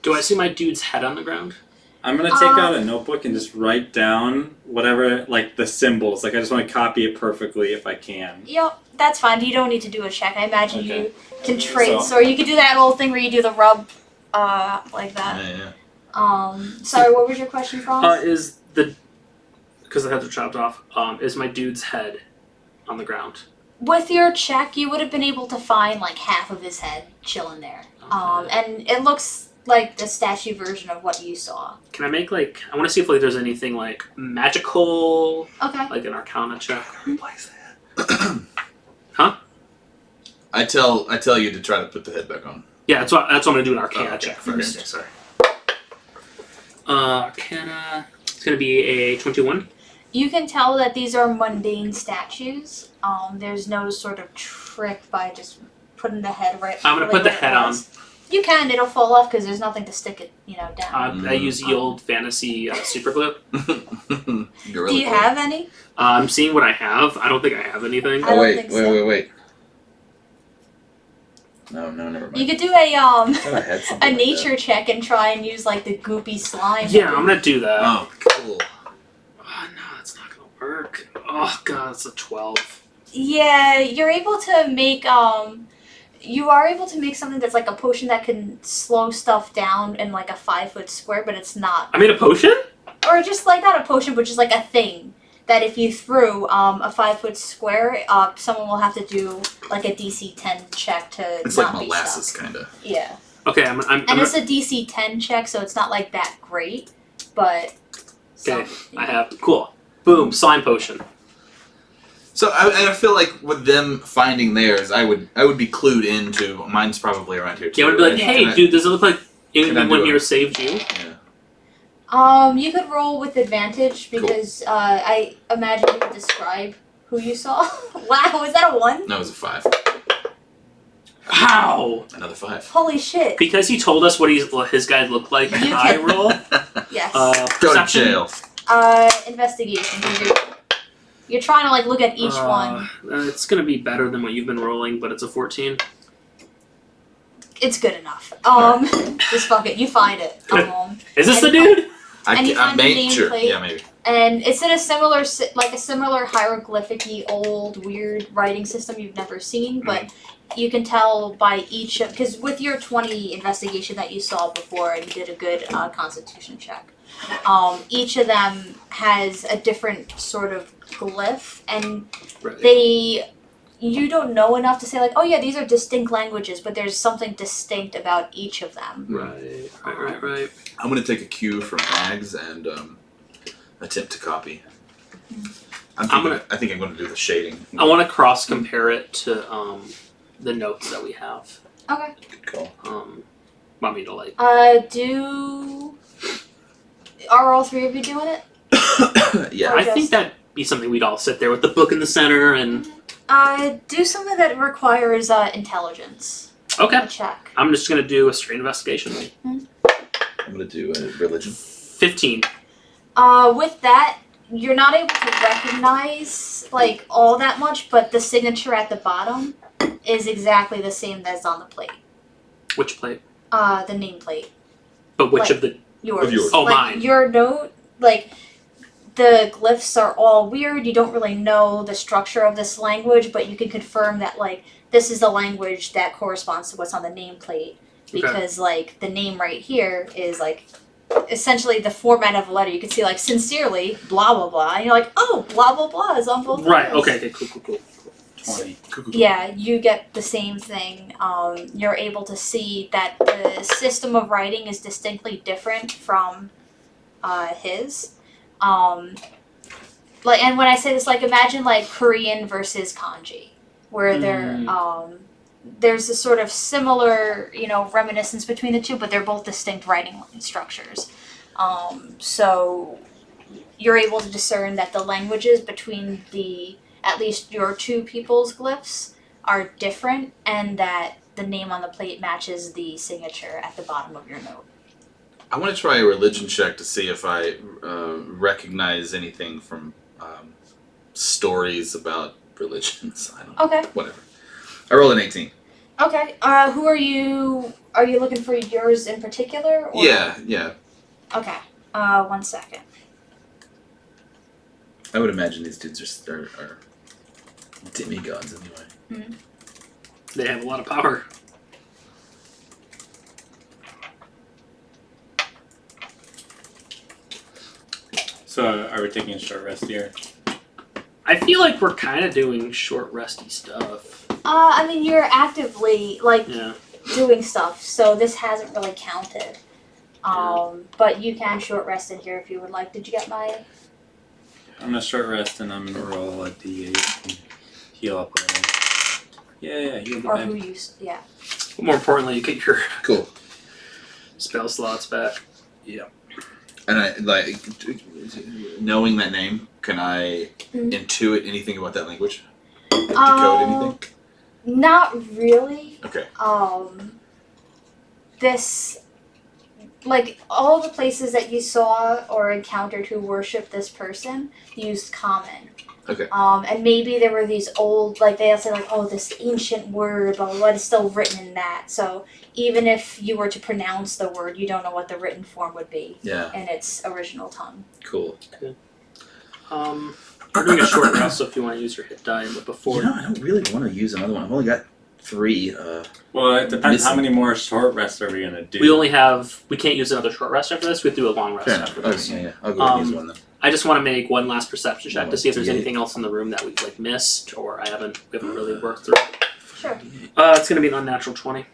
Do I see my dude's head on the ground? I'm gonna take out a notebook and just write down whatever like the symbols. Like I just want to copy it perfectly if I can. Yep, that's fine. You don't need to do a check. I imagine Okay. you can trace, So- or you could do that old thing where you do the rub, like that. Yeah. Sorry, what was your question, Franz? Is because the heads are chopped off, is my dude's head on the ground? With your check, you would have been able to find like half of his head chilling there. Okay. And it looks like the statue version of what you saw. Can I make I want to see if there's anything magical, Okay. like an Arcana check. I tell you to try to put the head back on. Yeah, that's what I'm gonna do, an Arcana Okay, check okay, first. okay, sorry. Arcana. It's gonna be a 21. You can tell that these are mundane statues. There's no sort of trick by just putting the head right. I'm gonna put the where it head on. was. You can. It'll fall off because there's nothing to stick it, down. I use the old fantasy super glue. Do you have any? I'm seeing what I have. I don't think I have anything. I don't wait, think so. wait. No, never mind. You could do a I thought I had something a like nature check and try and use like the goopy slime. Yeah, I'm gonna do that. that. Oh, cool. Oh, no, that's not gonna work. Oh god, it's a 12. Yeah, you're able to make you are able to make something that's like a potion that can slow stuff down in like a 5-foot square, but it's not. I made a potion? Or just like not a potion, but just like a thing that if you threw a 5-foot square, someone will have to do like a DC 10 check to It's not like be molasses, stuck. kind of. Yeah, Okay, I'm and it's a DC 10 check, so it's not like that great, but. okay. I have cool. Boom, slime potion. So I feel like with them finding theirs, I would be clued into. Mine's probably around here too. Yeah, I would be like, right? hey, Can I- dude, does it look like Can I anyone do here it? saved you? Yeah. You could roll with advantage because I imagine you could describe who you saw. Wow, is that a 1? No, it was a 5. Wow! Another 5. Holy shit! Because he told us what his guy looked like, You I can- roll. Yes. Go to Perception. jail. Investigation. 'Cause you're trying to like look at each one. It's gonna be better than what you've been rolling, but it's a 14. It's good enough. Just fuck it. You find it. Is this And the you dude? And you I find the made sure. nameplate. Yeah, maybe. And it's in a similar hieroglyphic-y old weird writing system you've never seen, but you can tell by each of because with your 20 investigation that you saw before and you did a good constitution check, each of them has a different sort of glyph, and Right. you don't know enough to say like, oh yeah, these are distinct languages, but there's something distinct about each of them. Right. I'm gonna take a cue from Mags and attempt to copy. I think I'm gonna do the shading. I want to cross compare it to the notes that we have. Okay. Good call. Want me to like? Are all three of you doing it? Yeah. I think that'd be something we'd all sit there with the book in the center and. Do something that requires intelligence. Okay. A check. I'm just gonna do a straight investigation. I'm gonna do a religion. 15. With that, you're not able to recognize like all that much, but the signature at the bottom is exactly the same as on the plate. Which plate? The nameplate. But which Like- of the? Yours. Of yours. Oh, like, mine. Your note, like the glyphs are all weird. You don't really know the structure of this language, but you can confirm that like this is the language that corresponds to what's on the nameplate because like the name right here is like essentially the format of a letter. You can see like sincerely blah blah blah, and you're like, oh, blah blah blah is on both. Right. letters. Okay. Cool. 20. Yeah, you get the same thing. You're able to see that the system of writing is distinctly different from his. Like, and when I say this, like, imagine like Korean versus Kanji, where there's a sort of similar, reminiscence between the two, but they're both distinct writing structures. So you're able to discern that the languages between at least your two people's glyphs are different, and that the name on the plate matches the signature at the bottom of your note. I want to try a religion check to see if I recognize anything from stories about religions. I don't know. Okay. Whatever. I rolled an 18. Okay. Who are you? Are you looking for yours in particular? Or? Yeah. Okay. 1 second. I would imagine these dudes are demigods anyway. They have a lot of power. So are we taking a short rest here? I feel like we're kind of doing short, resty stuff. I mean, you're actively Yeah. doing stuff, so this hasn't really counted. But you can short rest in here if you would like. Did you get my? I'm gonna short rest and I'm gonna roll a d8 and heal up a little. Yeah, heal the Or back. who you? Yeah. But more importantly, you get your Cool. spell slots back. And I like knowing that name. Can I intuit anything about that language? Decode anything? Not really. Okay. This, like, all the places that you saw or encountered who worshipped this person used common. Okay. And maybe there were these old, like, they'll say, like, oh, this ancient word, blah, blah, blah, it's still written in that. So even if you were to pronounce the word, you don't know what the written form would be Yeah. in its original tongue. Cool. We're doing a short rest, so if you want to use your hit die, but before I don't really want to use another one. I've only got 3. Well, it depends how Missing. many more short rests are we gonna do. we can't use another short rest after this. We have to do a long rest Fair after enough. this. Okay, yeah. I'll go ahead and use one then. I just want to make one last perception check to see if there's Yeah. anything else in the room that we missed or we haven't really worked through. Sure. It's gonna be an unnatural 20.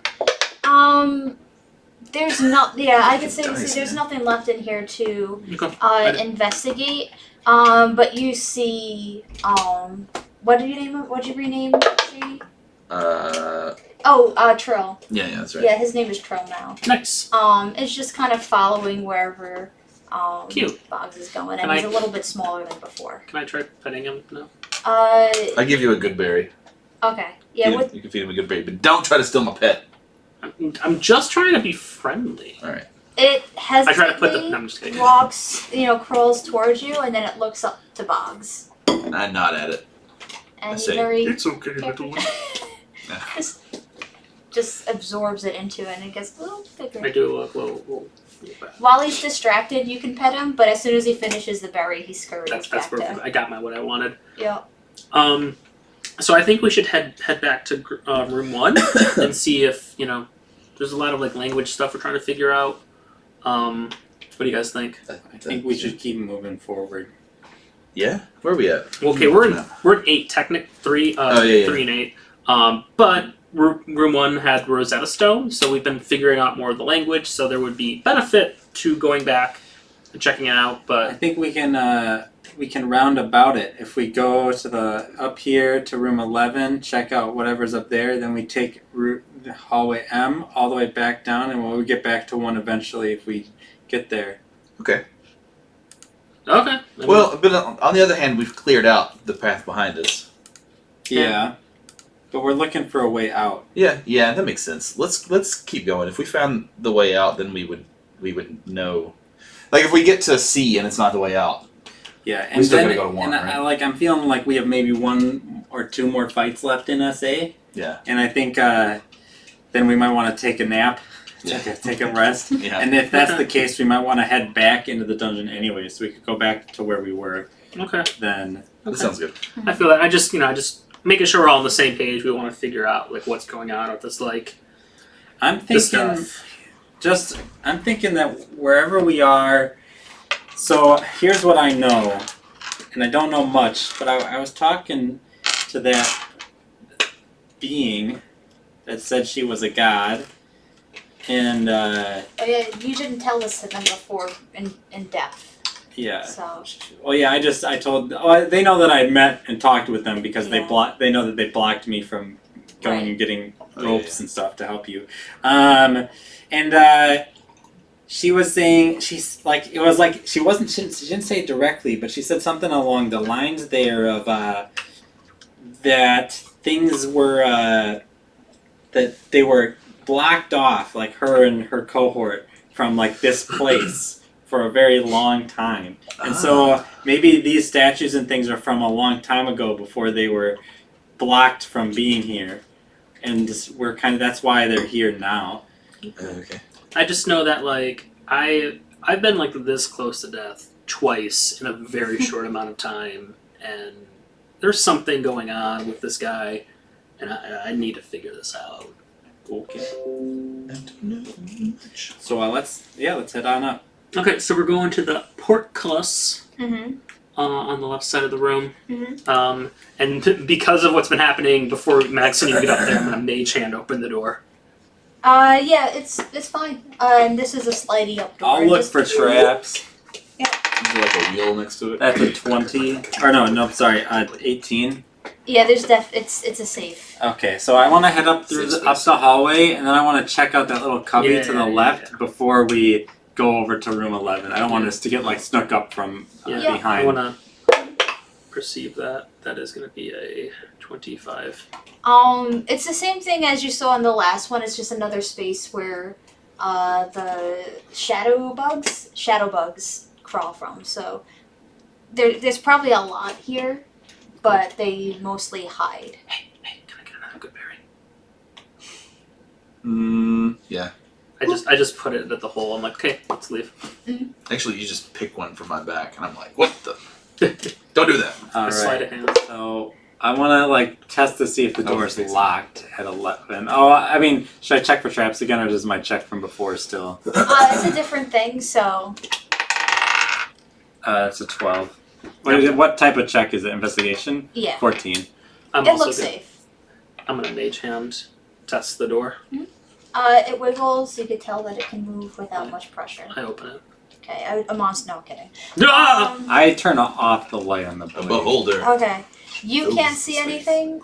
There's not, yeah, I could say Dice, there's man. nothing left in here to Okay. investigate. But you see, what did you name it? What did you rename she? Trill. Yeah, that's right. Yeah, his name is Trill now. Nice. It's just kind of following wherever Cute. Boggs is going, Can and he's I- a little bit smaller than before. Can I try petting him now? I give you a good berry. Okay. Yeah, Feed him- you can feed him a good berry, but don't try to steal my pet. I'm just trying to be friendly. All right. it I try to put the. hesitantly No, I'm just kidding. walks, crawls towards you, and then it looks up to Boggs. I nod at it. And I he say, very okay, carefully just absorbs it into it, and it gets a little bigger. I do a little While he's distracted, you can pet him, but as soon as he finishes the berry, he scurries That's back perfect. there. I got what I wanted. Yeah. So I think we should head back to room 1 and see if there's a lot of language stuff we're trying to figure out. What do you guys think? I think we should keep moving forward. Yeah? Where are we at? Well, okay, we're in 8 technic 3 3 and 8. But room 1 had Rosetta Stone, so we've been figuring out more of the language. So there would be benefit to going back and checking it out. I But think we can round about it. If we go to the up here to room 11, check out whatever's up there, then we take hallway M all the way back down, and we'll get back to 1 eventually if we get there. Okay. okay, Well, but on the other hand, we've cleared out the path behind us. Yeah. But we're looking for a way out. Yeah, that makes sense. Let's keep going. If we found the way out, then we would know. Like if we get to C and it's not the way out. Yeah, We and still then gotta go to 1, right? I'm feeling like we have maybe 1 or 2 more fights left in us, eh? Yeah. And I think then we might want to take a nap, Yeah. take a rest. Yeah. And if that's Okay. the case, we might want to head back into the dungeon anyway, so we could go back to where we were okay. then. That sounds good. I feel that I just making sure we're all on the same page. We want to figure out what's going on with this I'm this thinking stuff. I'm thinking that wherever we are, so here's what I know, and I don't know much, but I was talking to that being that said she was a god, and Oh yeah, you didn't tell us to them before in depth. yeah. So Well, yeah, I told. Oh, they know that I met and talked with them because Yeah. they know that they blocked me from going Right. and getting Oh, ropes yeah. and stuff to help you. She was saying it was like she didn't say it directly, but she said something along the lines there of that things were that they were blocked off, like her and her cohort, from this place for a very long time. And so maybe these statues and things are from a long time ago before they were blocked from being here. And that's why they're here now. Okay. I just know that I've been this close to death twice in a very short amount of time, and there's something going on with this guy and I need to figure this out. Okay. I don't know much. So let's head on up. Okay, so we're going to the portcullis Mm-hmm. On the left side of the room. Mm-hmm. And because of what's been happening before Max and you get up there, I'm gonna mage hand open the door. Yeah, it's fine. And this is a slidey up door. I'll look Just- for traps. Is there like a wheel next to it? That's a 20. Or no, sorry, 18. Yeah, there's it's a safe. Okay, so I want to head up through Safe up space. the hallway, and then I want to check out that little cubby to the Yeah, left yeah. before we go over to room 11. I don't want us to get like snuck up from Yeah, Yeah. I behind. wanna perceive that. That is gonna be a 25. It's the same thing as you saw in the last one. It's just another space where the shadow bugs crawl from. So there's probably a lot here, but they mostly hide. Hey, can I get another good berry? Yeah. I just put it at the hole. I'm like, okay, let's leave. Actually, you just pick one from my back, and I'm like, what the? Don't do that. All I slide right. it hand. So I want to like test to see if the Oh, door is fix it. locked at 11. Oh, I mean, should I check for traps again, or does my check from before still? It's a different thing. So It's a 12. What type of check is it? Investigation? yeah, 14. I'm it also looks gonna, safe. I'm gonna mage hand test the door. It wiggles. You could tell that it can move without much pressure. I open it. Okay, a monster. No, I'm kidding. Ah! I turn off the light on the A blade. beholder. Okay, you Ooh, can't see space. anything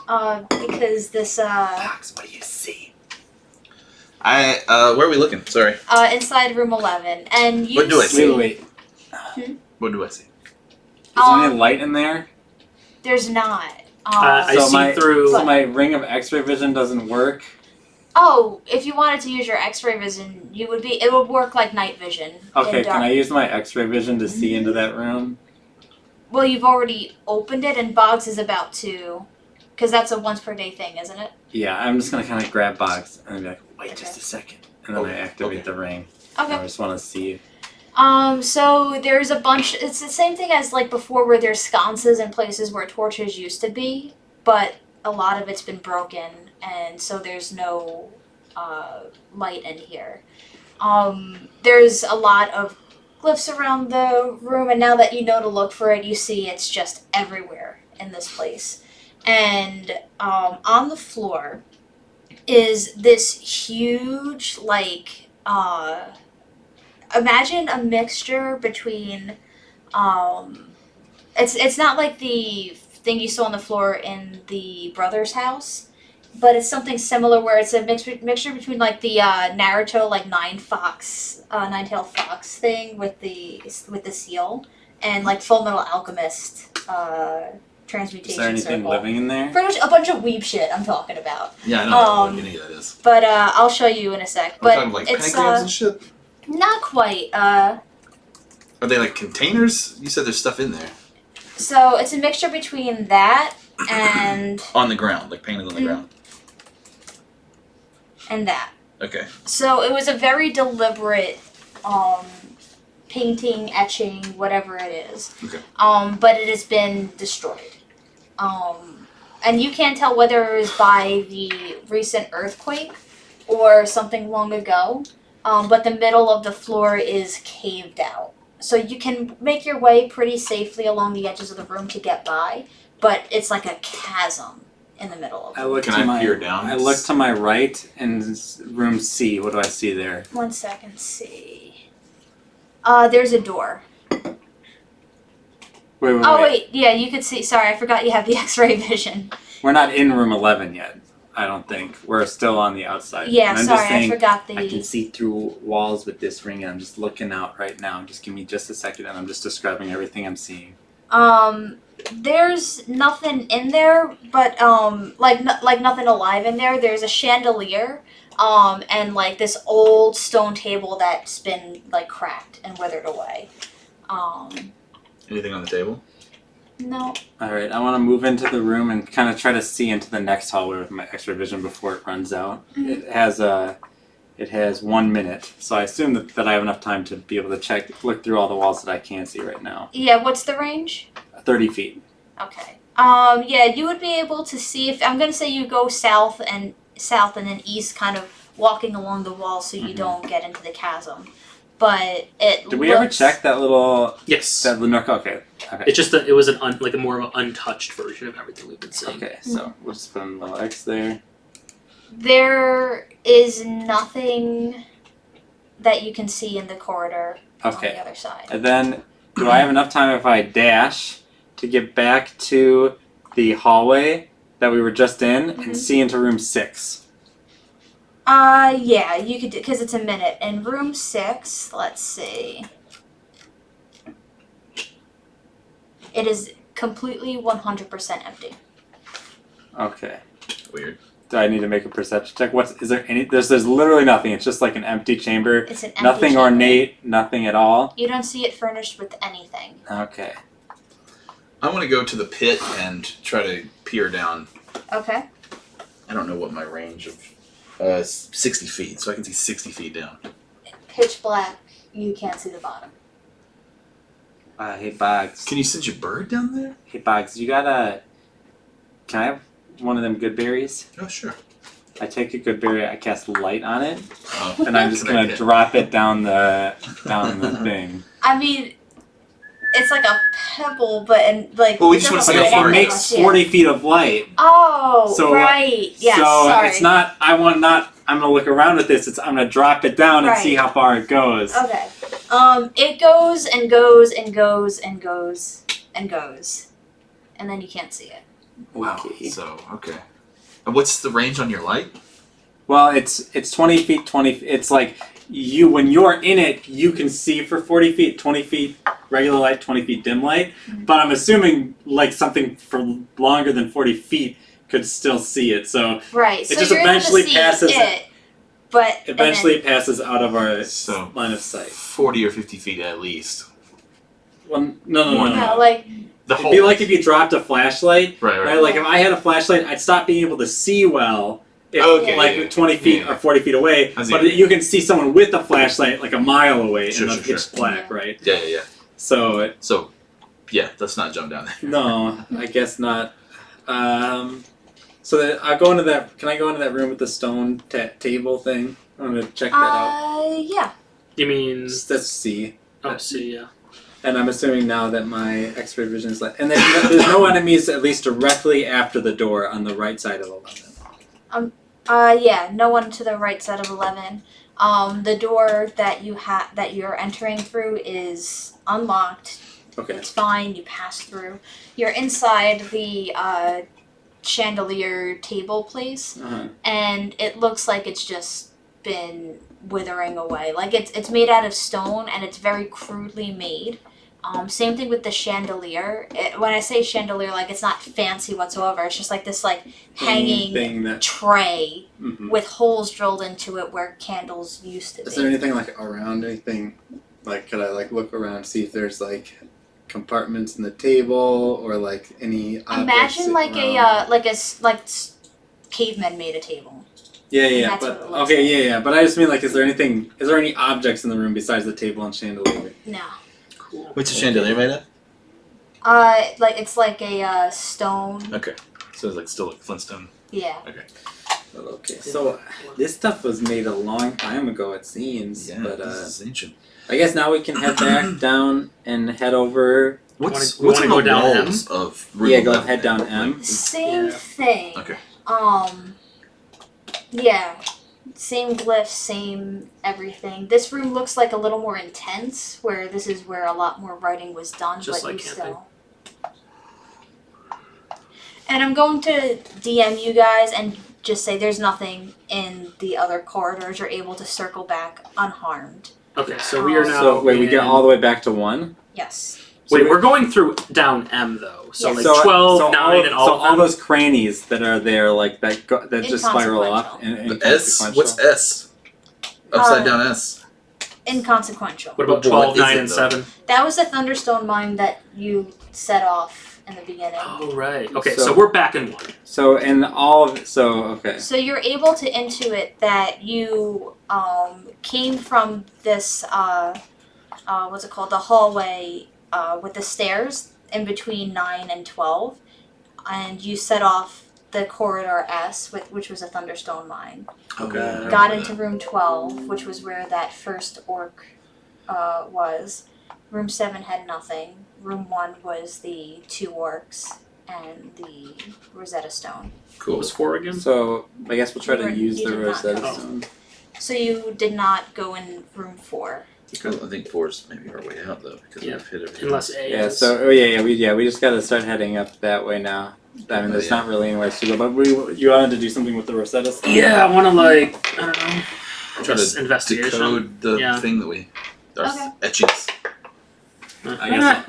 because this Fox, what do you see? Where are we looking? Sorry. inside room 11, and you What do I see? Wait. What do I see? Is there any Um, light in there? There's not. I see through. So my ring of X-ray vision doesn't work. Oh, if you wanted to use your X-ray vision, it would work like night vision. Okay, in can dark. I use my X-ray vision to see into that room? Well, you've already opened it, and Boggs is about to, because that's a once per day thing, isn't it? Yeah, I'm just gonna kind of grab Box and be like, wait Okay. just a second, and then I Okay, activate okay. the ring. Okay. I just want to see. So there's a bunch. It's the same thing as like before, where there's sconces and places where torches used to be, but a lot of it's been broken, and so there's no light in here. There's a lot of glyphs around the room, and now that you know to look for it, you see it's just everywhere in this place. And on the floor is this huge, like, imagine a mixture between, it's not like the thing you saw on the floor in the brother's house, but it's something similar where it's a mixture between like the Naruto like nine-tailed fox thing with the seal and like Full Metal Alchemist transmutation Is there anything circle. living in there? Pretty much a bunch of weeb shit I'm talking about. Yeah, I don't know what any of that is. But I'll show you in a sec. We're But talking like it's pentagrams and shit. not quite. Are they like containers? You said there's stuff in there. So it's a mixture between that and On the ground, like painted on the ground. that. Okay. So it was a very deliberate painting, etching, whatever it is. Okay. But it has been destroyed. And you can't tell whether it was by the recent earthquake or something long ago. But the middle of the floor is caved out. So you can make your way pretty safely along the edges of the room to get by, but it's like a chasm in the middle of I it. look Can to I my peer down? I look to my right in room C. What do I see there? 1 second, see. There's a door. Wait. Oh wait, yeah, you could see. Sorry, I forgot you have the X-ray vision. We're not in room 11 yet. I don't think we're still on the outside. Yeah, And I'm sorry, just saying, I forgot the. I can see through walls with this ring, and I'm just looking out right now. Just give me just a second, and I'm just describing everything I'm seeing. There's nothing in there, but like nothing alive in there. There's a chandelier, and like this old stone table that's been like cracked and withered away. Anything on the table? No. All right, I want to move into the room and kind of try to see into the next hallway with my extra vision before it runs out. Mhm. It has 1 minute, so I assume that I have enough time to be able to look through all the walls that I can see right now. Yeah, what's the range? 30 feet. Okay. Yeah, you would be able to see if I'm gonna say you go south and then east, kind of walking along the wall so you don't get into the chasm. But it. Did we ever check that little Yes. that nook? Okay. It's just that it was like a more of an untouched version of everything we've been seeing. Okay, so we'll just put a little X there. There is nothing that you can see in the corridor on the Okay. other side. And then, do I have enough time if I dash to get back to the hallway that we were just in and see into room 6? Yeah, you could, because it's a minute. In room 6, let's see. It is completely 100% empty. Okay. Weird. Do I need to make a perception check? Is there any? There's literally nothing. It's just like an empty chamber. It's an empty Nothing chamber. ornate. Nothing at all. You don't see it furnished with anything. Okay. I want to go to the pit and try to peer down. Okay. I don't know what my range of 60 feet, so I can see 60 feet down. Pitch black. You can't see the bottom. Hey Boggs. Can you send your bird down there? Hey Boggs, you got a? Can I have one of them good berries? Oh, sure. I take a good berry. I cast light on it, Oh, and I'm just gonna drop it down the thing. I mean, it's like a pebble, but Well, we just wanna see how far It it makes 40 feet of light. Oh, So, right. Yes. so sorry. it's not. I'm gonna look around with this. I'm gonna drop it down and see Right. how far it goes. Okay. It goes and goes and goes and goes and goes, and then you can't see it. Wow. Okay. So, okay. And what's the range on your light? Well, it's 20 feet. 20. It's like when you're in it, you can see for 40 feet. 20 feet regular light, 20 feet dim light. Mhm. But I'm assuming like something for longer than 40 feet could still see it. So Right. So just you're eventually able to see passes it, but eventually it passes out of our So- line of sight. 40 or 50 feet at least. Well, no. no, like The It'd whole. be like if you dropped a flashlight. Right. Right? Like if I had a flashlight, I'd stop being able to see well. If, Okay, like yeah. 20 feet Yeah. or 40 feet away, I see. but you can see someone with a flashlight like a mile away Sure, and sure, it's pitch black, right? Yeah. So So, yeah, let's not jump down there. no, I guess not. So that I go into that. Can I go into that room with the stone table thing? I'm gonna check that out. yeah. You mean? Let's see. Oh, see, yeah. And I'm assuming now that my X-ray vision is like, and then there's no enemies at least directly after the door on the right side of 11. Yeah, no one to the right side of 11. The door that you're entering through is unlocked. Okay. It's fine. You pass through. You're inside the chandelier table place, Uh-huh. and it looks like it's just been withering away. Like it's made out of stone, and it's very crudely made. Same thing with the chandelier. When I say chandelier, like it's not fancy whatsoever. It's just like this like hanging thing that. tray Mhm. with holes drilled into it where candles used to be. Is there anything like around anything? Like, could I like look around, see if there's like compartments in the table or like any objects? Imagine like around? cavemen made a table. Yeah, that's but what it looks okay, yeah. But I just mean like, is there any objects in the room besides the table and chandelier? No. Cool. What's a chandelier made of? It's like a stone. Okay. So it's like still like Flintstone. Yeah. Okay, so this stuff was made a long time ago, it seems. Yeah, But this is ancient. I guess now we can head back down and head over. What's we what's wanna on go the down M? walls of room Yeah, go 11? head down M. Same Yeah. thing. Okay. Yeah. Same glyphs, same everything. This room looks like a little more intense, where this is where a lot more writing was done, Just but like you camping. still. And I'm going to DM you guys and just say there's nothing in the other corridors. You're able to circle back unharmed. Okay, so we are now. So wait, we get in- all the way back to 1? Yes. Wait, we're going through down M though. So Yes. like 12, so 9, and all so of all them. those crannies that are there, like that just spiral off. Inconsequential. The S? What's S? Upside down S. Inconsequential. What about But what 12, is 9, it, and though? 7? That was the Thunderstone mine that you set off in the beginning. Oh, right. Okay, So- so we're back in 1. So in all of okay. So you're able to intuit that you came from this what's it called, the hallway with the stairs in between 9 and 12, and you set off the corridor S, which was a thunderstone mine. Okay. Yeah, I Got remember into room 12, which was where that first orc was. Room 7 had nothing. Room 1 was the 2 orcs and the Rosetta Stone. that. What Cool. was 4 again? So I guess we'll try to You use the did not Rosetta go. Stone. So you did not go in room 4. Well, I think 4's maybe our way out though because Yeah. we've hit everything. Unless A Yeah. is. So we just gotta start heading up that way now. I mean, there's yeah. not really anywhere to go, but you wanted to do something with the Rosetta Stone. Yeah, I want to I don't know. I'm trying Just to investigation. decode the Yeah. thing that we. Our Okay. etchings. I guess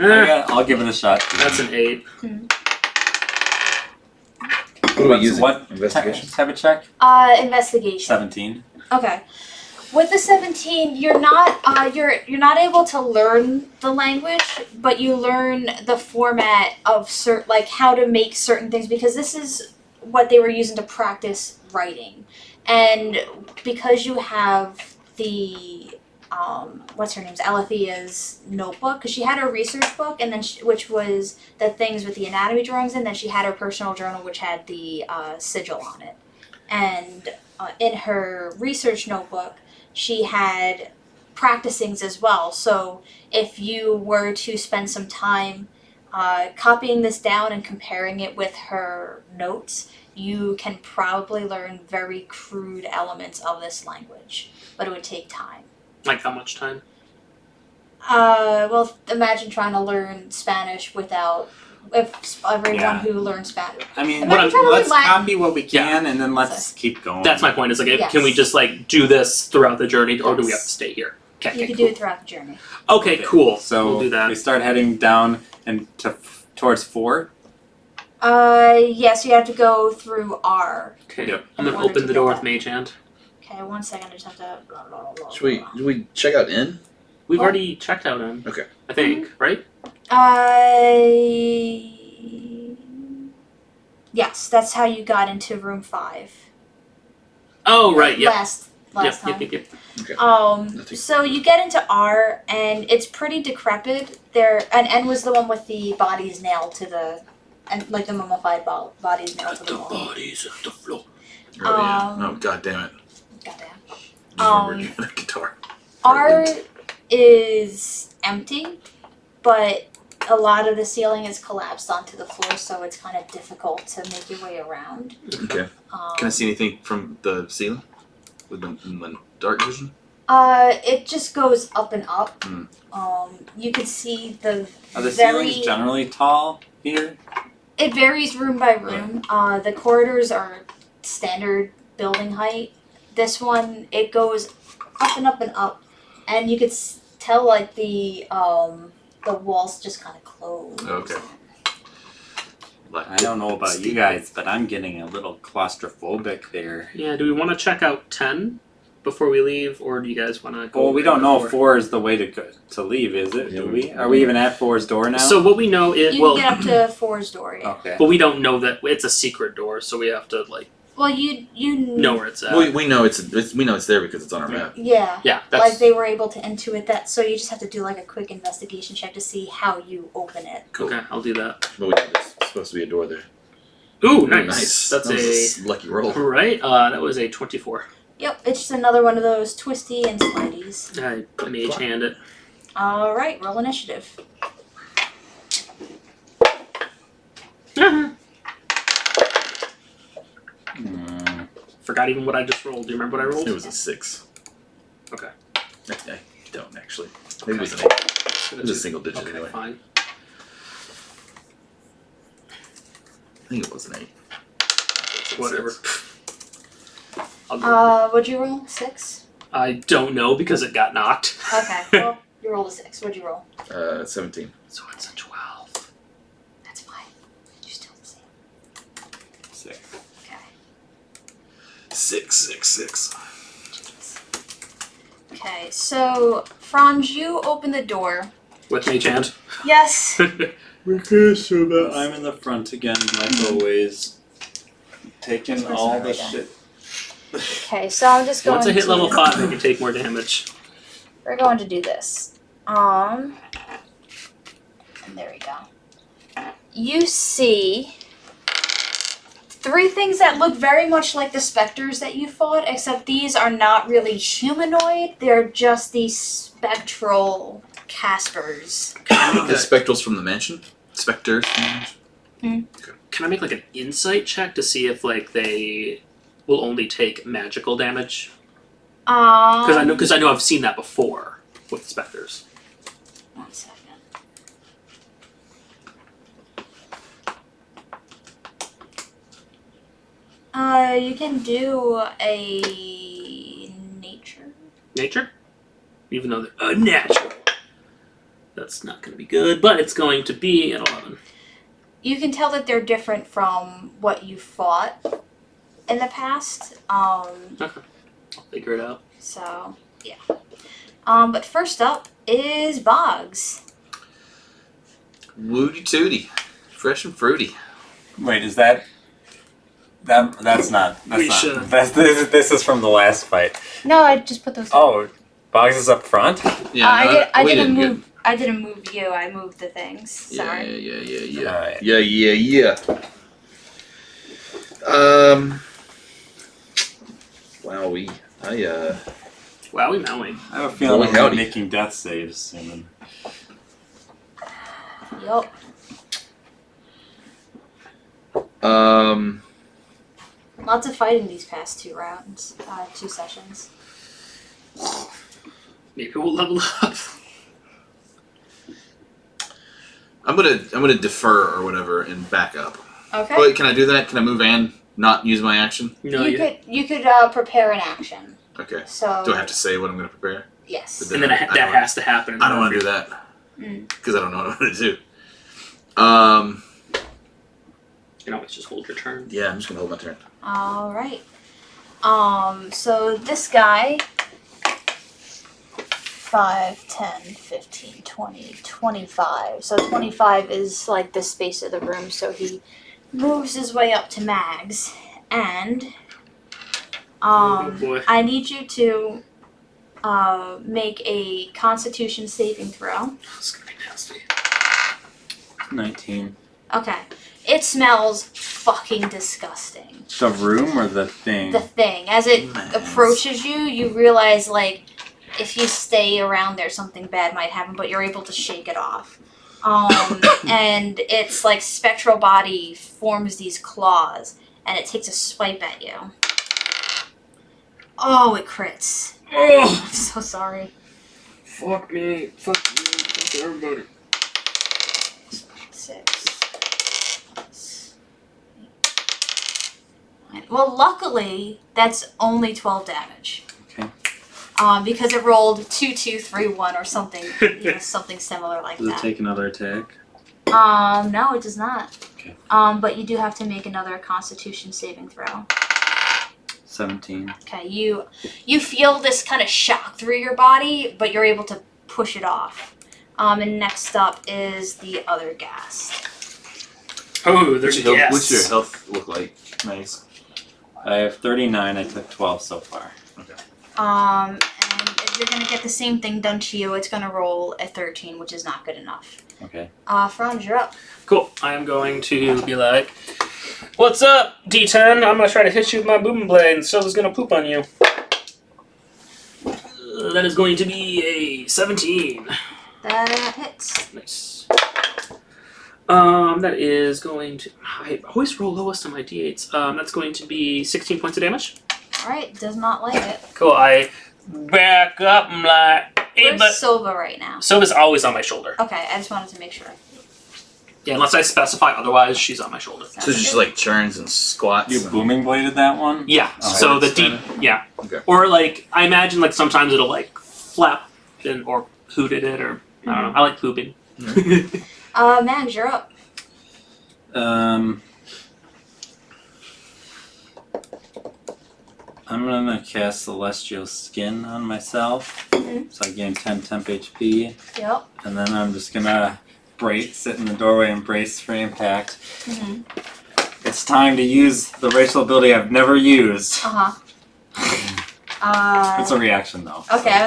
I'll give it a shot. That's an 8. What do we use? What Investigation. type of check? Investigation. 17. Okay. With the 17, you're not you're not able to learn the language, but you learn the format of like how to make certain things, because this is what they were using to practice writing. And because you have the what's her name's Alethea's notebook, because she had her research book, and then which was the things with the anatomy drawings, and then she had her personal journal, which had the sigil on it. And in her research notebook, she had practicings as well. So if you were to spend some time copying this down and comparing it with her notes, you can probably learn very crude elements of this language, but it would take time. Like how much time? Well, imagine trying to learn Spanish without everyone Yeah. who learns Spanish. I mean, Imagine trying to let's learn Latin. copy what we can, and then let's keep going. That's my point. Is like, Yes. can we just do this throughout the journey, or do we Yes. have to stay here? Okay, You could cool. do it throughout the journey. Okay, cool. So we'll do that. we start heading down and towards 4. Yes, you have to go through R. Okay, Yep. I'm gonna Order open to the get door that. with Mage Hand. Okay, 1 second. I just have to. Blah, blah, blah, Should blah. we check out in? We've What? already checked out in. Okay. I think, right? Yes, that's how you got into room 5. Oh, right. Yep. Last time. Yep. Nothing. So you get into R, and it's pretty decrepit. And N was the one with the bodies nailed to the, and like the mummified bodies nailed to the wall. bodies at the floor. Oh yeah. Um, No, god damn it. Goddamn. Just remembered you had a guitar. R is empty, but a lot of the ceiling is collapsed onto the floor, so it's kind of difficult to make your way around. Okay. Can I see anything from the ceiling? With the dark vision? It just goes up and up. Mm. You can see the Are the very. ceilings generally tall here? It varies room by room. The corridors are standard building height. This one, it goes up and up and up, and you could tell like the walls just kind of close. Okay. Like, I don't know about you guys, but I'm getting a little claustrophobic there. Yeah. Do we want to check out 10 before we leave, or do you guys want to go? Well, we right don't know before? if 4 is the way to leave, is it? Yeah, Do we? Are we even at 4's door now? So what we know is You well, can get up to 4's door. Yeah. Okay. but we don't know that it's a secret door, so we have to Well, you know where it's at. we know it's we know it's there because it's on our map. Yeah. Yeah, that's Like they were able to intuit that, so you just have to do like a quick investigation check to see how you open it. Cool. okay. I'll do that. But we know there's supposed to be a door there. Ooh, nice. That's that was a lucky roll. right. That was a 24. Yep, it's just another one of those twisty and slideys. I mage hand it. All right, roll initiative. Forgot even what I just rolled. Do you remember what I rolled? It was a 6. Okay. I don't actually. Maybe it was an 8. It was a single digit Okay, anyway. fine. I think it was an 8. Whatever. I'll go. What'd you roll? 6? I don't know because it got knocked. Okay, well, you rolled a 6. What'd you roll? 17. So it's a 12. That's fine. You're still the same. 6. Okay. 6. Okay, so, Franz, you open the door. With mage hand. Yes. Okay, so that I'm in the front again, like always. Taking This all person the right shit. Okay, so I'm just going Once I hit to... level 5, I can take more damage. We're going to do this. And there we go. You see 3 things that look very much like the specters that you fought, except these are not really humanoid. They're just these spectral Caspers. The spectrals from the mansion? Specters from the mansion? Can I make like an insight check to see if like they will only take magical damage? Because I know I've seen that before with specters. 1 second. You can do a nature. Nature? Even though they're unnatural. That's not going to be good, but it's going to be an 11. You can tell that they're different from what you fought in the past. Okay. I'll figure it out. So, yeah. But first up is Boggs. Woody tooty. Fresh and fruity. Wait, is that? That's not. We should. This is from the last fight. No, I just put those. Oh, Boggs is up front. Yeah, I we didn't did good. move. I didn't move you. I moved the things. Sorry. Yeah. Alright. Yeah. Wowie. Wowie Maui. I have a feeling Boy, I'm gonna howdy. be making death saves soon. Yup. Lots of fighting these past 2 rounds. 2 sessions. Maybe we'll level up. I'm gonna defer or whatever and back up. Okay. Wait, can I do that? Can I move and not use my action? No, you could prepare an action. Okay. So. Do I have to say what I'm gonna prepare? Yes. And then that has to happen. I don't want to do that Mm. because I don't know what I'm gonna do. You can always just hold your turn. Yeah, I'm just gonna hold my turn. All right. So this guy, 5, 10, 15, 20, 25. So 25 is like the space of the room, so he moves his way up to Mags. And Oh boy. I need you to make a Constitution saving throw. That's gonna be nasty. 19. Okay. It smells fucking disgusting. The room or the thing? The thing. As it Nice. approaches you, you realize, like, if you stay around there, something bad might happen, but you're able to shake it off. And its, like, spectral body forms these claws, and it takes a swipe at you. Oh, it crits. Oh, I'm so sorry. fuck me. Fuck you. Fuck everybody. 6. Well, luckily, that's only 12 damage. Okay. Because it rolled 2, 2, 3, 1 or something, something similar like Does it that. take another attack? No, it does not. Okay. But you do have to make another Constitution saving throw. 17. Okay, you feel this kind of shock through your body, but you're able to push it off. And next up is the other ghast. Oh, there's a guess. What's your health look like? Nice. I have 39. I took 12 so far. And if you're gonna get the same thing done to you, it's gonna roll a 13, which is not good enough. Okay. Franz, you're up. Cool. I am going to be like, "What's up, D10? I'm gonna try to hit you with my booming blade, and Silva's gonna poop on you." That is going to be a 17. That hits. Nice. That is going to. I always roll lowest on my d8s. That's going to be 16 points of damage. Alright, does not like it. Cool. I back up. I'm like, hey, Where's but Silva right now? Silva's always on my shoulder. Okay, I just wanted to make sure. Yeah, unless I specify otherwise, she's on my shoulder. So it just like turns and squats. You booming bladed that one? Yeah. Oh, So the it's deep. Yeah. Okay. Or like I imagine like sometimes it'll like flap and or hooted it or I don't know. I like pooping. Mags, you're up. I'm gonna cast Celestial Skin on myself. Mhm. So I gain 10 temp HP. Yep. And then I'm just gonna sit in the doorway and brace for impact. Mm-hmm. It's time to use the racial ability I've never used. Uh-huh. It's a reaction though. Okay, I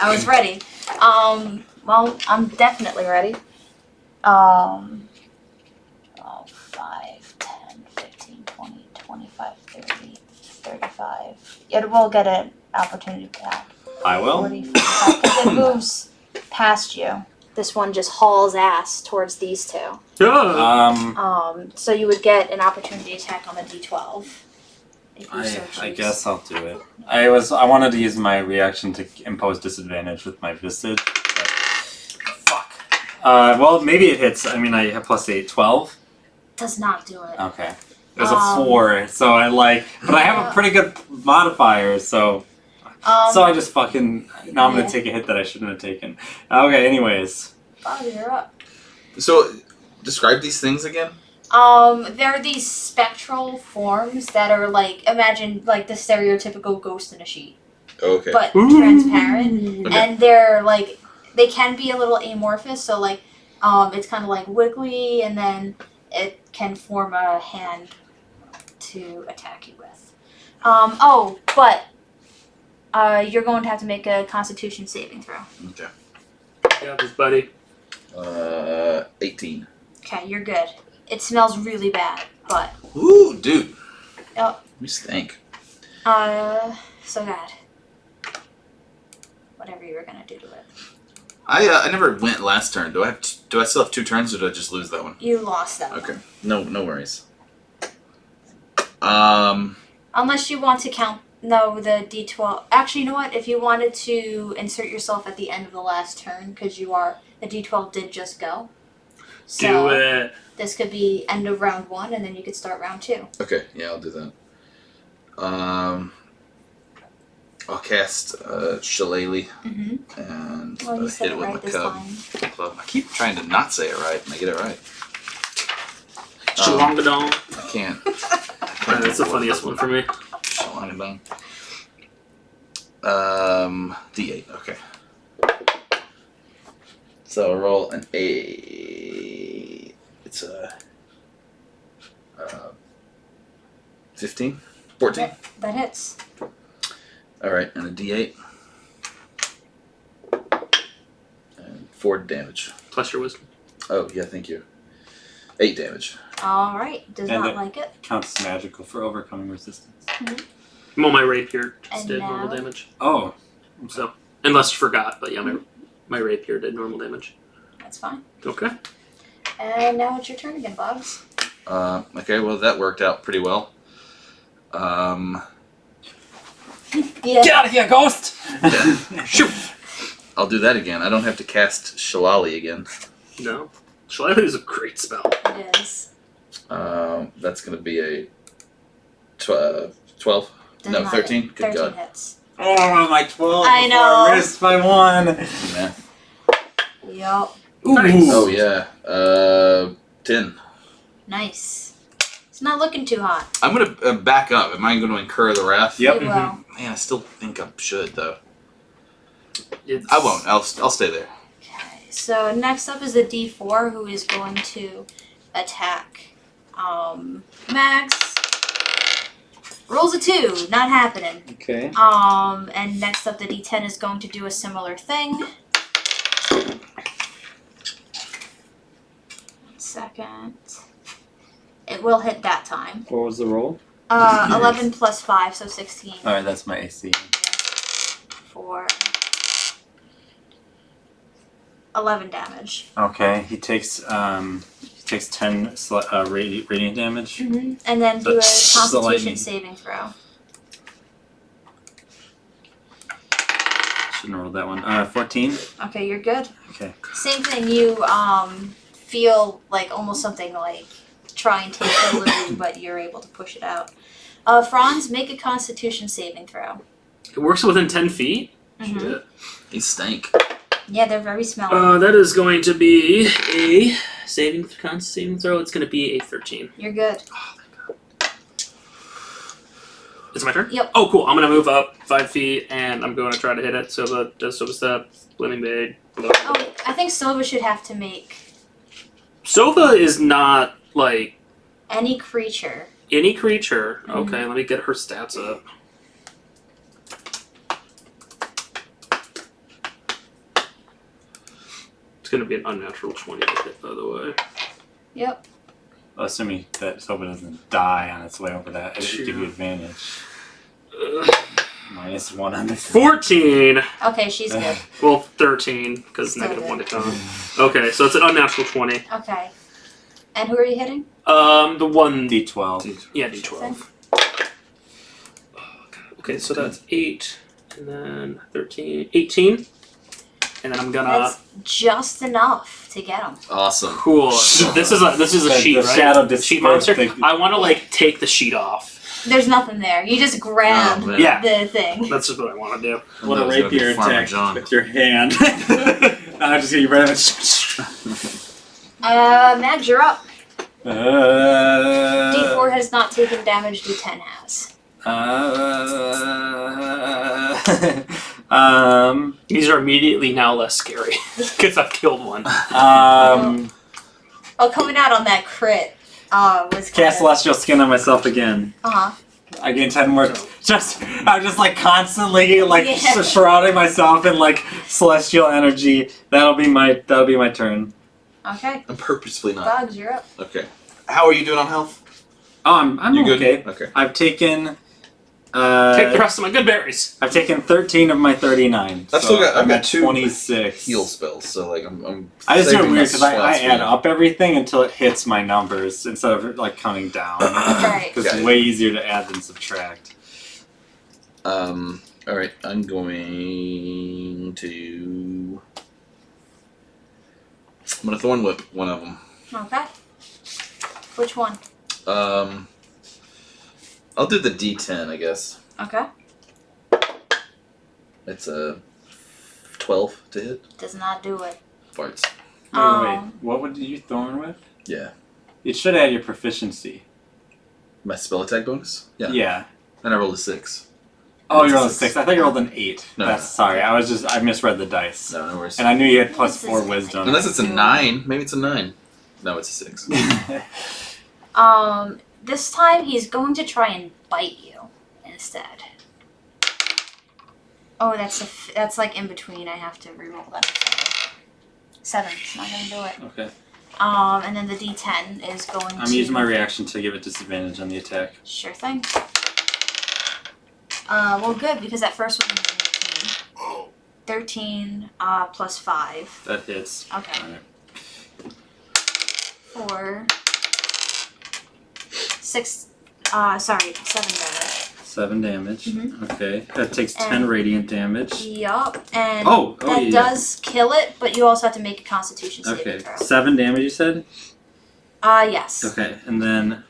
was ready. Well, I'm definitely ready. 5, 10, 15, 20, 35. It will get an opportunity attack. I will. 45. Because it moves past you. This one just hauls ass towards these two. Yeah. So you would get an opportunity attack on the D12. If you so I choose. guess I'll do it. I wanted to use my reaction to impose disadvantage with my visage. But fuck. Well, maybe it hits. I mean, I have +8, 12. Does not do it. Okay. It was a 4, so but I have a pretty good modifier, so I just fucking, now I'm gonna take a hit that I shouldn't have taken. Okay, anyways. Bob, you're up. So, describe these things again. They're these spectral forms that are like, imagine like the stereotypical ghost in a sheet, Okay. but transparent, and they're like, they can be a little amorphous, so like, it's kind of like wiggly, and then it can form a hand to attack you with. You're going to have to make a Constitution saving throw. Okay. Yeah, this buddy. 18. Okay, you're good. It smells really bad, but Ooh, dude. Yep. We stink. so bad. Whatever you were gonna do to it. I never went last turn. Do I still have 2 turns, or did I just lose that one? You lost that Okay. one. No worries. Unless you want to count. No, the D12. Actually, you know what? If you wanted to insert yourself at the end of the last turn, because the D12 did just go. So Do it. this could be end of round 1, and then you could start round 2. Okay, yeah, I'll do that. I'll cast Shillelagh and Well, you hit said it it with right my this cub. time. Club. I keep trying to not say it right, and I get it right. Shalongadong. I can't. That's the funniest one for me. Shalongadong. D8. Okay. So I roll an 8. It's a 15, 14. That hits. All right, and a D8. And 4 damage. Plus your wisdom. Oh yeah, thank you. 8 damage. All right. Does And not it like it. counts as magical for overcoming resistance. Well, my rapier just And did now- normal damage. Oh. So, unless you forgot, but yeah, my rapier did normal damage. That's fine. Okay. And now it's your turn again, Bobs. Okay, well that worked out pretty well. Yeah. Get out of here, ghost! Yeah. Shoot! I'll do that again. I don't have to cast Shillelagh again. No. Shillelagh is a great spell. It is. That's going to be a 12? Does No, not 13? hit. Good 13 God. hits. Oh, my 12. I before know. I missed by 1. Yeah. Yup. Nice. Oh, yeah. 10. Nice. It's not looking too hot. I'm going to back up. Am I going to incur the wrath? Yep. You will. Man, I still think I should, though. It's- I won't. I'll stay there. Okay. So next up is the D4, who is going to attack Max. Rolls a 2. Not happening. Okay. And next up the D10 is going to do a similar thing. 1 second. It will hit that time. What was the roll? 11 plus 5, so 16. Alright, that's my AC. For 11 damage. Okay, he takes 10 radiant damage. And then do a That's the Constitution lightning. saving throw. Shouldn't have rolled that one. 14. Okay, you're good. Okay. Same thing. You feel like almost something like try and take hold of you, but you're able to push it out. Franz, make a Constitution saving throw. It works within 10 feet? Mhm. Shit. He stank. Yeah, they're very smelly. That is going to be a saving throw. It's going to be a 13. You're good. Is it my turn? Yep. Oh, cool. I'm going to move up 5 feet, and I'm going to try to hit it. So the Sova Step, Living Blade. Oh, I think Sova should have to make Sova is not, like, any creature. any creature. Okay, let me get her stats up. It's going to be an unnatural 20 to hit, by the way. Yep. Assuming that Soba doesn't die on its way over that, it should give you Sure. advantage. -1 on this. 14. Okay, she's good. Well, 13 because Still -1 to good. con. Okay, so it's an unnatural 20. Okay. And who are you hitting? The one. D12. Yeah, D12. Okay, so that's 8, and then 13, 18, and then I'm gonna. That's just enough to get him. Awesome. Cool. This is a sheet, The right? shadow Sheet monster. thing. I want to take the sheet off. There's nothing there. You just grab Oh, man. Yeah. the thing. That's just what I want to do. What a That was gonna be rapier Farmer attack John. with your hand. I'm just gonna get rid of it. Mags, you're up. D4 D4 has not taken damage. D10 has. These are immediately now less scary because I've killed one. Oh, coming out on that crit was Cast Celestial Skin on myself again. Uh-huh. I gain 10 more. I'm just like constantly Yeah. shrouding myself in like celestial energy. That'll be my turn. Okay. I'm purposefully not. Bugs, you're up. Okay. How are you doing on health? Oh, I'm You good? okay. Okay. I've taken. Take the rest of my good berries. I've taken 13 of my 39. I've still got- I've I'm got at 2 26. Heal spells, so like I'm I just do it saving weird my because I slots for add you. up everything until it hits my numbers instead of like counting down. Right. Because Got it's it. way easier to add than subtract. Alright, I'm going to. I'm gonna Thorn Whip one of them. Okay. Which one? I'll do the D10, I guess. Okay. It's a 12 to hit. Does not do it. Farts. Wait. What would you thorn with? Yeah. It should add your proficiency. My spell attack bonus? Yeah. Yeah. And I rolled a 6. Oh, It's you a rolled a 6. I thought you rolled an 8. No, That's no. sorry. I misread the dice. No, no worries. And I knew you had plus This is 4 wisdom. Unless it's a 9. Maybe it's a 9. No, it's a 6. This time he's going to try and bite you instead. Oh, that's like in between. I have to reroll that. 7. It's not gonna do it. Okay. And then the D10 is going to. I'm using my reaction to give it disadvantage on the attack. Sure thing. Well, good because that first one was 13 plus 5. That hits. Okay. Alright. 4, 6. 7 damage. 7 damage. Mhm. Okay. That takes 10 And- radiant damage. Yup, and That that does kill it, but you also have to make a Constitution saving Okay. throw. 7 damage, you said? Yes. Okay. And then.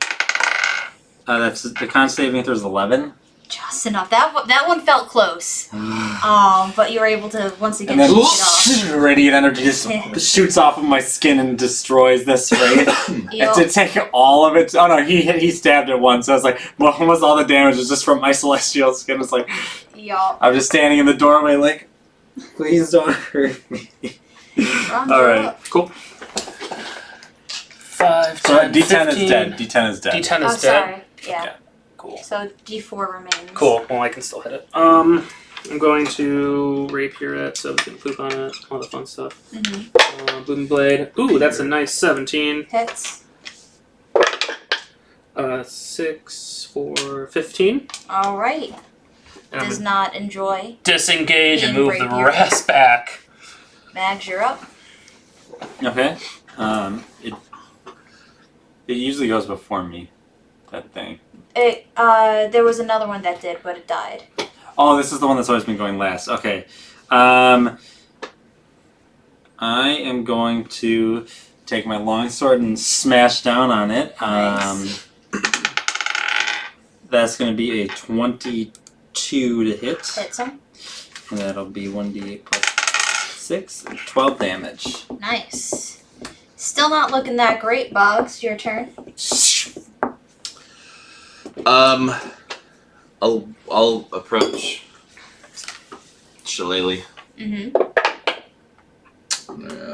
That's the con saving throw is 11. Just enough. That one felt close. But you were able to once again And then shake it off. radiant energy just shoots off of my skin and destroys this wraith. Yup. And to take all of it. Oh no, he stabbed it once. So I was like, well, almost all the damage is just from my celestial skin. It's like, Yup. I'm just standing in the doorway, like, please don't hurt me. Round All you right. up. Cool. 5, So 10, D10 15. is dead. D10 is dead. D10 Oh, is dead. sorry. Yeah. Cool. So D4 remains. Cool. Well, I can still hit it. I'm going to rapier it, so we can poop on it, all the fun stuff. Mm-hmm. Boom blade. Ooh, that's a nice 17. Hits. 6, 4, 15. All right. And I'm Does gonna not enjoy. disengage and being move the rapier. rest back. Mags, you're up. Okay. It usually goes before me. That thing. There was another one that did, but it died. Oh, this is the one that's always been going last. Okay. I am going to take my longsword and smash down on it. Nice. That's going to be a 22 to hit. Hits him. And that'll be 1d8 plus 6, 12 damage. Nice. Still not looking that great, Boggs. Your turn. I'll approach Shillelagh. Mm-hmm.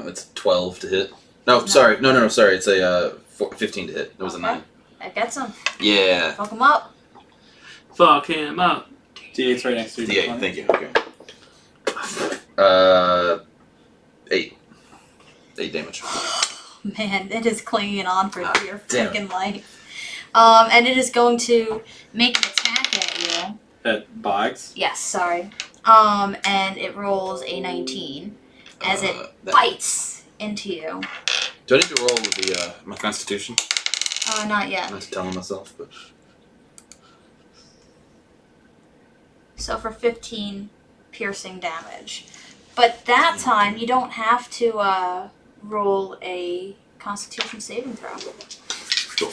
It's 12 to hit. No, sorry. No, sorry. It's a 15 to hit. It was a Okay. 9. That gets him. Yeah. Fuck him up. Fuck him up. D8's right next to you. D8, thank you. Okay. 8. 8 damage. Man, it is clinging on for your damn freaking life. And it is going to make an attack at you. At Boggs? Yes, sorry. And it rolls a 19 as it bites into you. Do I need to roll the my Constitution? Not yet. Not to tell myself, but So for 15 piercing damage. But that time, you don't have to roll a Constitution saving throw. Cool.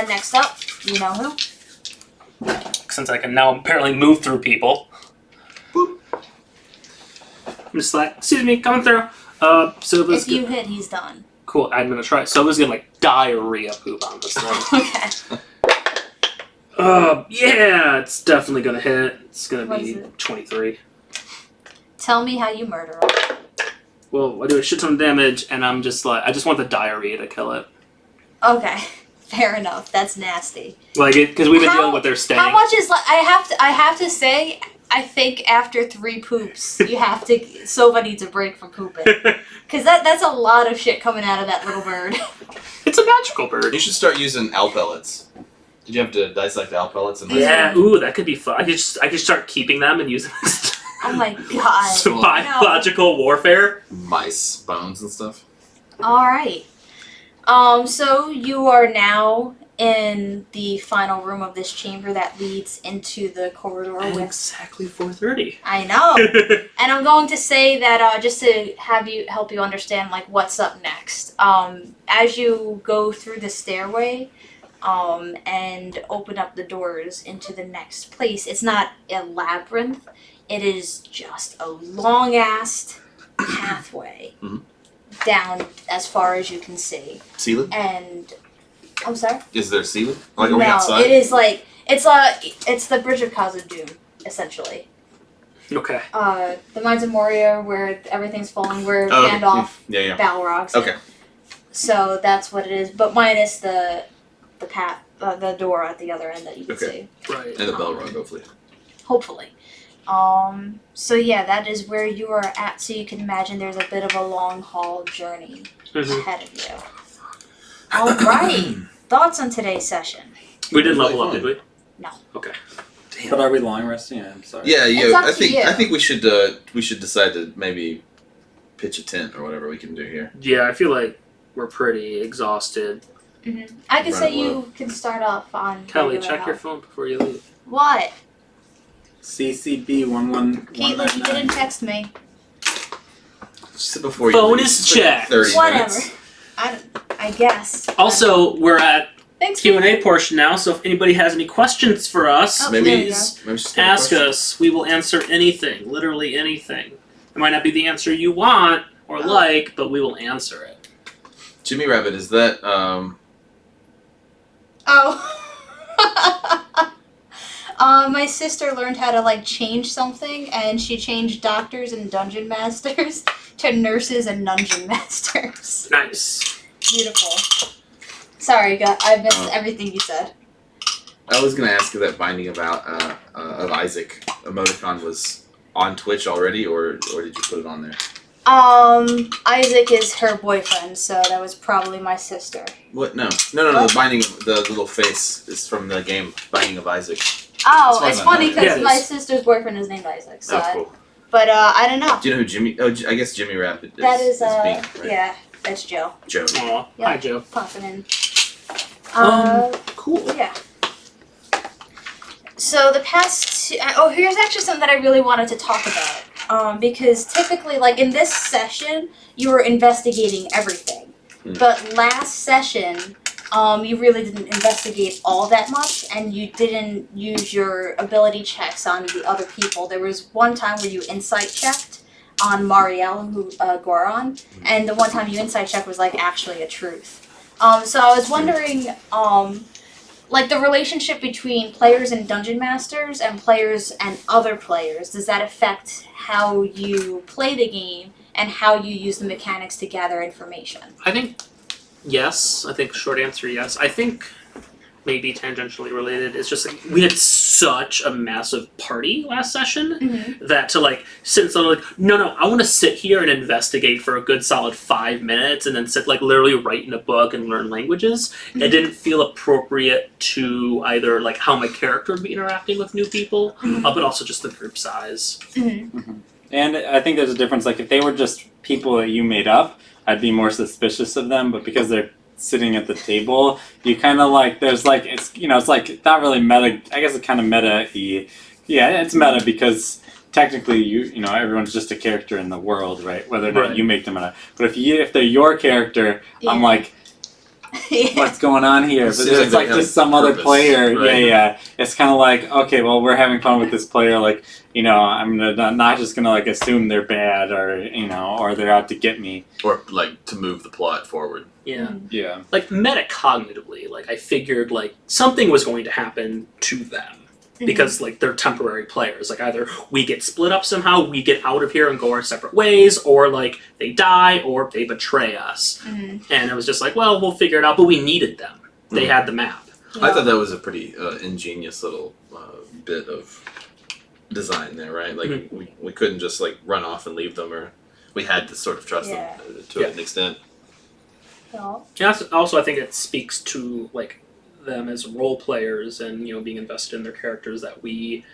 Next up, you know who? Since I can now apparently move through people. Boop. I'm just like, excuse me, coming through. Silva's If you hit, he's done. cool. I'm gonna try. Silva's gonna like diarrhea poop on this thing. Okay. Yeah, it's definitely gonna hit. It's gonna What be is it? 23. Tell me how you murder him. Well, I do a shit ton of damage, and I'm just like, I just want the diarrhea to kill it. Okay. Fair enough. That's nasty. Like, because we've been How- dealing with their staying. How much is like? I have to say. I think after 3 poops, you have to. Silva needs a break from pooping because that's a lot of shit coming out of that little bird. It's a magical bird. you should start using owl pellets. Did you have to dissect owl pellets? And Yeah, ooh, that could be fun. I could start keeping them and using them as Oh my god. some biological warfare. mice bones and stuff. All right. So you are now in the final room of this chamber that leads into the corridor At with. exactly 4:30. I know. And I'm going to say that just to help you understand like what's up next. As you go through the stairway, and open up the doors into the next place, it's not a labyrinth. It is just a long ass pathway down as far as you can see. Ceiling? And I'm sorry. Is there ceiling? Like are we No, outside? it is like it's the Bridge of Khazad-dûm essentially. Okay. The Mines of Moria, where everything's falling, where Oh, okay. Gandalf, Yeah. Balrogs. Okay. So that's what it is, but minus the path, the door at the other end that you can Okay. see. Right. And the Belrog, hopefully. Hopefully. So yeah, that is where you are at. So you can imagine there's a bit of a long haul journey Mhm. ahead of you. All right. Thoughts on today's session? We didn't Really level up, fun. did we? No. Okay. But are we long resting? I'm sorry. Yeah, It's up I to think you. I think we should decide to maybe pitch a tent or whatever we can do here. Yeah, I feel like we're pretty exhausted. I can Run say it low. you can start off on. Kelly, regular check your health. phone before you leave. What? CCB 11199. Caitlin, you didn't text me. Just before Phone you is leave, checked. 30 Whatever. minutes. I guess. Also, we're at Thanks. Q&A portion now, so if anybody has any questions for us, Oh, Maybe- there you go. please Maybe just have a ask question. us. We will answer anything, literally anything. It might not be the answer you want or like, but we will answer it. Jimmy Rabbit, is that Oh. My sister learned how to like change something, and she changed doctors and dungeon masters to nurses and dungeon masters. Nice. Beautiful. Sorry, I missed Oh. everything you said. I was gonna ask if that binding about of Isaac emoticon was on Twitch already, or did you put it on there? Isaac is her boyfriend, so that was probably my sister. What? No. What? The binding of the little face is from the game Binding of Isaac. Oh, That's it's fine, funny I know. because Yeah, it my is. sister's boyfriend is named Isaac. So, Oh, cool. but I don't know. Do you know who Jimmy? Oh, I guess Jimmy Rabbit is. That is Bean, right? yeah, that's Joe Joe. Aw. Yeah. Hi, Joe. popping in. Cool. Yeah. So the past here's actually something that I really wanted to talk about. Because typically, like in this session, you were investigating everything, but last session, you really didn't investigate all that much, and you didn't use your ability checks on the other people. There was one time where you insight checked on Marielle, Goron, and the one time you insight checked was like actually a truth. So I was wondering, like the relationship between players and dungeon masters and players and other players, does that affect how you play the game and how you use the mechanics to gather information? I think yes. I think short answer yes. I think maybe tangentially related. It's just like we had such a massive party last session that to like sit and like, no, I want to sit here and investigate for a good solid 5 minutes and then sit like literally write in a book and learn languages. It didn't feel appropriate to either like how my character would be interacting with new people, but also just the group size. And I think there's a difference. Like if they were just people that you made up, I'd be more suspicious of them. But because they're sitting at the table, you kind of like there's like it's it's like not really meta. I guess it's kind of meta-y. Yeah, it's meta because technically you know everyone's just a character in the world, right? Whether or not you make them or not. But if they're your character, I'm like, what's going on here? But it's like just some other player. Right? Yeah. It's kind of like, okay, well, we're having fun with this player. Like, I'm not just gonna like assume they're bad or or they're out to get me or like to move the plot forward. Yeah. Like metacognitively, like I figured like something was going to happen to them. Because like they're temporary players. Like either we get split up somehow, we get out of here and go our separate ways, or like they die or they betray us. And it was just like, well, we'll figure it out. But we needed them. They had the map. I thought that was a pretty ingenious little bit of design there, right? Like we couldn't just like run off and leave them, or we had to sort of trust them to an extent. Yeah. Also, I think it speaks to like them as role players and being invested in their characters that we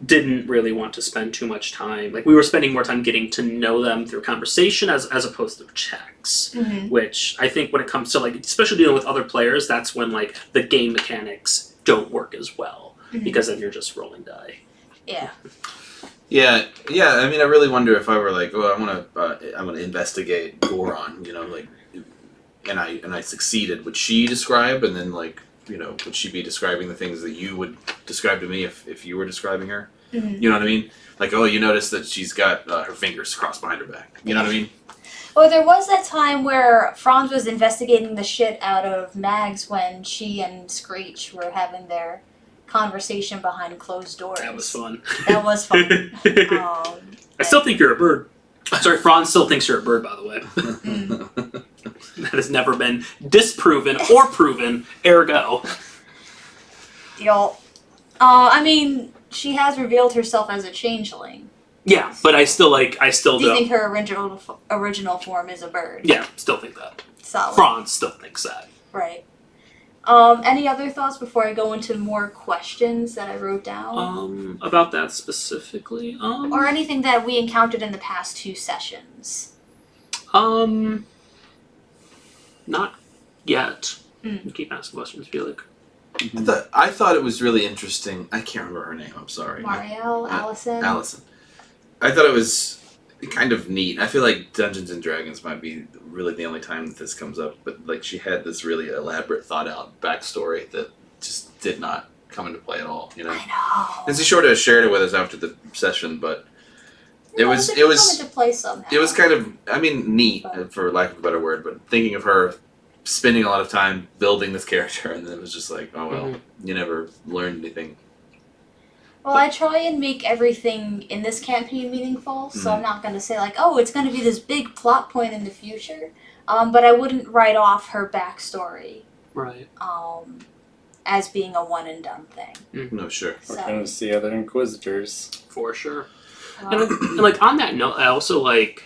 didn't really want to spend too much time. Like we were spending more time getting to know them through conversation as opposed to checks. Which I think when it comes to like especially dealing with other players, that's when like the game mechanics don't work as well because then you're just rolling die. Yeah. Yeah. I mean, I really wonder if I were like, oh, I'm gonna investigate Goron, like. And I succeeded. Would she describe, and then like would she be describing the things that you would describe to me if you were describing her? You know what I mean? Like, oh, you notice that she's got her fingers crossed behind her back. You know what I mean? Well, there was that time where Franz was investigating the shit out of Mags when she and Screech were having their conversation behind closed doors. That was fun. That was fun. I still think you're a bird. Sorry, Franz still thinks you're a bird, by the way. That has never been disproven or proven, ergo. I mean, she has revealed herself as a changeling. Yeah, but I still Do you think her original form is a bird? Yeah, still think that. Solid. Franz still thinks that. Right. Any other thoughts before I go into more questions that I wrote down? About that specifically? Or anything that we encountered in the past 2 sessions? Not yet. Keep asking questions, Felix. I thought it was really interesting. I can't remember her name. I'm sorry. Marielle, Allison. Allison. I thought it was kind of neat. I feel like Dungeons and Dragons might be really the only time that this comes up, but like she had this really elaborate, thought out backstory that just did not come into play at all. I know. And she sort of shared it with us after the session, but it was come into play somehow. It was kind of, neat for lack of a better word, but thinking of her spending a lot of time building this character, and then it was just like, oh well, you never learned anything. Well, I try and make everything in this campaign meaningful, so I'm not going to say like, oh, it's going to be this big plot point in the future, but I wouldn't write off her backstory. Right. As being a one and done thing. No, sure. We're going to see other Inquisitors. For sure. And like on that note, I also like,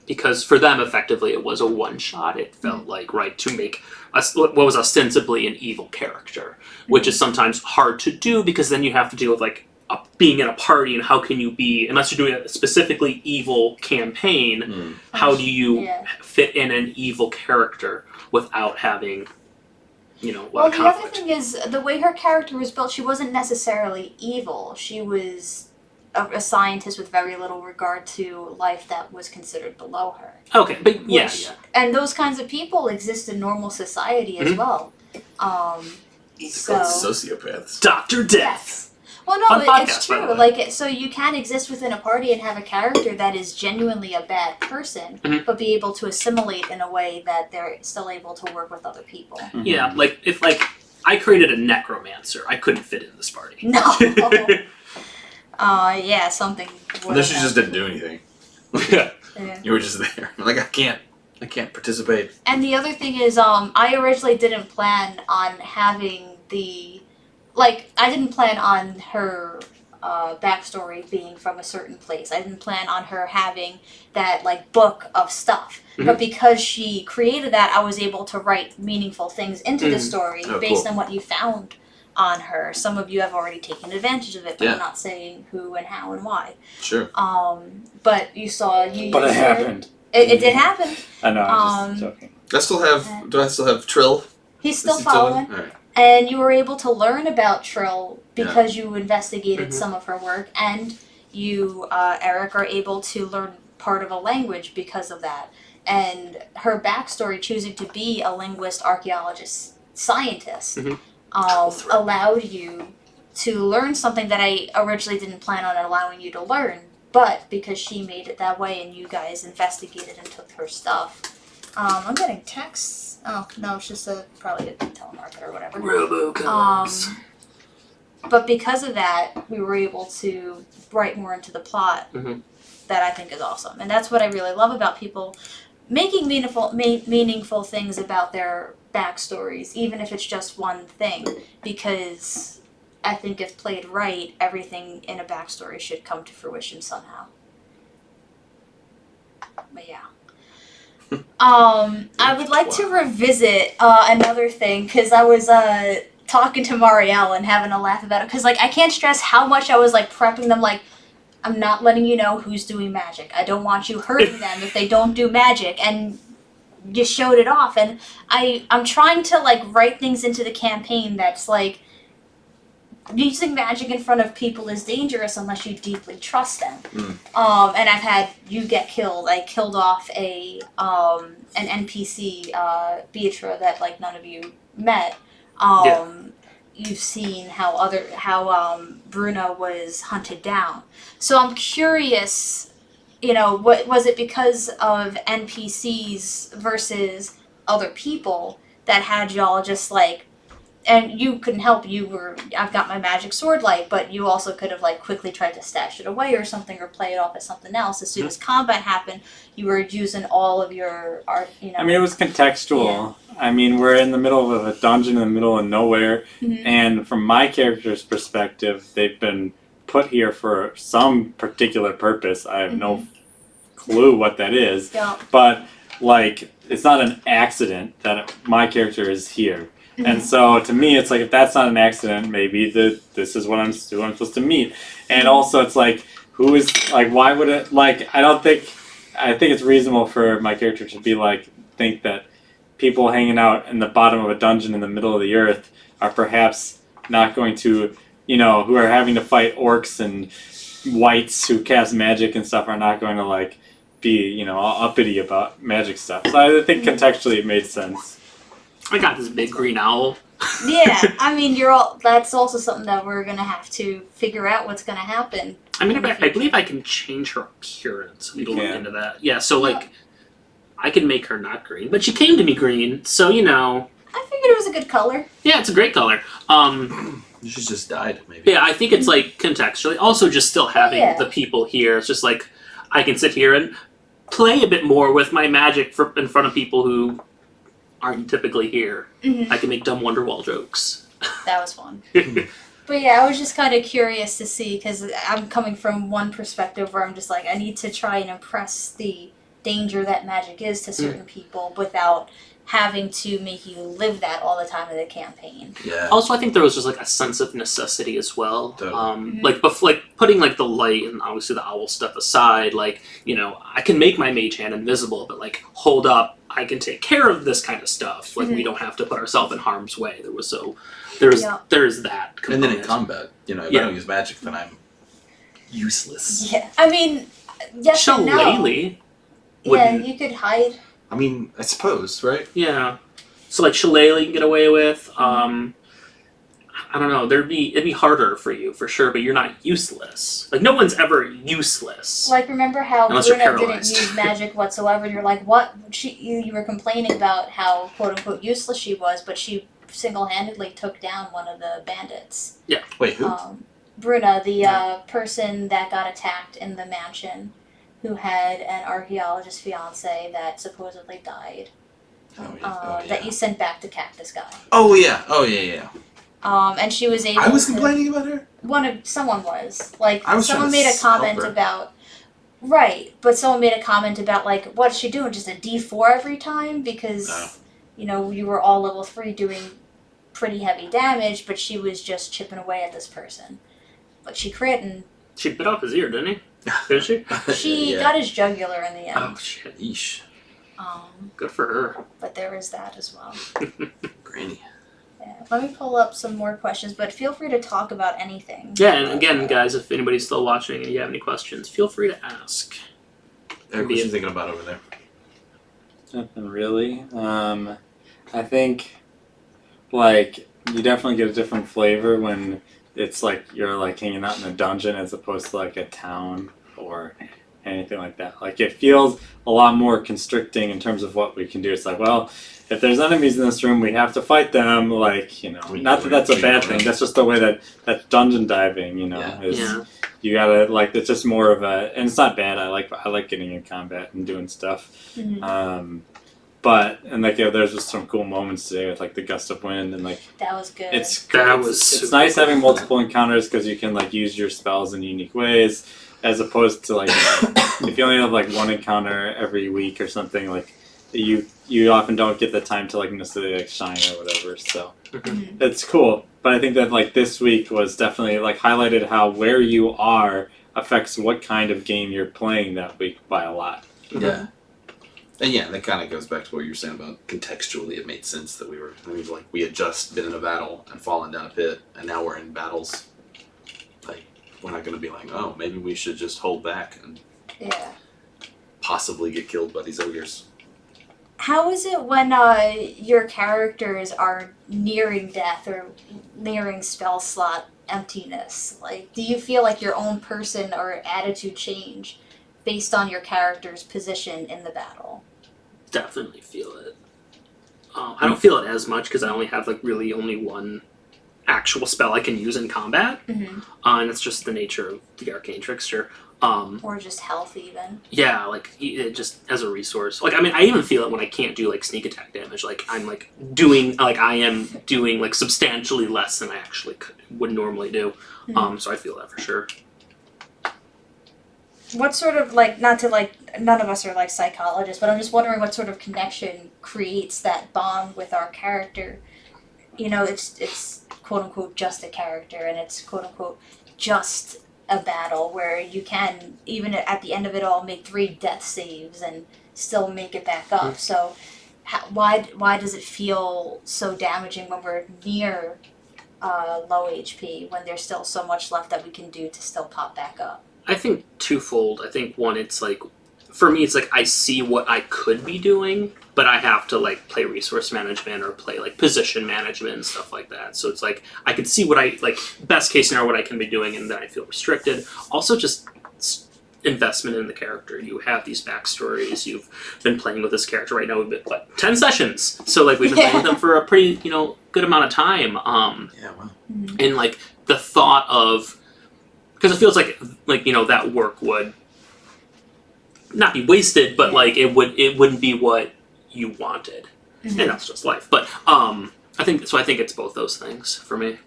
because for them effectively it was a one shot, it felt like right to make what was ostensibly an evil character, which is sometimes hard to do because then you have to deal with like being in a party and how can you be, unless you're doing a specifically evil campaign, how do you fit in an evil character without having well, the other thing is the way her character was built, she wasn't necessarily evil. She was a scientist with very little regard to life that was considered below her. Okay, but and those kinds of people exist in normal society as well. It's called sociopaths. Dr. Death. Yes. Well, no, it's true. Like, so you can exist within a party and have a character that is genuinely a bad person, but be able to assimilate in a way that they're still able to work with other people. Yeah, like if I created a necromancer, I couldn't fit in this party. No. Something. Unless you just didn't do anything. Yeah. You were just there. Like, I can't I can't participate. And the other thing is, I originally didn't plan on having I didn't plan on her backstory being from a certain place. I didn't plan on her having that book of stuff. Mhm. But because she created that, I was able to write meaningful things into the story based cool. on what you found on her. Some of you have already taken advantage of it, but Yeah. I'm not saying who and how and why. Sure. But you saw But it happened. It did happen. I know, I'm just joking. Do I still have Trill? He's still Is he still in? following. Alright. And you were able to learn about Trill because you investigated Mhm. some of her work, and you, Eric, are able to learn part of a language because of that. And her backstory, choosing to be a linguist, archaeologist, scientist, Mhm. allowed you to learn something that I originally didn't plan on allowing you to learn. But because she made it that way and you guys investigated and took her stuff. I'm getting texts. Oh, no, it's just probably a telemarketer or whatever. Robocalls. But because of that, we were able to write more into the plot Mhm. that I think is awesome. And that's what I really love about people making meaningful things about their backstories, even if it's just one thing. Because I think if played right, everything in a backstory should come to fruition somehow. But yeah. I would like to revisit another thing because I was talking to Marielle and having a laugh about it because I can't stress how much I was prepping them I'm not letting you know who's doing magic. I don't want you hurting them if they don't do magic, and you showed it off. And I'm trying to write things into the campaign that's using magic in front of people is dangerous unless you deeply trust them. And I've had you get killed. I killed off an NPC, Beatra, that none of you met. You've seen how Bruna was hunted down. So I'm curious, what was it because of NPCs versus other people that had y'all just and you couldn't help. I've got my magic sword light, but you also could have quickly tried to stash it away or something, or play it off as something else. As soon as combat happened, you were using all of your art. I mean, it was contextual. Yeah. I mean, we're in the middle of a dungeon in the middle of nowhere, and from my character's perspective, they've been put here for some particular purpose. I have no clue what that is, but it's not an accident that my character is here. And so to me, it's if that's not an accident, maybe this is who I'm supposed to meet. And also, it's who is why would it I think it's reasonable for my character to be think that people hanging out in the bottom of a dungeon in the middle of the earth are perhaps not going to, who are having to fight orcs and whites who cast magic and stuff are not going to be all uppity about magic stuff. So I think contextually it made sense. I got this big green owl. Yeah, I mean, that's also something that we're gonna have to figure out what's gonna happen. I mean, I believe I can change her appearance. We can look into that. Yeah, so I can make her not green, but she came to me green, so I figured it was a good color. Yeah, it's a great color. She's just died, maybe. Yeah, I think it's contextually. Also, just still having the people here. It's just I can sit here and play a bit more with my magic in front of people who aren't typically here. I can make dumb Wonderwall jokes. That was fun. But yeah, I was just kind of curious to see, because I'm coming from one perspective where I'm just I need to try and impress the danger that magic is to certain people without having to make you live that all the time in the campaign. Yeah. Also, I think there was just a sense of necessity as well. Totally. Putting the light and obviously the owl stuff aside, I can make my mage hand invisible, but hold up, I can take care of this kind of stuff. We don't have to put ourselves in harm's way. There's that component. And then in combat, if I don't use magic, then I'm useless. Yeah, I mean, yes and no. Shillelagh. Yeah, you could hide. I mean, I suppose, right? Yeah. So Shillelagh you can get away with. I don't know. It'd be harder for you for sure, but you're not useless. No one's ever useless. Remember how Unless you're Bruna didn't paralyzed. use magic whatsoever? You're what? You were complaining about how quote unquote useless she was, but she single-handedly took down one of the bandits. Wait, who? Bruna, the person that got attacked in the mansion. who had an archaeologist fiance that supposedly died. That you sent back to Cactus Guy. Oh yeah. And she was able. I was to, complaining about her. Someone was like I was someone trying to made a comment help her. about. Right, but someone made a comment about like, what's she doing? Just a D4 every time because you were all level 3 doing pretty heavy damage, but she was just chipping away at this person. But she crit and She bit off his ear, didn't he? Did she? she got his jugular in the end. Oh shit! Yeesh. Good for her. But there was that as well. Granny. Yeah. Let me pull up some more questions, but feel free to talk about anything. Yeah, and again, guys, if anybody's still watching and you have any questions, feel free to ask. Eric, what you thinking about over there? Nothing really. I think, like, you definitely get a different flavor when it's like you're like hanging out in a dungeon as opposed to like a town or anything like that. Like, it feels a lot more constricting in terms of what we can do. It's like, well, if there's enemies in this room, we have to fight them. Like, not that that's a bad thing. That's just the way that dungeon diving, is. You gotta like. It's just more of a, and it's not bad. I like getting in combat and doing stuff. Mm-hmm. But there's just some cool moments today with like the gust of wind and like that was good. It's cool. nice having multiple encounters because you can like use your spells in unique ways, as opposed to like if you only have like one encounter every week or something, like you often don't get the time to like necessarily like shine or whatever. So it's cool. But I think that like this week was definitely like highlighted how where you are affects what kind of game you're playing that week by a lot. Yeah. And yeah, that kind of goes back to what you were saying about contextually. It made sense that we had just been in a battle and fallen down a pit, and now we're in battles. Like, we're not going to be like, oh, maybe we should just hold back and possibly get killed by these ogres. How is it when your characters are nearing death or nearing spell slot emptiness? Like, do you feel like your own person or attitude change based on your character's position in the battle? Definitely feel it. I don't feel it as much because I only have like really only one actual spell I can use in combat, and it's just the nature of the Arcane Trickster. Or just health even. Yeah, like it just as a resource. Like, I mean, I even feel it when I can't do like sneak attack damage. Like I am doing like substantially less than I actually would normally do. So I feel that for sure. What sort of like, not to like, none of us are like psychologists, but I'm just wondering what sort of connection creates that bond with our character. It's quote unquote just a character, and it's quote unquote just a battle where you can, even at the end of it all, make 3 death saves and still make it back up. So why does it feel so damaging when we're near low HP, when there's still so much left that we can do to still pop back up? I think twofold. I think one, it's like, for me, it's like I see what I could be doing, but I have to like play resource management or play like position management and stuff like that. So it's like I can see what I like, best case scenario, what I can be doing, and then I feel restricted. Also, just investment in the character. You have these backstories. You've been playing with this character right now. We've been 10 sessions, so like we've been playing with them for a pretty good amount of time. And like the thought of, because it feels like that work would not be wasted, but like it wouldn't be what you wanted, and that's just life. But I think it's both those things for me.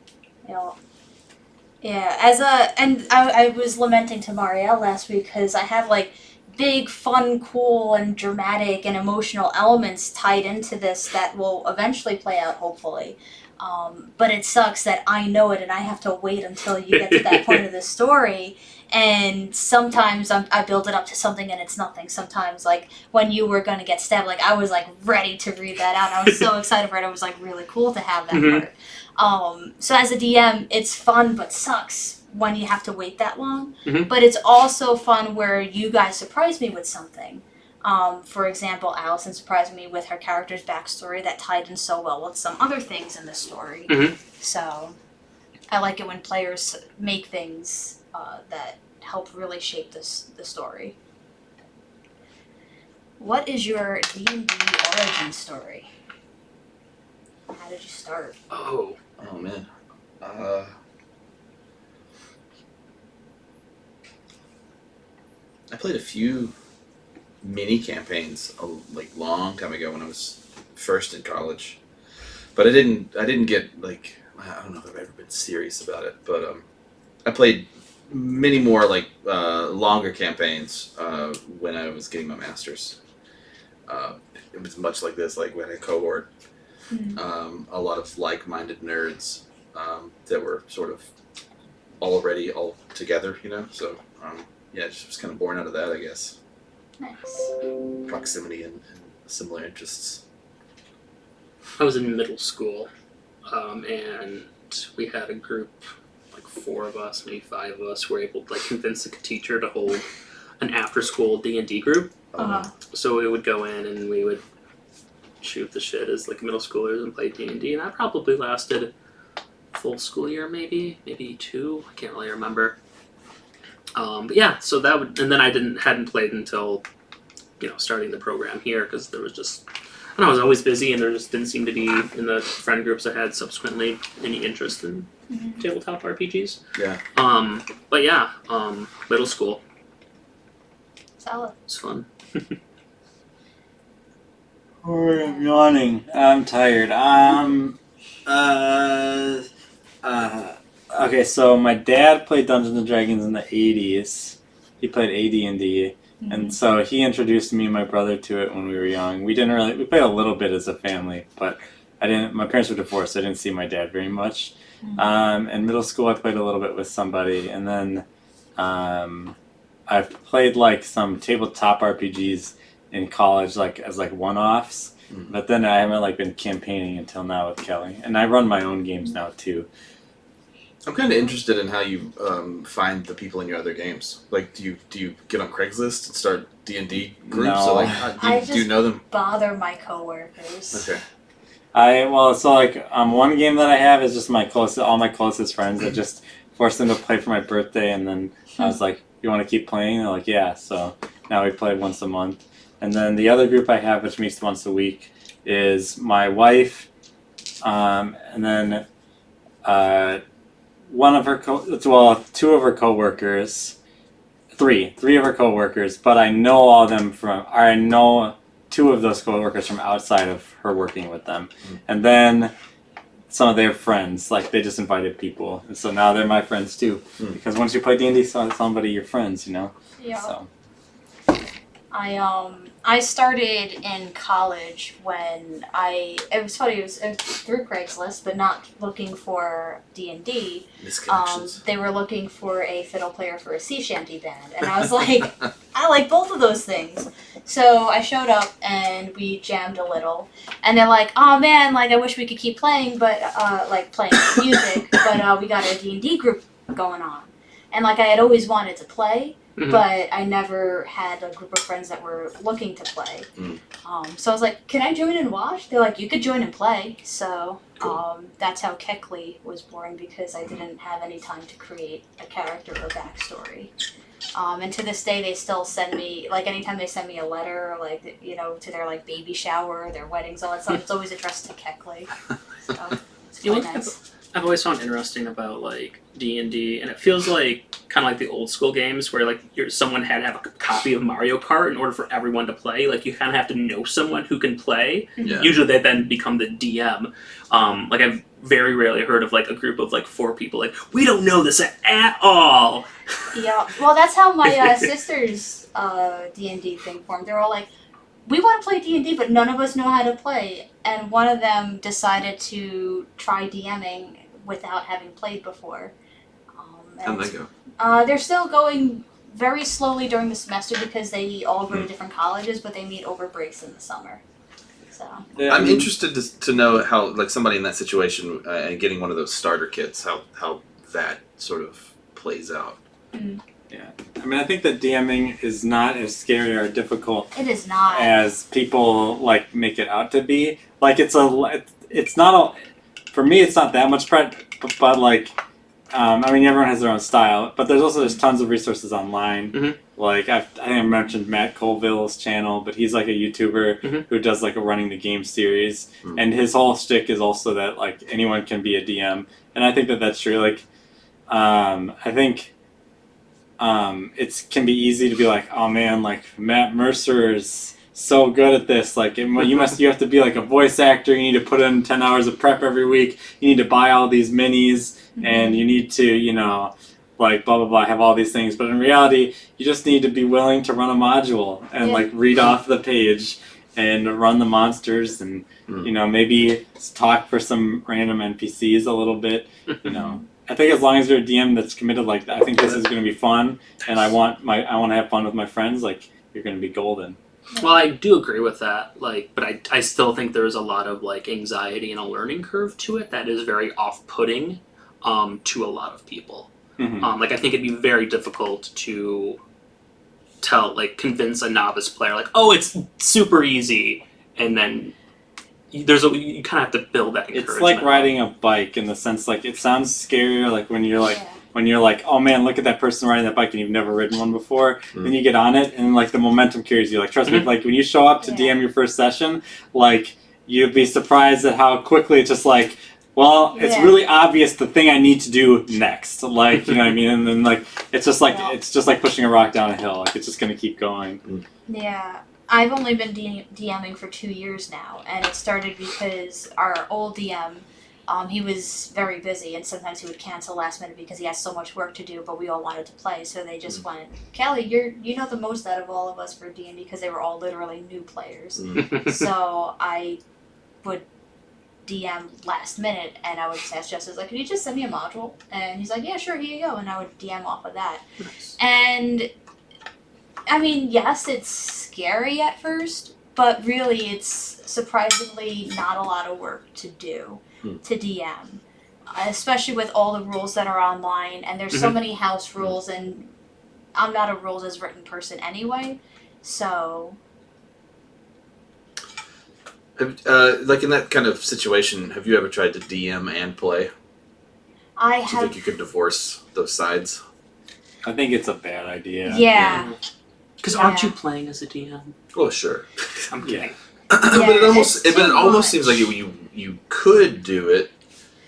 I was lamenting to Marielle last week because I have like big, fun, cool, and dramatic and emotional elements tied into this that will eventually play out, hopefully. But it sucks that I know it and I have to wait until you get to that point of the story. And sometimes I build it up to something and it's nothing. Sometimes, like, when you were going to get stabbed, like, I was, like, ready to read that out. I was so excited for it. It was, like, really cool to have that part. So as a DM, it's fun but sucks when you have to wait that long. But it's also fun where you guys surprise me with something. For example, Allison surprised me with her character's backstory that tied in so well with some other things in the story. So I like it when players make things that help really shape the story. What is your D&D origin story? How did you start? Oh man. I played a few mini campaigns like long time ago when I was first in college, but I didn't get like I don't know if I've ever been serious about it, but I played many more like longer campaigns when I was getting my master's. It was much like this, like when a cohort, a lot of like-minded nerds that were sort of already all together, you know. So yeah, it just was kind of born out of that, I guess. Nice. Proximity and similar interests. I was in middle school, and we had a group, like 4 of us, maybe 5 of us, were able to like convince the teacher to hold an after-school D&D group. So we would go in and we would shoot the shit as like middle schoolers and play D&D, and that probably lasted a full school year, maybe 2. I can't really remember. But yeah, so that would, and then I hadn't played until starting the program here because there was just. I don't know, I was always busy, and there just didn't seem to be in the friend groups I had subsequently any interest in tabletop RPGs. Yeah. But yeah, middle school. Solid. It's fun. I'm yawning. I'm tired. Okay, so my dad played Dungeons and Dragons in the 80s. He played AD&D. And so he introduced me and my brother to it when we were young. We played a little bit as a family, but my parents were divorced, so I didn't see my dad very much. In middle school I played a little bit with somebody, and then I've played like some tabletop RPGs in college, like as like one-offs. But then I haven't like been campaigning until now with Kelly. And I run my own games now too. I'm kind of interested in how you find the people in your other games. Like, do you get on Craigslist and start D&D groups? No. Or like, do you know them? Bother my coworkers. Okay. One game that I have is just all my closest friends. I just forced them to play for my birthday, and then I was like, "You want to keep playing?" They're like, "Yeah." So now we play once a month. And then the other group I have, which meets once a week, is my wife, and then two of her coworkers, three of her coworkers, but I know I know 2 of those coworkers from outside of her working with them. And then some of their friends, like they just invited people. And so now they're my friends too. Because once you play D&D, somebody your friends, you know? Yeah. So. I started in college when it was funny, it was through Craigslist, but not looking for D&D. Misconnections. They were looking for a fiddle player for a sea shanty band, and I was like, I like both of those things. So I showed up and we jammed a little, and they're like, oh man, like I wish we could keep playing, but playing music, but we got a D&D group going on. And like I had always wanted to play, but I never had a group of friends that were looking to play. So I was like, can I join and watch? They're like, you could join and play. So that's how Keckley was born, because I didn't have any time to create a character or backstory. And to this day, they still send me, like anytime they send me a letter, like, to their like baby shower, their weddings, all that stuff, it's always addressed to Keckley. So it's quite nice. I've always found interesting about like D&D, and it feels like kind of like the old school games where like someone had to have a copy of Mario Kart in order for everyone to play. Like you kind of have to know someone who can play. Yeah. Usually they then become the DM. Like I've very rarely heard of like a group of like 4 people like, we don't know this at all. Yeah, well that's how my sister's D&D thing formed. They're all like, we want to play D&D, but none of us know how to play. And one of them decided to try DMing without having played before. How'd that go? They're still going very slowly during the semester because they all go to different colleges, but they meet over breaks in the summer. So I'm interested to know how, like, somebody in that situation and getting one of those starter kits, how that sort of plays out. Yeah, I mean, I think that DMing is not as scary or difficult. It is not. As people like make it out to be. Like it's not for me. It's not that much prep, but like, I mean, everyone has their own style. But there's tons of resources online. Like I think I mentioned Matt Colville's channel, but he's like a YouTuber who does like a running the game series, and his whole shtick is also that like anyone can be a DM, and I think that that's true. Like, I think it can be easy to be like, oh man, like Matt Mercer is so good at this. Like you have to be like a voice actor. You need to put in 10 hours of prep every week. You need to buy all these minis, and you need to like blah blah blah, have all these things. But in reality, you just need to be willing to run a module and like read off the page and run the monsters and maybe talk for some random NPCs a little bit. I think as long as you're a DM that's committed, like I think this is going to be fun, and I want to have fun with my friends. Like you're going to be golden. Well, I do agree with that. Like, but I still think there's a lot of like anxiety and a learning curve to it that is very off-putting to a lot of people. Like I think it'd be very difficult to convince a novice player like, oh, it's super easy, and then you kind of have to build that encouragement. It's like riding a bike in the sense like it sounds scarier like when you're like oh man, look at that person riding that bike and you've never ridden one before. Then you get on it and like the momentum carries you. Like trust me, like when you show up to DM your first session, like you'd be surprised at how quickly it's just like, well, it's really obvious the thing I need to do next. Like, you know what I mean? And then like it's just like pushing a rock down a hill. Like it's just gonna keep going. Yeah. I've only been DMing for 2 years now, and it started because our old DM, he was very busy, and sometimes he would cancel last minute because he had so much work to do, but we all wanted to play, so they just went, Kelly, you know the most out of all of us for D&D, because they were all literally new players. So I would DM last minute, and I would just ask Justice, like, can you just send me a module? And he's like, yeah, sure, here you go, and I would DM off of that. Nice. And I mean, yes, it's scary at first, but really it's surprisingly not a lot of work to do to DM, especially with all the rules that are online, and there's so many house rules, and I'm not a rules as written person anyway, so... Like in that kind of situation, have you ever tried to DM and play? Do you think you could divorce those sides? I think it's a bad idea. Yeah. Because aren't you playing as a DM? Oh, sure. I'm kidding. But it almost seems like you could do it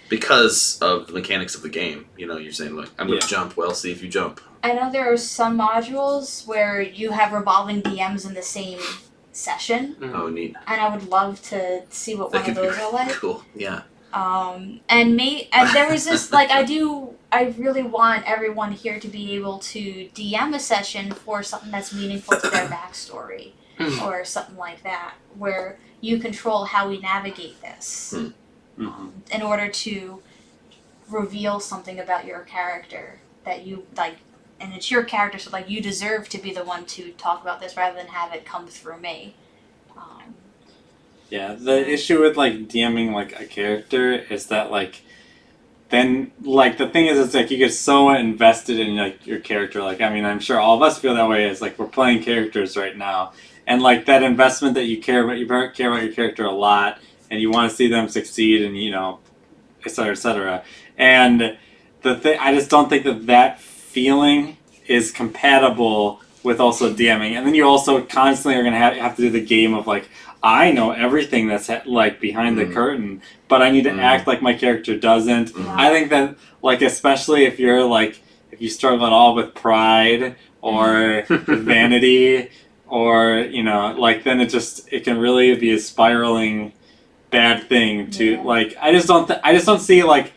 because of the mechanics of the game. You're saying like, I'm going to jump. Well, see if you jump. I know there are some modules where you have revolving DMs in the same session. Oh, neat. And I would love to see what one of those are like. Cool. Yeah. And there was this, like, I really want everyone here to be able to DM a session for something that's meaningful to their backstory, or something like that, where you control how we navigate this, in order to reveal something about your character that you, like, and it's your character, so, like, you deserve to be the one to talk about this rather than have it come through me. Yeah, the issue with like DMing like a character is that like then like the thing is it's like you get so invested in like your character. Like I mean I'm sure all of us feel that way. It's like we're playing characters right now, and like that investment that you care about your character a lot, and you want to see them succeed, and et cetera, et cetera. And the thing I just don't think that feeling is compatible with also DMing, and then you also constantly are gonna have to do the game of like, I know everything that's like behind the curtain, but I need to act like my character doesn't. I think that like especially if you're like if you struggle at all with pride or vanity or like then it can really be a spiraling bad thing to like I just don't see like.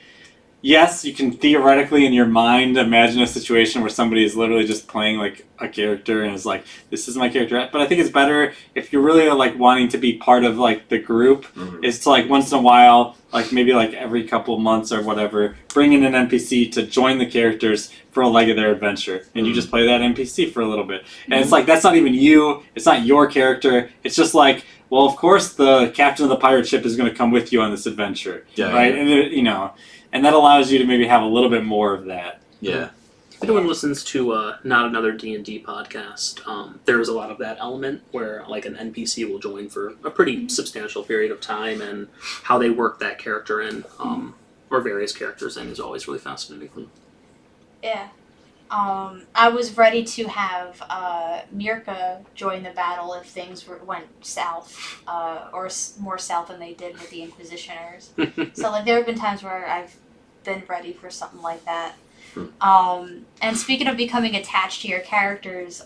Yes, you can theoretically in your mind imagine a situation where somebody is literally just playing like a character and is like, this is my character. But I think it's better if you're really like wanting to be part of like the group is to like once in a while, like maybe like every couple months or whatever, bring in an NPC to join the characters for a leg of their adventure. And you just play that NPC for a little bit. And it's like, that's not even you. It's not your character. It's just like, well, of course the captain of the pirate ship is going to come with you on this adventure. Yeah. Right? And and that allows you to maybe have a little bit more of that. Yeah. If anyone listens to Not Another D&D podcast, there's a lot of that element where like an NPC will join for a pretty substantial period of time, and how they work that character in, or various characters in, is always really fascinating. Yeah. I was ready to have Mirka join the battle if things went south, or more south than they did with the Inquisitioners. So like there have been times where I've been ready for something like that. And speaking of becoming attached to your characters,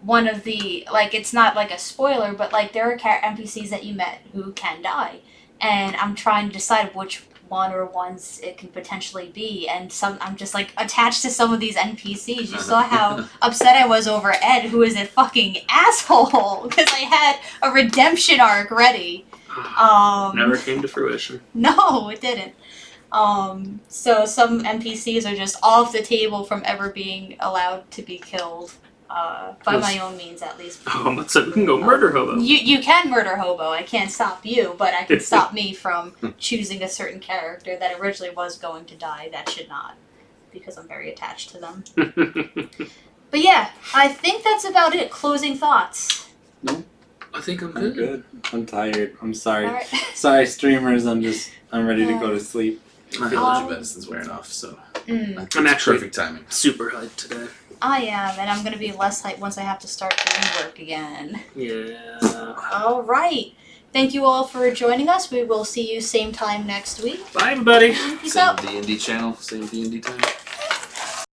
one of the, like, it's not like a spoiler, but like there are NPCs that you met who can die, and I'm trying to decide which one or ones it can potentially be, and I'm just like attached to some of these NPCs. You saw how upset I was over Ed, who is a fucking asshole, because I had a redemption arc ready. Never came to fruition. No, it didn't. So some NPCs are just off the table from ever being allowed to be killed. By my own means, at least. Oh, let's say we can go murder hobo. You can murder hobo. I can't stop you, but I can stop me from choosing a certain character that originally was going to die that should not, because I'm very attached to them. But yeah, I think that's about it. Closing thoughts. I think I'm I'm good. good. I'm tired. I'm sorry. All right. Sorry, streamers. I'm ready to go to sleep. I feel like your medicine's wearing off, so I'm actually perfect timing. super hyped today. I am, and I'm gonna be less hyped once I have to start doing work again. Yeah. All right. Thank you all for joining us. We will see you same time next week. Bye, everybody. Peace Same out. D&D channel, same D&D time.